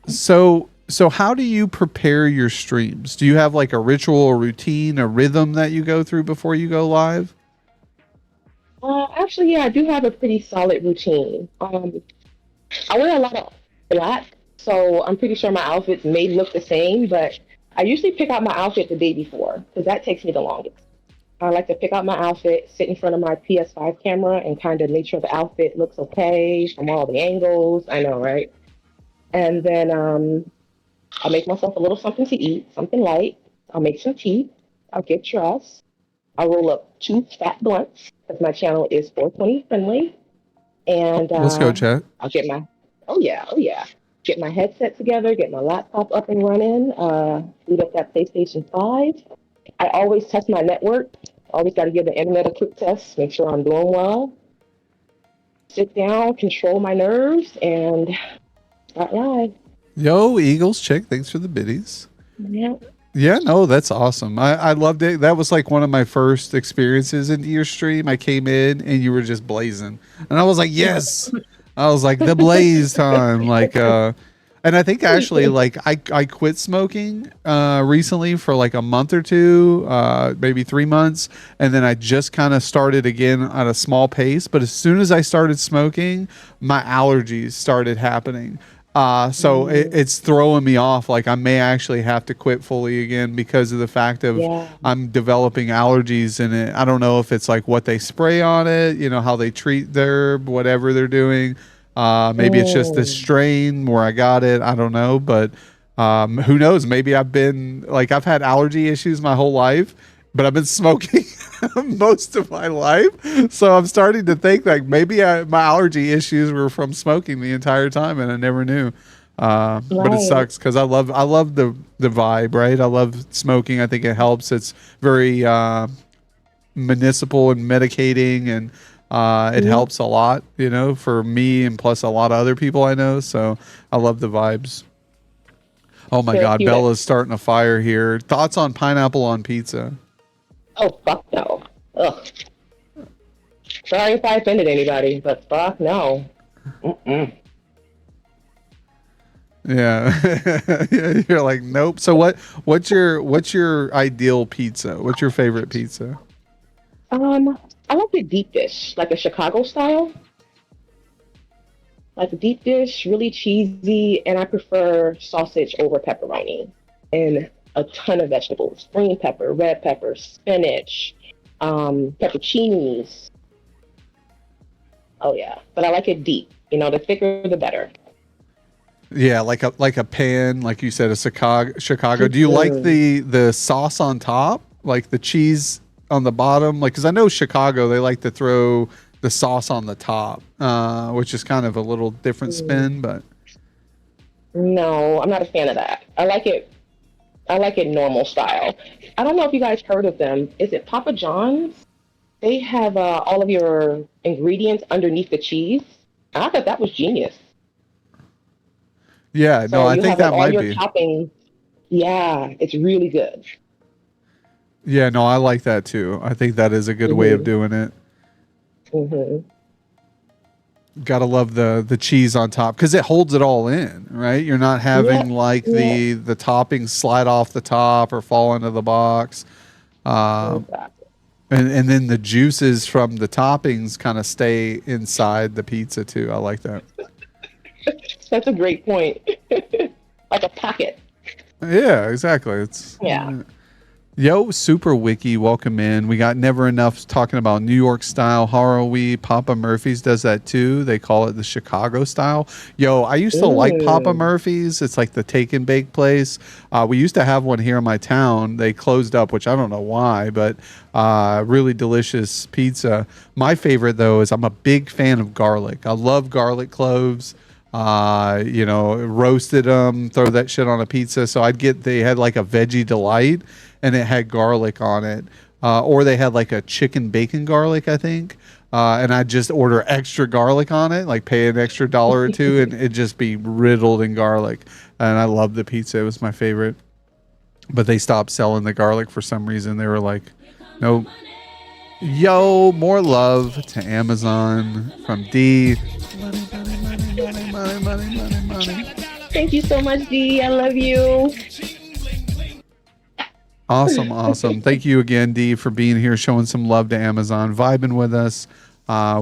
So how do you prepare your streams? Do you have like a ritual, a routine, a rhythm that you go through before you go live? Actually, yeah, I do have a pretty solid routine. I wear a lot of black, so I'm pretty sure my outfits may look the same, but I usually pick out my outfit the day before because that takes me the longest. I like to pick out my outfit, sit in front of my PS5 camera, and kind of make sure the outfit looks okay from all the angles. I know, right? And then I'll make myself a little something to eat, something light. I'll make some tea. I'll get dressed. I'll roll up two fat blunts because my channel is 420 friendly. And Let's go, chat. I'll get my, oh yeah, get my headset together, get my laptop up and running, boot up that PlayStation 5. I always test my network. Always got to give the internet a quick test, make sure I'm doing well. Sit down, control my nerves, and start live. Yo, Eagles chick, thanks for the biddies. Yeah. Yeah, no, that's awesome. I loved it. That was like one of my first experiences into your stream. I came in and you were just blazing. And I was like, yes. I was like, the blaze time. Like and I think actually like I quit smoking recently for like a month or two, maybe 3 months, and then I just kind of started again at a small pace. But as soon as I started smoking, my allergies started happening. So it's throwing me off. Like I may actually have to quit fully again because of the fact of I'm developing allergies in it. I don't know if it's like what they spray on it, you know, how they treat their whatever they're doing. Maybe it's just the strain where I got it. I don't know, but who knows? Maybe I've had allergy issues my whole life, but I've been smoking most of my life. So I'm starting to think like maybe my allergy issues were from smoking the entire time and I never knew. But it sucks because I love the vibe, right? I love smoking. I think it helps. It's very municipal and medicating, and it helps a lot, you know, for me and plus a lot of other people I know. So I love the vibes. Oh my God, Bella's starting a fire here. Thoughts on pineapple on pizza? Oh, fuck no. Ugh. Sorry if I offended anybody, but fuck no. Mm-mm. Yeah. You're like, nope. So what's your ideal pizza? What's your favorite pizza? I like the deep dish, like a Chicago style. Like a deep dish, really cheesy, and I prefer sausage over pepperoni. And a ton of vegetables: green pepper, red pepper, spinach, pepperoncinis. Oh yeah, but I like it deep. You know, the thicker the better. Yeah, like a pan, like you said, a Chicago. Do you like the sauce on top, like the cheese on the bottom? Like, because I know Chicago, they like to throw the sauce on the top, which is kind of a little different spin, but no, I'm not a fan of that. I like it. I like it normal style. I don't know if you guys heard of them. Is it Papa John's? They have all of your ingredients underneath the cheese. I thought that was genius. yeah, no, So I you think have like that all might your be. toppings. Yeah, it's really good. Yeah, no, I like that too. I think that is a good way of doing it. Gotta love the cheese on top because it holds it all in, right? You're not having like the toppings slide off the top or fall into the box. Exactly. And then the juices from the toppings kind of stay inside the pizza too. I like that. That's a great point. Like a pocket. Yeah, exactly. It's Yo, Super Wiki, welcome in. We got Never Enough talking about New York style horror. Papa Murphy's does that too. They call it the Chicago style. Yo, I used to like Papa Murphy's. It's like the take and bake place. We used to have one here in my town. They closed up, which I don't know why, but really delicious pizza. My favorite though is I'm a big fan of garlic. I love garlic cloves. You know, roasted them, throw that shit on a pizza. So they had like a veggie delight and it had garlic on it. Or they had like a chicken bacon garlic, I think. And I'd just order extra garlic on it, like pay an extra $1 or $2 and it'd just be riddled in garlic. And I loved the pizza. It was my favorite. But they stopped selling the garlic for some reason. They were like, nope. Yo, more love to Amazon from D. Money. Thank you so much, Dee. I love you. Awesome. Thank you again, D, for being here, showing some love to Amazon, vibing with us.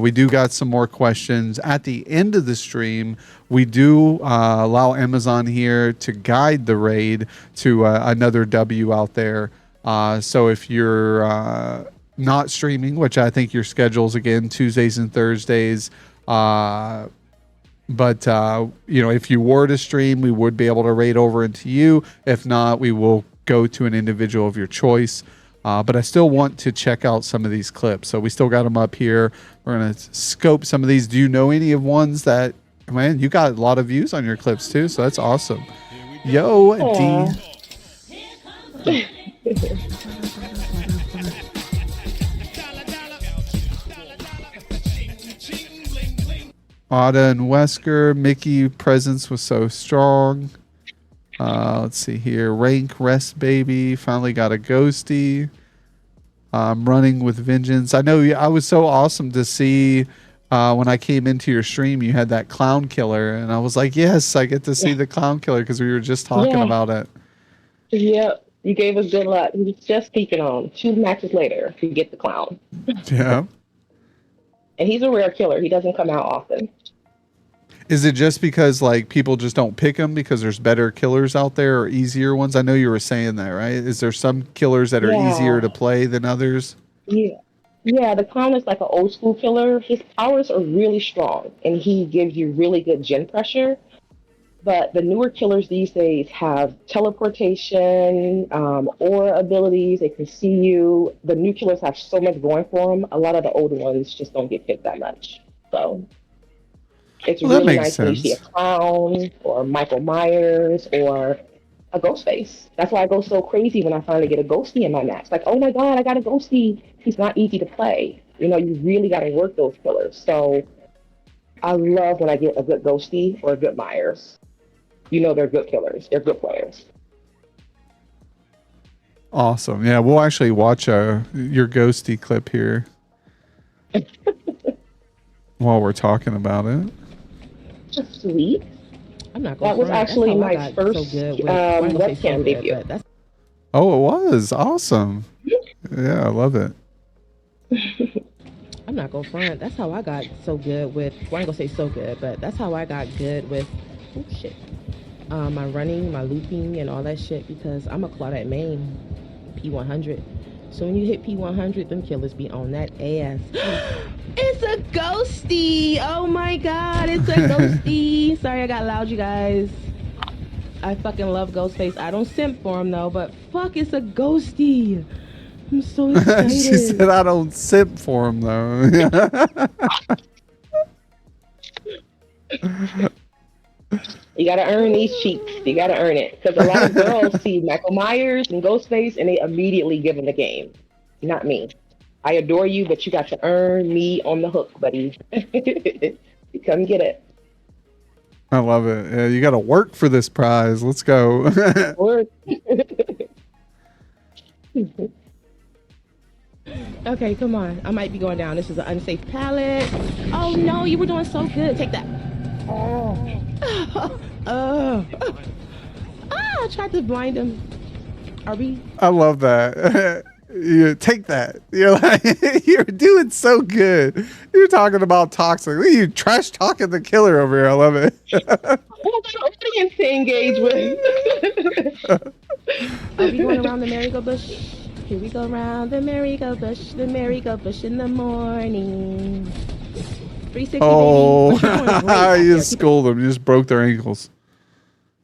We do got some more questions at the end of the stream. We do allow Amazon here to guide the raid to another W out there. So if you're not streaming, which I think your schedule's again Tuesdays and Thursdays, but if you were to stream, we would be able to raid over into you. If not, we will go to an individual of your choice. But I still want to check out some of these clips. So we still got them up here. We're going to scope some of these. Do you know any of ones that, man, you got a lot of views on your clips too. So that's awesome. Yo, D. Ada and Wesker, Mickey presence was so strong. Let's see here. Rank Rest Baby finally got a ghosty. Running with Vengeance. I know I was so awesome to see when I came into your stream. You had that clown killer, and I was like, yes, I get to see the clown killer because we were just talking about it. Yep, you gave us good luck. He was just peeking on. 2 matches later, you get the clown. Yeah. And he's a rare killer. He doesn't come out often. Is it just because like people just don't pick him because there's better killers out there or easier ones? I know you were saying that, right? Is there some killers that are easier to play than others? Yeah. Yeah, the clown is like an old school killer. His powers are really strong and he gives you really good gen pressure. But the newer killers these days have teleportation, aura abilities. They can see you. The new killers have so much going for them. A lot of the older ones just don't get picked that much. So it's really nice when you see a clown or Michael Myers or a Ghostface. That's why I go so crazy when I finally get a ghosty in my match. Like, oh my God, I got a ghosty. He's not easy to play. You know, you really got to work those killers. So I love when I get a good ghosty or a good Myers. You know they're good killers. They're good players. Awesome. Yeah, we'll actually watch your ghosty clip here while we're talking about it. Sweet. I'm not that was actually my first webcam debut. Oh, it was awesome. Yeah, I love it. I'm not gonna front. That's how I got so good with. Well, I ain't gonna say so good, but that's how I got good with. Oh shit. My running, my looping, and all that shit because I'm a Claudette main, P100. So when you hit P100, them killers be on that ass. It's a ghosty! Oh my God, it's a ghosty! Sorry I got loud, you guys. I fucking love Ghostface. I don't simp for him though, but fuck, it's a ghosty. I'm so excited. She said I don't simp for him though. You gotta earn these cheeks. You gotta earn it. Because a lot of girls see Michael Myers and Ghostface and they immediately give them the game. Not me. I adore you, but you got to earn me on the hook, buddy. Come get it. I love it. Yeah, you gotta work for this prize. Let's go. Work. Okay, come on. I might be going down. This is an unsafe pallet. Oh no, you were doing so good. Take that. I tried to blind him. Are we? I love that. You take that. You're like, you're doing so good. You're talking about toxic. You trash talking the killer over here. I love it. What audience to engage with? Are we going around the merry-go bush? Here we go around the merry-go bush in the morning. 360, oh, baby. you just schooled them. You just broke their ankles.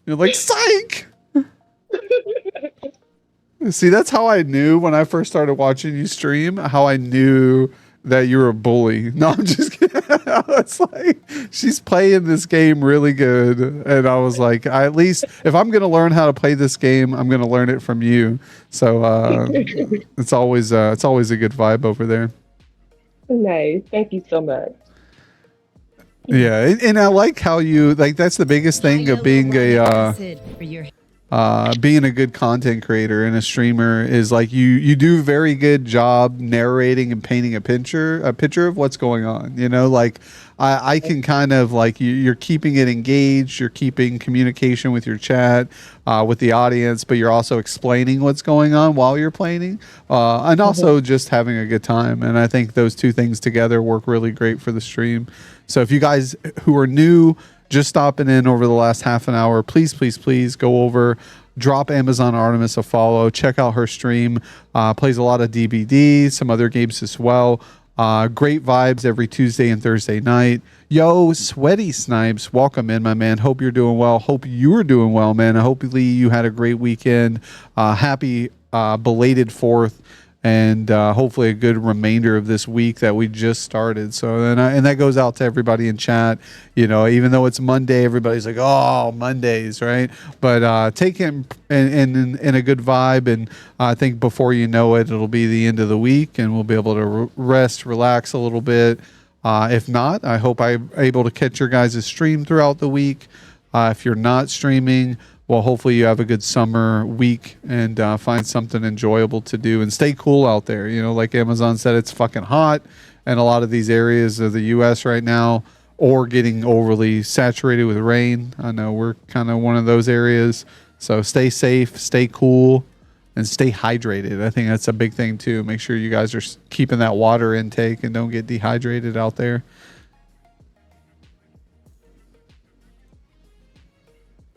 You're like, psych. See, that's how I knew when I first started watching you stream, how I knew that you were a bully. No, I'm just kidding. It's like, she's playing this game really good. And I was like, at least if I'm going to learn how to play this game, I'm going to learn it from you. So it's always a good vibe over there. Nice. Thank you so much. Yeah. And I like how you, like, that's the biggest thing of being a, being a good content creator and a streamer is like you do a very good job narrating and painting a picture of what's going on. You know, like I can kind of like you're keeping it engaged, you're keeping communication with your chat, with the audience, but you're also explaining what's going on while you're playing, and also just having a good time. And I think those two things together work really great for the stream. So if you guys who are new, just stopping in over the last half an hour, please, please, please go over, drop Amazon Artemis a follow, check out her stream. Plays a lot of DBD, some other games as well. Great vibes every Tuesday and Thursday night. Yo, Sweaty Snipes, welcome in, my man. Hope you're doing well. Hope you're doing well, man. Hopefully you had a great weekend. Happy belated 4th. And hopefully a good remainder of this week that we just started. So and that goes out to everybody in chat. You know, even though it's Monday, everybody's like, "Oh, Mondays, right?" But take it in a good vibe, and I think before you know it, it'll be the end of the week, and we'll be able to rest, relax a little bit. If not, I hope I'm able to catch your guys' stream throughout the week. If you're not streaming, well, hopefully you have a good summer week and find something enjoyable to do and stay cool out there. You know, like Amazon said, it's fucking hot in a lot of these areas of the U.S. right now, or getting overly saturated with rain. I know we're kind of one of those areas. So stay safe, stay cool, and stay hydrated. I think that's a big thing too. Make sure you guys are keeping that water intake and don't get dehydrated out there.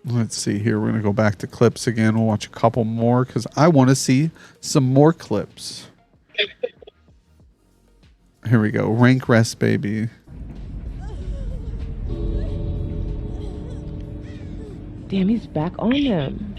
Let's see here. We're going to go back to clips again. We'll watch a couple more because I want to see some more clips. Here we go. Rank rest, baby. Damn, he's back on them.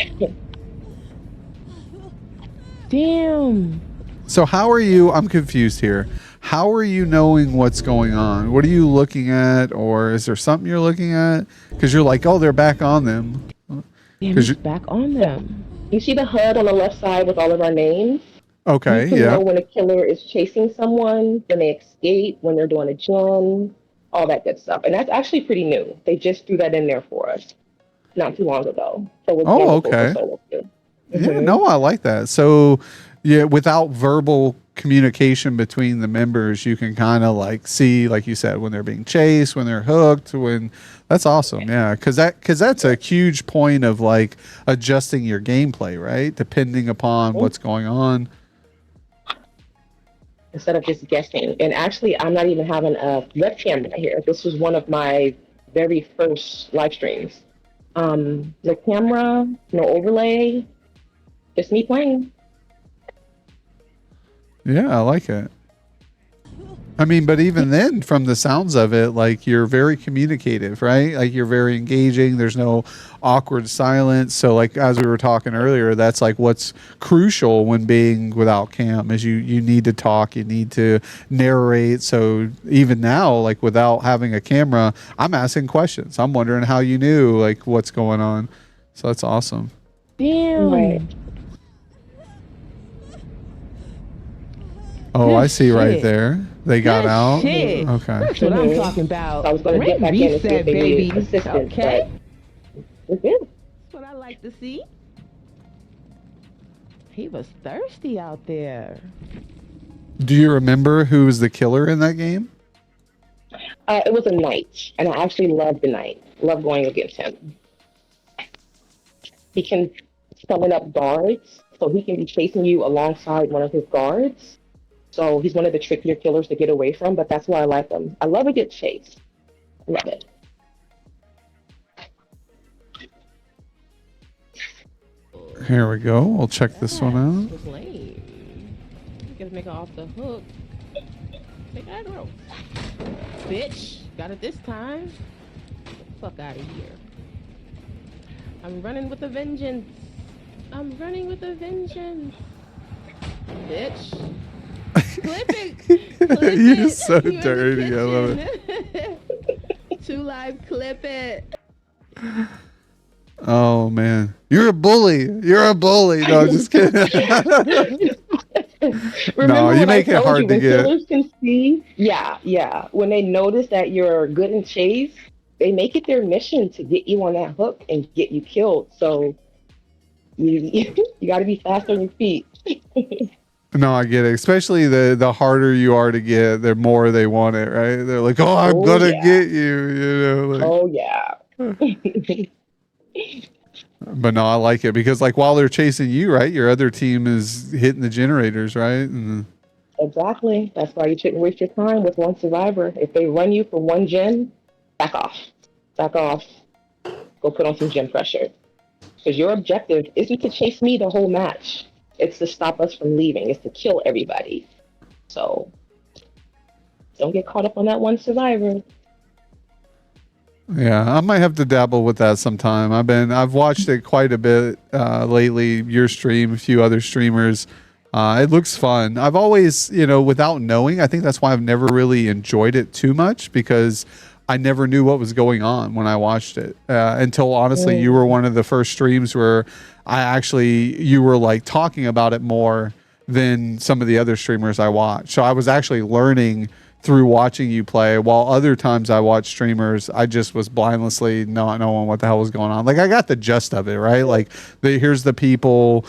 Damn. So how are you? I'm confused here. How are you knowing what's going on? What are you looking at? Or is there something you're looking at? Because you're like, oh, they're back on them. Damn, he's back on them. You see the HUD on the left side with all of our names? Okay, you can yeah. know when a killer is chasing someone, when they escape, when they're doing a gen, all that good stuff. And that's actually pretty new. They just threw that in there for us not too long ago. So it's okay. Yeah, no, I like that. So yeah, without verbal communication between the members, you can kind of like see, like you said, when they're being chased, when they're hooked, when that's awesome. Yeah, because that's a huge point of like adjusting your gameplay, right? Depending upon what's going on. Instead of just guessing. And actually, I'm not even having a webcam right here. This was one of my very first live streams. The camera, no overlay, just me playing. Yeah, I like it. I mean, but even then, from the sounds of it, like you're very communicative, right? Like you're very engaging. There's no awkward silence. So like, as we were talking earlier, that's like what's crucial when being without cam is you need to talk, you need to narrate. So even now, like without having a camera, I'm asking questions. I'm wondering how you knew like what's going on. So that's awesome. Damn. Right. Oh, I see right there. They got Good out. shit. Okay. That's what I'm talking about. So I was going to get back in and see if they baby. needed assistance. Okay. But that's That's what I like to see. He was thirsty out there. Do you remember who was the killer in that game? it was a knight, and I actually loved the knight. Love going against him. He can summon up guards, so he can be chasing you alongside one of his guards. So he's one of the trickier killers to get away from, but that's why I like him. I love a good chase. I love it. Here we go. We'll check this one out. Was lame. Get this nigga off the hook. Take that rope. Bitch. Got it this time. Get the fuck out of here. I'm running with a vengeance. I'm running with a vengeance. Bitch. Clip it. Clip You're it. so You in the dirty. I love kitchen. 2 Live, clip it. Oh man, you're a bully. You're a bully. No, just kidding. No, you make it hard to get. Killers can see, yeah. When they notice that you're good in chase, they make it their mission to get you on that hook and get you killed. So You got to be fast on your feet. No, I get it. Especially the harder you are to get, the more they want it, right? They're like, "Oh, I'm Oh gonna yeah. get you," like. Oh yeah. But no, I like it because like while they're chasing you, right, your other team is hitting the generators, right? And Exactly. That's why you shouldn't waste your time with one survivor. If they run you for one gen, back off. Back off. Go put on some gym pressure. Because your objective isn't to chase me the whole match. It's to stop us from leaving. It's to kill everybody. So don't get caught up on that one survivor. yeah, I might have to dabble with that sometime. I've watched it quite a bit lately. Your stream, a few other streamers. It looks fun. I've always, without knowing, I think that's why I've never really enjoyed it too much because I never knew what was going on when I watched it until honestly, you were one of the first streams where you were like talking about it more than some of the other streamers I watched. So I was actually learning through watching you play, while other times I watched streamers, I just was blindlessly not knowing what the hell was going on. Like I got the gist of it, right? Like here's the people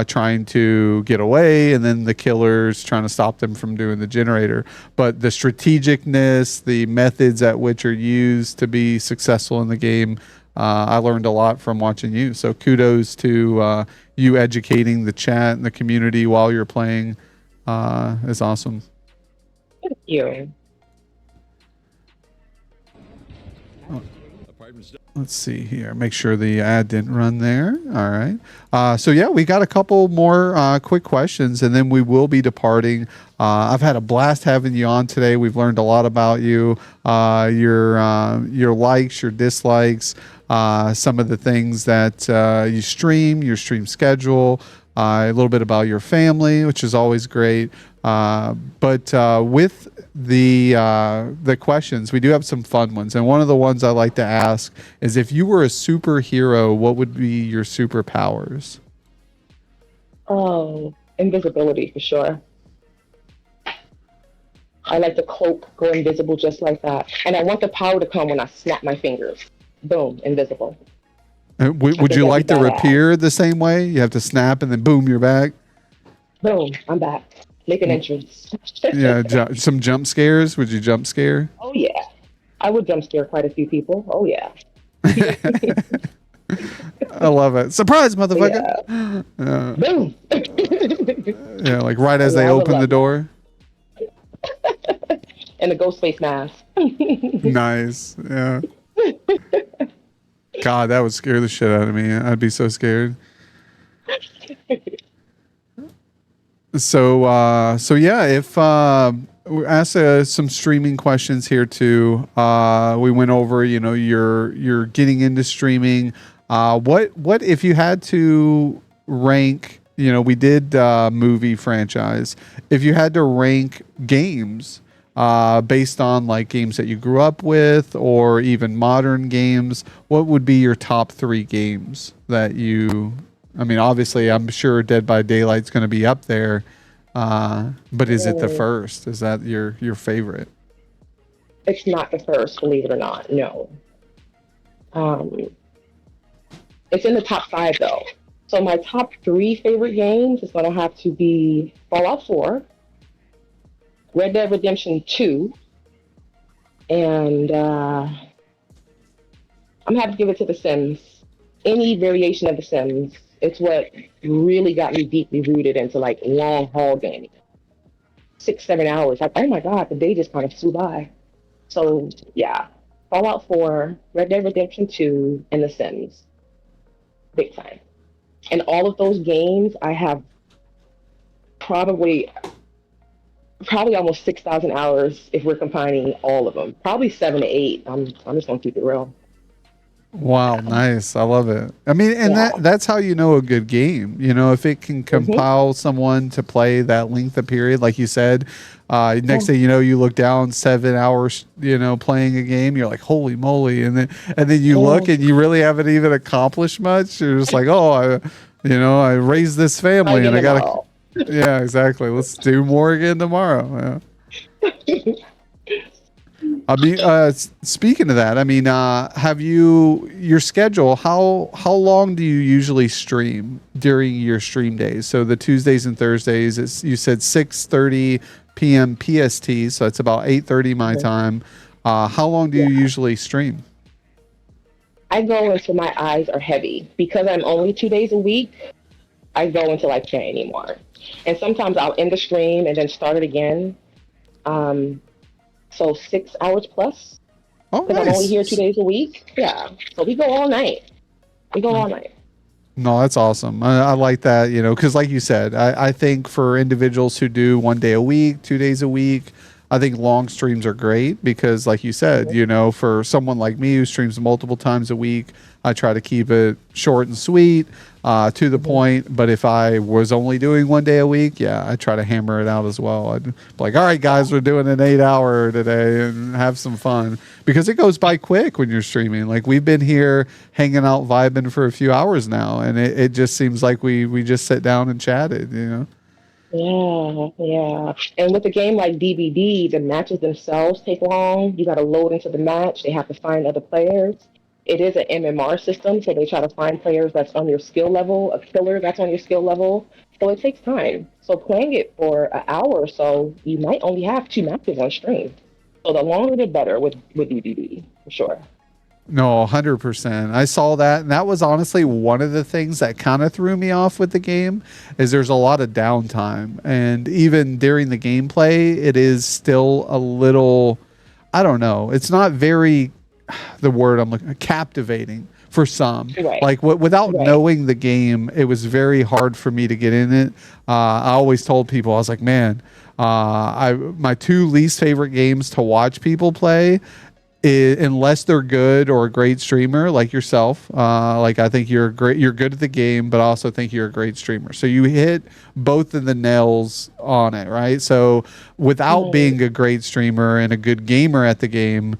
trying to get away, and then the killers trying to stop them from doing the generator. But the strategicness, the methods at which are used to be successful in the game, I learned a lot from watching you. So kudos to you educating the chat and the community while you're playing. Is awesome. Thank you. Let's see here. Make sure the ad didn't run there. All right. So yeah, we got a couple more quick questions, and then we will be departing. I've had a blast having you on today. We've learned a lot about you, your likes, your dislikes, some of the things that you stream, your stream schedule, a little bit about your family, which is always great. But with the questions, we do have some fun ones, and one of the ones I like to ask is, if you were a superhero, what would be your superpowers? Oh, invisibility for sure. I like the cloak, go invisible just like that. And I want the power to come when I snap my fingers. Boom, invisible. I Would think you that'd like be to badass. appear the same way? You have to snap and then boom, you're back. Boom, I'm back. Make an entrance. Yeah, some jump scares. Would you jump scare? Oh yeah. I would jump scare quite a few people. Oh yeah. I love it. Surprise, motherfucker. Yeah. Yeah, Boom. yeah, like right as Yeah, they I would open the love that. door. And the ghost face mask. Nice. Yeah. God, that would scare the shit out of me. I'd be so scared. So yeah, if we asked some streaming questions here too. We went over, you're getting into streaming. What if you had to rank? We did movie franchise. If you had to rank games, based on like games that you grew up with or even modern games, what would be your top 3 games that you? I mean, obviously, I'm sure Dead by Daylight's going to be up there, but is it the Oh, first? Is that your favorite? it's not the first, believe it or not. No. Um, it's in the top five though. So my top three favorite games is gonna have to be Fallout 4, Red Dead Redemption 2, and I'm gonna have to give it to The Sims. Any variation of The Sims. It's what really got me deeply rooted into like long haul gaming. 6, 7 hours. Like, oh my god, the day just kind of flew by. So yeah, Fallout 4, Red Dead Redemption 2, and The Sims. Big time. And all of those games, I have probably probably almost 6,000 hours if we're combining all of them. Probably 7 to 8. I'm just gonna keep it real. Wow, Yeah. nice. I love it. I mean, and Yeah. that's how you know a good game. If it can Hmm. compile someone to play that length of period, like you said, next Yeah. thing you know, you look down 7 hours, playing a game. You're like, holy moly! And then you look Yeah. and you really haven't even accomplished much. You're just like, oh, I raised this Try family, again and I gotta, tomorrow. yeah, exactly. Let's do more again tomorrow. Yeah. I mean, speaking of that, I mean, have you your schedule? How long do you usually stream during your stream days? So the Tuesdays and Thursdays, you said 6:30 p.m. PST, so it's about 8:30 my time. How long do you Yeah. usually stream? I go until my eyes are heavy because I'm only 2 days a week. I go until I can't anymore. And sometimes I'll end the stream and then start it again. Um, so 6 hours plus Oh, because I'm only here two nice. days a week. Yeah. So we go all night. We go all night. No, that's awesome. I like that, because like you said, I think for individuals who do 1 day a week, 2 days a week, I think long streams are great because, like you said, for someone like me who streams multiple times a week, I try to keep it short and sweet, to the Mhm. point. But if I was only doing 1 day a week, yeah, I try to hammer it out as well. I'd be like, all right, guys, we're doing an 8 hour today and have some fun because it goes by quick when you're streaming. Like we've been here hanging out, vibing for a few hours now, and it just seems like we just sat down and chatted. Yeah, yeah. And with a game like DBD, the matches themselves take long. You got to load into the match. They have to find other players. It is an MMR system, so they try to find players that's on your skill level, a killer that's on your skill level. So it takes time. So playing it for an hour or so, you might only have two matches on stream. So the longer the better with DBD, for sure. No, 100%. I saw that, and that was honestly one of the things that kind of threw me off with the game is there's a lot of downtime, and even during the gameplay, it is still a little, I don't know, it's not very, the word I'm looking, captivating for some. Right, Like without right. knowing the game, it was very hard for me to get in it. I always told people, I was like, man, I my two least favorite games to watch people play unless they're good or a great streamer like yourself. Like I think you're good at the game, but I also think you're a great streamer. So you hit both of the nails on it, right? So without Right. being a great streamer and a good gamer at the game,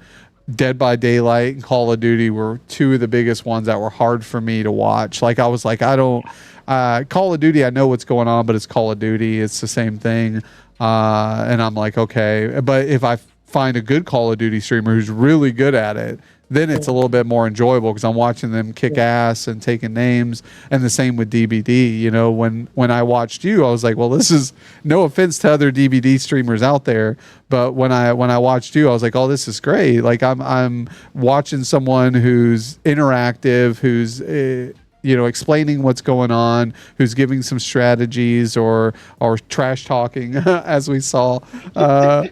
Dead by Daylight and Call of Duty were two of the biggest ones that were hard for me to watch. Like I was like, I don't Call of Duty, I know what's going on, but it's Call of Duty. It's the same thing. And I'm like, okay. But if I find a good Call of Duty streamer who's really good at it, then it's a little bit more enjoyable because I'm watching them kick ass and taking names. And the same with DBD. When I watched you, I was like, well, this is no offense to other DBD streamers out there, but when I watched you, I was like, oh, this is great. Like I'm watching someone who's interactive, who's explaining what's going on, who's giving some strategies or trash talking, as we saw, uh,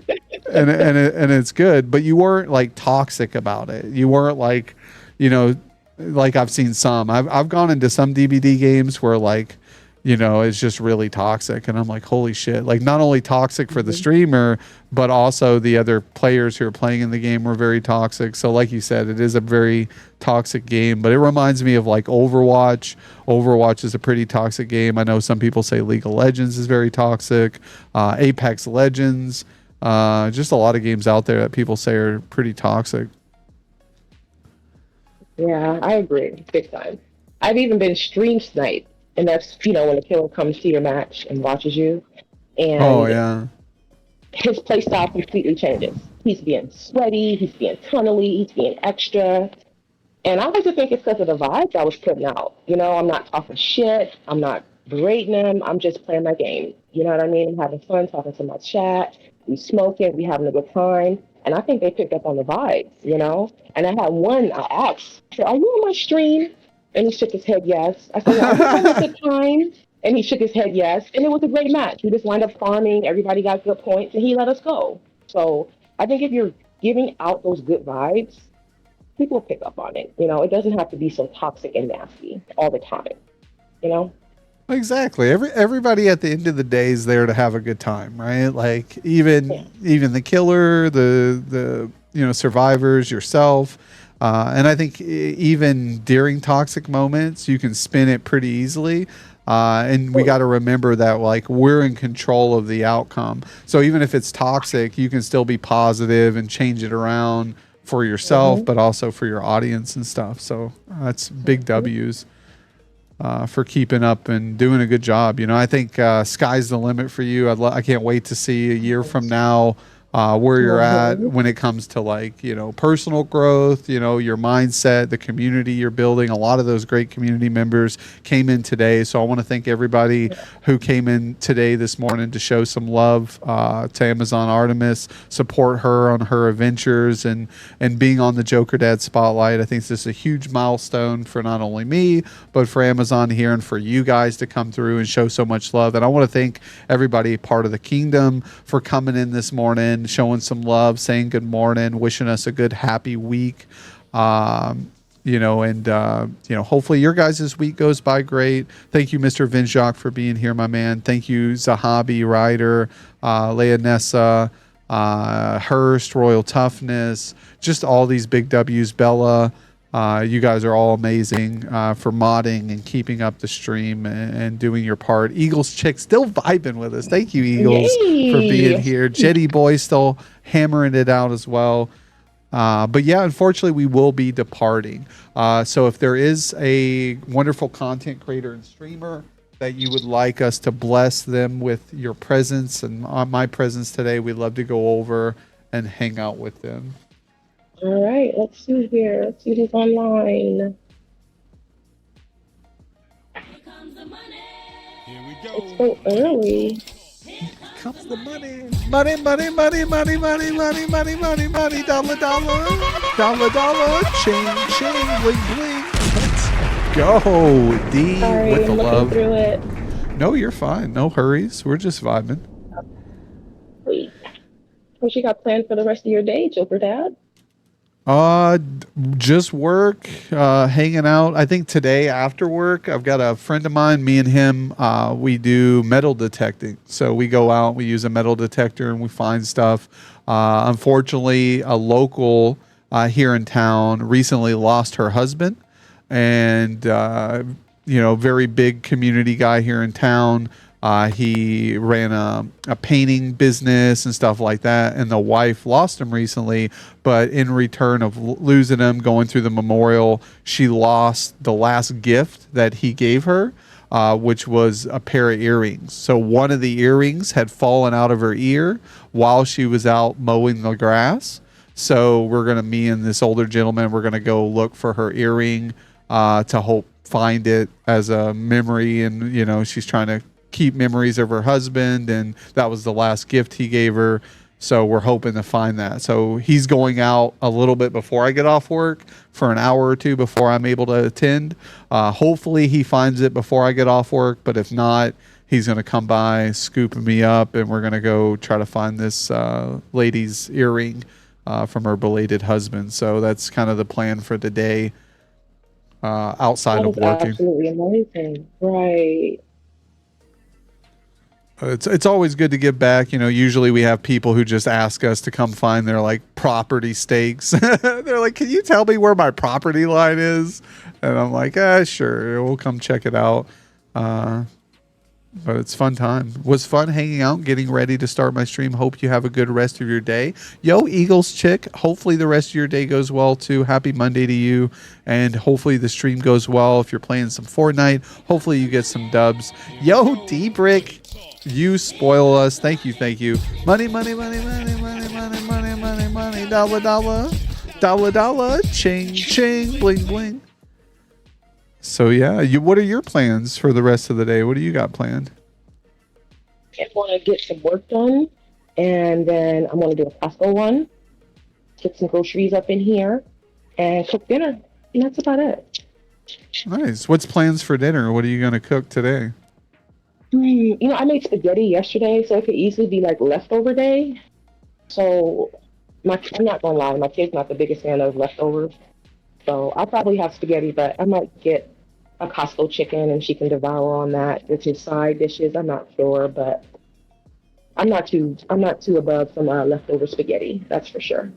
and it's good. But you weren't like toxic about it. You weren't like, you know, like I've seen some. I've gone into some DBD games where like, it's just really toxic, and I'm like, holy shit! Like not only toxic for the Mhm. streamer, but also the other players who are playing in the game were very toxic. So like you said, it is a very toxic game, but it reminds me of like Overwatch. Overwatch is a pretty toxic game. I know some people say League of Legends is very toxic. Apex Legends, just a lot of games out there that people say are pretty toxic. Yeah, I agree, big time. I've even been stream sniped, and that's when a killer comes to your match and watches you, Oh and yeah. his play style completely changes. He's being sweaty, he's being tunnely, he's being extra, and I like to think it's because of the vibes I was putting out. I'm not talking shit, I'm not berating him, I'm just playing my game. You know what I mean? I'm having fun talking to my chat, we smoking, we having a good time, and I think they picked up on the vibes. And I had one, I asked, I said, are you on my stream? And he shook his head yes. I said, well, are we having a good time? And he shook his head yes. And it was a great match. We just wound up farming. Everybody got good points, and he let us go. So I think if you're giving out those good vibes, people will pick up on it. It doesn't have to be so toxic and nasty all the time. You know? Exactly. Everybody at the end of the day is there to have a good time, right? Like Yeah. even the killer, the survivors, yourself, and I think even during toxic moments, you can spin it pretty easily. And we got to remember that like we're in control of the outcome. So even if it's toxic, you can still be positive and change it around for yourself, Mm-hmm. but also for your audience and stuff. So that's big Mm-hmm. W's for keeping up and doing a good job. I think sky's the limit for you. I can't wait to see a year from now where you're at Mhm. when it comes to like, personal growth, your mindset, the community you're building. A lot of those great community members came in today. So I want to thank everybody who came in today, this morning, to show some love to Amazon Artemis, support her on her adventures and being on the Jokerdad spotlight. I think this is a huge milestone for not only me, but for Amazon here and for you guys to come through and show so much love. And I want to thank everybody part of the kingdom for coming in this morning, showing some love, saying good morning, wishing us a good, happy week. Hopefully your guys' week goes by great. Thank you, Mr. Vinjak, for being here, my man. Thank you, Zahabi, Ryder, Leonessa, Hurst, Royal Toughness, just all these big W's, Bella. You guys are all amazing for modding and keeping up the stream and doing your part. Eagles Chick still vibing with us. Thank you, Eagles, for being Yay! here. Jetty Boy still hammering it out as well. But yeah, unfortunately, we will be departing. So if there is a wonderful content creator and streamer that you would like us to bless them with your presence and on my presence today, we'd love to go over and hang out with them. All right, let's see here. Let's see who's online. Here we It's go. so early. Comes the money. Money, money, money, money, money, money, money, money, money, dollar, dollar, dollar, dollar, chain, chain, bling, bling. Let's go. D Sorry, with the I'm looking love. through it. No, you're fine. No hurries. We're just vibing. Wait, what you got planned for the rest of your day, Jokerdad? Just work, hanging out. I think today after work, I've got a friend of mine, me and him, we do metal detecting. So we go out, we use a metal detector and we find stuff. Unfortunately, a local here in town recently lost her husband and, very big community guy here in town. He ran a painting business and stuff like that, and the wife lost him recently. But in return of losing him, going through the memorial, she lost the last gift that he gave her, which was a pair of earrings. So one of the earrings had fallen out of her ear while she was out mowing the grass. So me and this older gentleman, we're gonna go look for her earring to hope find it as a memory, and she's trying to keep memories of her husband, and that was the last gift he gave her. So we're hoping to find that. So he's going out a little bit before I get off work for an hour or two before I'm able to attend. Hopefully he finds it before I get off work, but if not, he's going to come by, scoop me up, and we're going to go try to find this lady's earring from her belated husband. So that's kind of the plan for the day outside That of is working. absolutely amazing. Right. It's always good to give back. Usually we have people who just ask us to come find their like property stakes. They're like, "Can you tell me where my property line is?" And I'm like, sure, we'll come check it out. But it's fun time. Was fun hanging out, getting ready to start my stream. Hope you have a good rest of your day. Yo, Eagles Chick, hopefully the rest of your day goes well too. Happy Monday to you. And hopefully the stream goes well. If you're playing some Fortnite, hopefully you get some dubs. Yo, D-Brick, you spoil us. Thank you, thank you. Money, money, money, money, money, money, money, money, money, dollar, dollar, dollar, dollar, ching, ching, bling, bling. So yeah, what are your plans for the rest of the day? What do you got planned? I want to get some work done, and then I'm going to do a Costco run, get some groceries up in here, and cook dinner. And that's about it. Nice. What's plans for dinner? What are you going to cook today? I made spaghetti yesterday, so it could easily be like leftover day. So I'm not going to lie, my kid's not the biggest fan of leftovers. So I'll probably have spaghetti, but I might get a Costco chicken and she can devour on that with his side dishes. I'm not sure, but I'm not too above some leftover spaghetti. That's for sure.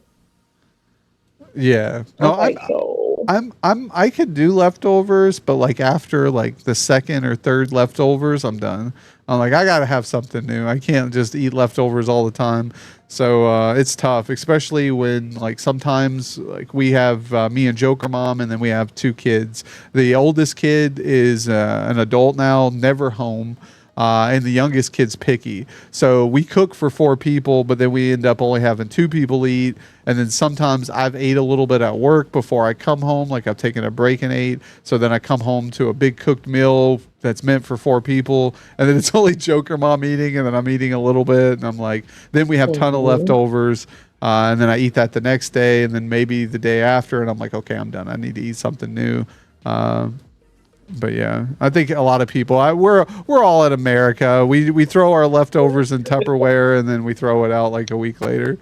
Yeah. No, All right, so I could do leftovers, but like after like the second or third leftovers, I'm done. I'm like, I gotta have something new. I can't just eat leftovers all the time. So it's tough, especially when like sometimes like we have me and Joker Mom, and then we have two kids. The oldest kid is an adult now, never home. and the youngest kid's picky. So we cook for 4 people, but then we end up only having 2 people eat. And then sometimes I've ate a little bit at work before I come home, like I've taken a break and ate. So then I come home to a big cooked meal that's meant for 4 people, and then it's only Joker Mom eating, and then I'm eating a little bit, and I'm like, then we have a ton of leftovers. And then I eat that the next day, and then maybe the day after, and I'm like, okay, I'm done. I need to eat something new. But yeah, I think a lot of people, we're all in America. We throw our leftovers in Tupperware, and then we throw it out like a week later.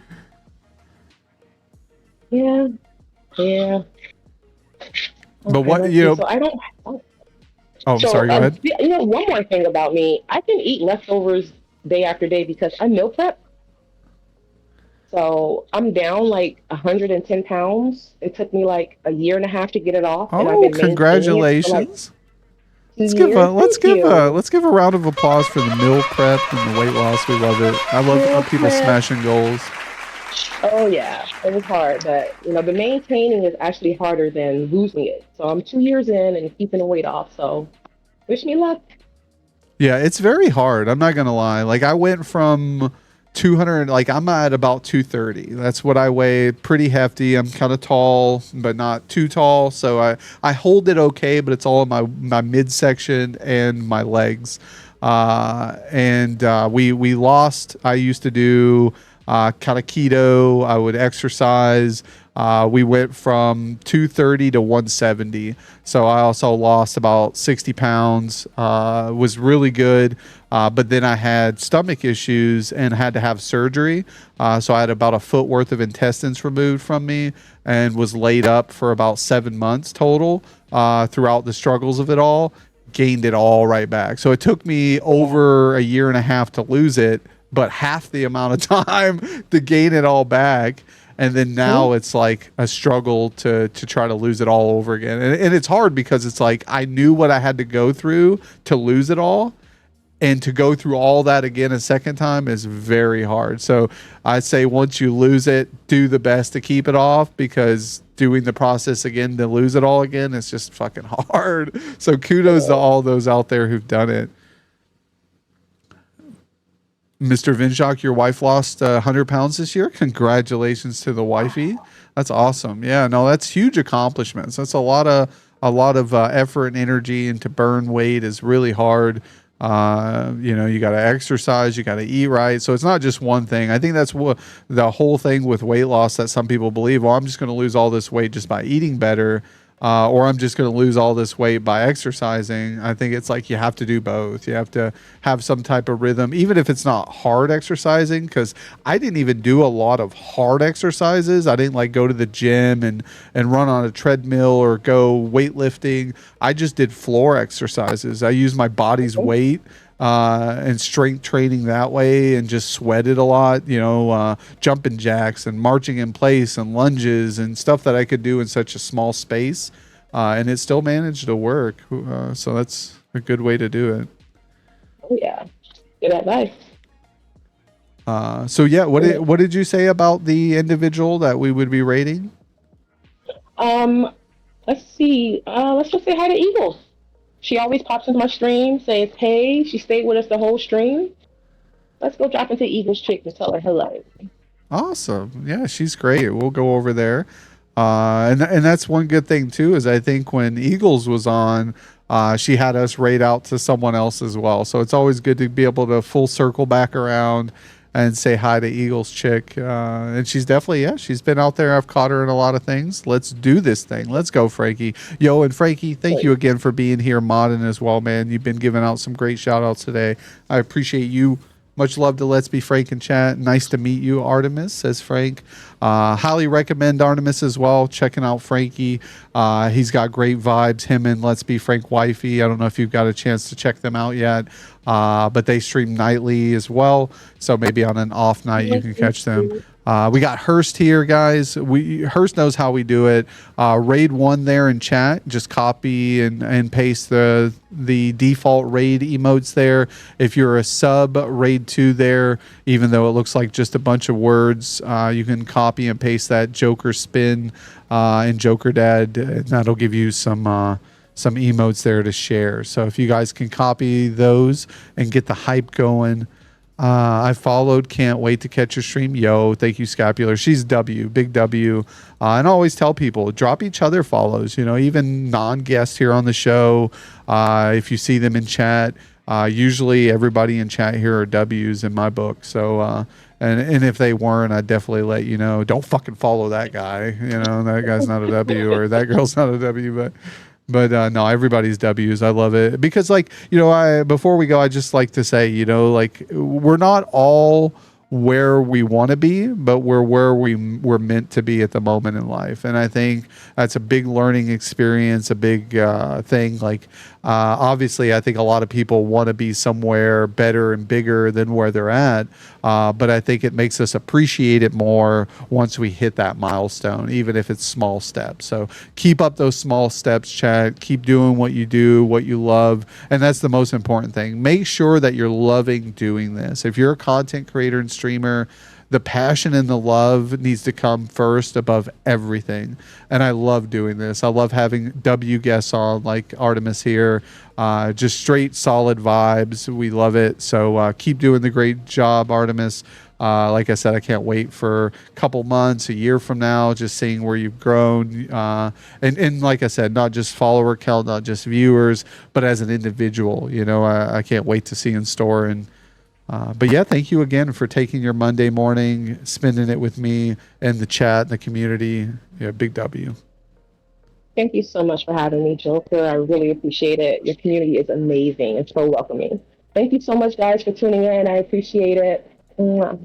Yeah. Yeah. But Okay, what, let's you see. know, So I don't. oh, I'm So, sorry, go ahead. one more thing about me, I can eat leftovers day after day because I meal prep. So I'm down like 110 pounds. It took me like a year and a half to get it off, and I've Oh, been maintaining it for like congratulations. 2 years. Thank you. Let's give a round of applause for the meal prep and the weight loss. We love it. I love Meal people prep. smashing goals. Oh yeah, it was hard, but the maintaining is actually harder than losing it. So I'm 2 years in and keeping the weight off. So wish me luck. Yeah, it's very hard. I'm not gonna lie. Like I went from 200, like I'm at about 230. That's what I weigh. Pretty hefty. I'm kind of tall, but not too tall. So I hold it okay, but it's all in my midsection and my legs. We lost. I used to do kind of keto. I would exercise. We went from 230 to 170. So I also lost about 60 pounds. Was really good. But then I had stomach issues and had to have surgery. So I had about a foot worth of intestines removed from me and was laid up for about 7 months total throughout the struggles of it all. Gained it all right back. So it took me over a year and a half to lose it, but half the amount of time to gain it all back. And then now it's like a struggle to try to lose it all over again. And it's hard because it's like I knew what I had to go through to lose it all. And to go through all that again a second time is very hard. So I say once you lose it, do the best to keep it off, because doing the process again to lose it all again is just fucking hard. So kudos to all those out there who've done it. Mr. Vinjak, your wife lost 100 pounds this year. Congratulations to the wifey. That's awesome. Yeah, no, that's huge accomplishments. That's a lot of effort and energy, and to burn weight is really hard. You got to exercise, you got to eat right. So it's not just one thing. I think that's what the whole thing with weight loss, that some people believe, well, I'm just going to lose all this weight just by eating better. Or I'm just going to lose all this weight by exercising. I think it's like you have to do both. You have to have some type of rhythm, even if it's not hard exercising, because I didn't even do a lot of hard exercises. I didn't like go to the gym and run on a treadmill or go weightlifting. I just did floor exercises. I used my body's weight and strength training that way, and just sweated a lot, jumping jacks and marching in place and lunges and stuff that I could do in such a small space. And it still managed to work. So that's a good way to do it. Oh yeah, good advice. So yeah, what did you say about the individual that we would be rating? Let's see. Let's just say hi to Eagles. She always pops into my stream, says hey. She stayed with us the whole stream. Let's go drop into Eagles chick and tell her hello. Awesome. Yeah, she's great. We'll go over there. And that's one good thing too, is I think when Eagles was on, she had us rate out to someone else as well. So it's always good to be able to full circle back around and say hi to Eagles chick. And she's definitely, she's been out there. I've caught her in a lot of things. Let's do this thing. Let's go, Frankie. Yo, and Frankie, thank you again for being here modding as well, man. You've been giving out some great shout outs today. I appreciate you. Much love to Let's Be Frank in chat. Nice to meet you, Artemis, says Frank. Highly recommend Artemis as well. Checking out Frankie. He's got great vibes. Him and Let's Be Frank Wifey. I don't know if you've got a chance to check them out yet, but they stream nightly as well. So maybe on an off night you can catch them. We got Hurst here, guys. Hurst knows how we do it. Raid 1 there in chat. Just copy and paste the default raid emotes there. If you're a sub, raid 2 there. Even though it looks like just a bunch of words, you can copy and paste that Joker spin in Jokerdad, and that'll give you some some emotes there to share. So if you guys can copy those and get the hype going. I followed. Can't wait to catch your stream. Yo, thank you, Scapular. She's W, big W. And I always tell people, drop each other follows. You know, even non-guests here on the show. If you see them in chat, usually everybody in chat here are W's in my book. So, and if they weren't, I'd definitely let you know. Don't fucking follow that guy. You know, that guy's not a W, or that girl's not a W. But no, everybody's W's. I love it because, like, you know, before we go, I just like to say, you know, like, we're not all where we want to be, but we're where we're meant to be at the moment in life. And I think that's a big learning experience, a big thing. Like, obviously, I think a lot of people want to be somewhere better and bigger than where they're at. But I think it makes us appreciate it more once we hit that milestone, even if it's small steps. So keep up those small steps, Chad. Keep doing what you do, what you love. And that's the most important thing. Make sure that you're loving doing this. If you're a content creator and streamer, the passion and the love needs to come first above everything. And I love doing this. I love having W guests on like Artemis here. Just straight solid vibes. We love it. So keep doing the great job, Artemis. Like I said, I can't wait for a couple months, a year from now, just seeing where you've grown. And like I said, not just follower count, not just viewers, but as an individual. You know, I can't wait to see in store. And but yeah, thank you again for taking your Monday morning, spending it with me and the chat and the community. Yeah, big W. Thank you so much for having me, Joker. I really appreciate it. Your community is amazing. It's so welcoming. Thank you so much, guys, for tuning in. I appreciate it. Mwah.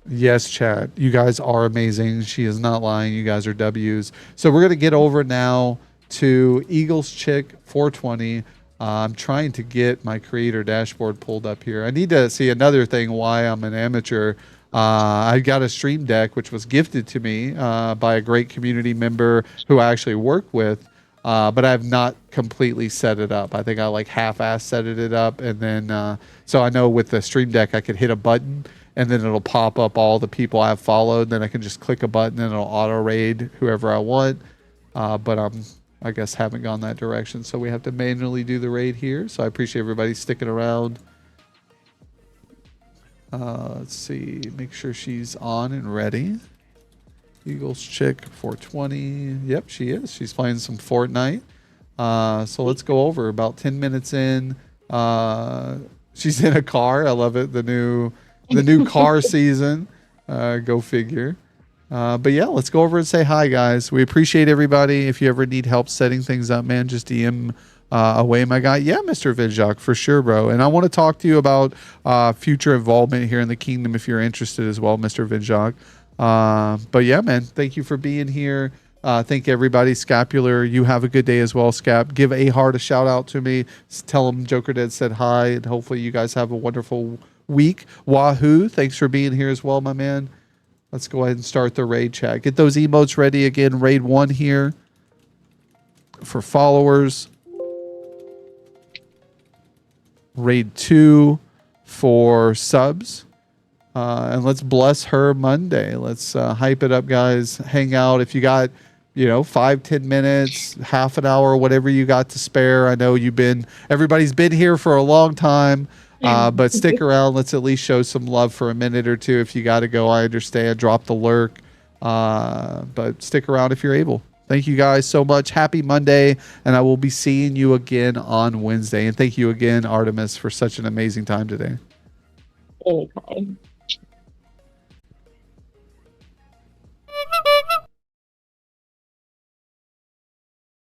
Yes, chat. You guys are amazing. She is not lying. You guys are W's. So we're going to get over now to Eagles Chick 420. I'm trying to get my creator dashboard pulled up here. I need to see another thing why I'm an amateur. I got a stream deck, which was gifted to me by a great community member who I actually work with, but I have not completely set it up. I think I like half-ass set it up. And then, so I know with the stream deck, I could hit a button and then it'll pop up all the people I've followed. Then I can just click a button and it'll auto raid whoever I want. But I guess haven't gone that direction, so we have to manually do the raid here. So I appreciate everybody sticking around. Let's see, make sure she's on and ready. Eagles Chick 420. Yep, she is. She's playing some Fortnite. So let's go over. About 10 minutes in, she's in a car. I love it. The new car season. Go figure. But yeah, let's go over and say hi, guys. We appreciate everybody. If you ever need help setting things up, man, just DM away, my guy. Yeah, Mr. Vidjok, for sure, bro. And I want to talk to you about future involvement here in the kingdom if you're interested as well, Mr. Vidjok. But yeah, man, thank you for being here. Thank everybody. Scapular, you have a good day as well, Scap. Give A-Heart a shout out to me. Tell him Jokerdad said hi, and hopefully you guys have a wonderful week. Wahoo, thanks for being here as well, my man. Let's go ahead and start the raid chat. Get those emotes ready again. Raid 1 here for followers. Raid 2 for subs. And let's bless her Monday. Let's hype it up, guys. Hang out. If you got, 5-10 minutes, half an hour, whatever you got to spare. I know everybody's been here for a long time. But stick around. Let's at least show some love for a minute or two. If you got to go, I understand. Drop the lurk. But stick around if you're able. Thank you guys so much. Happy Monday. And I will be seeing you again on Wednesday. And thank you again, Artemis, for such an amazing time today. Anytime.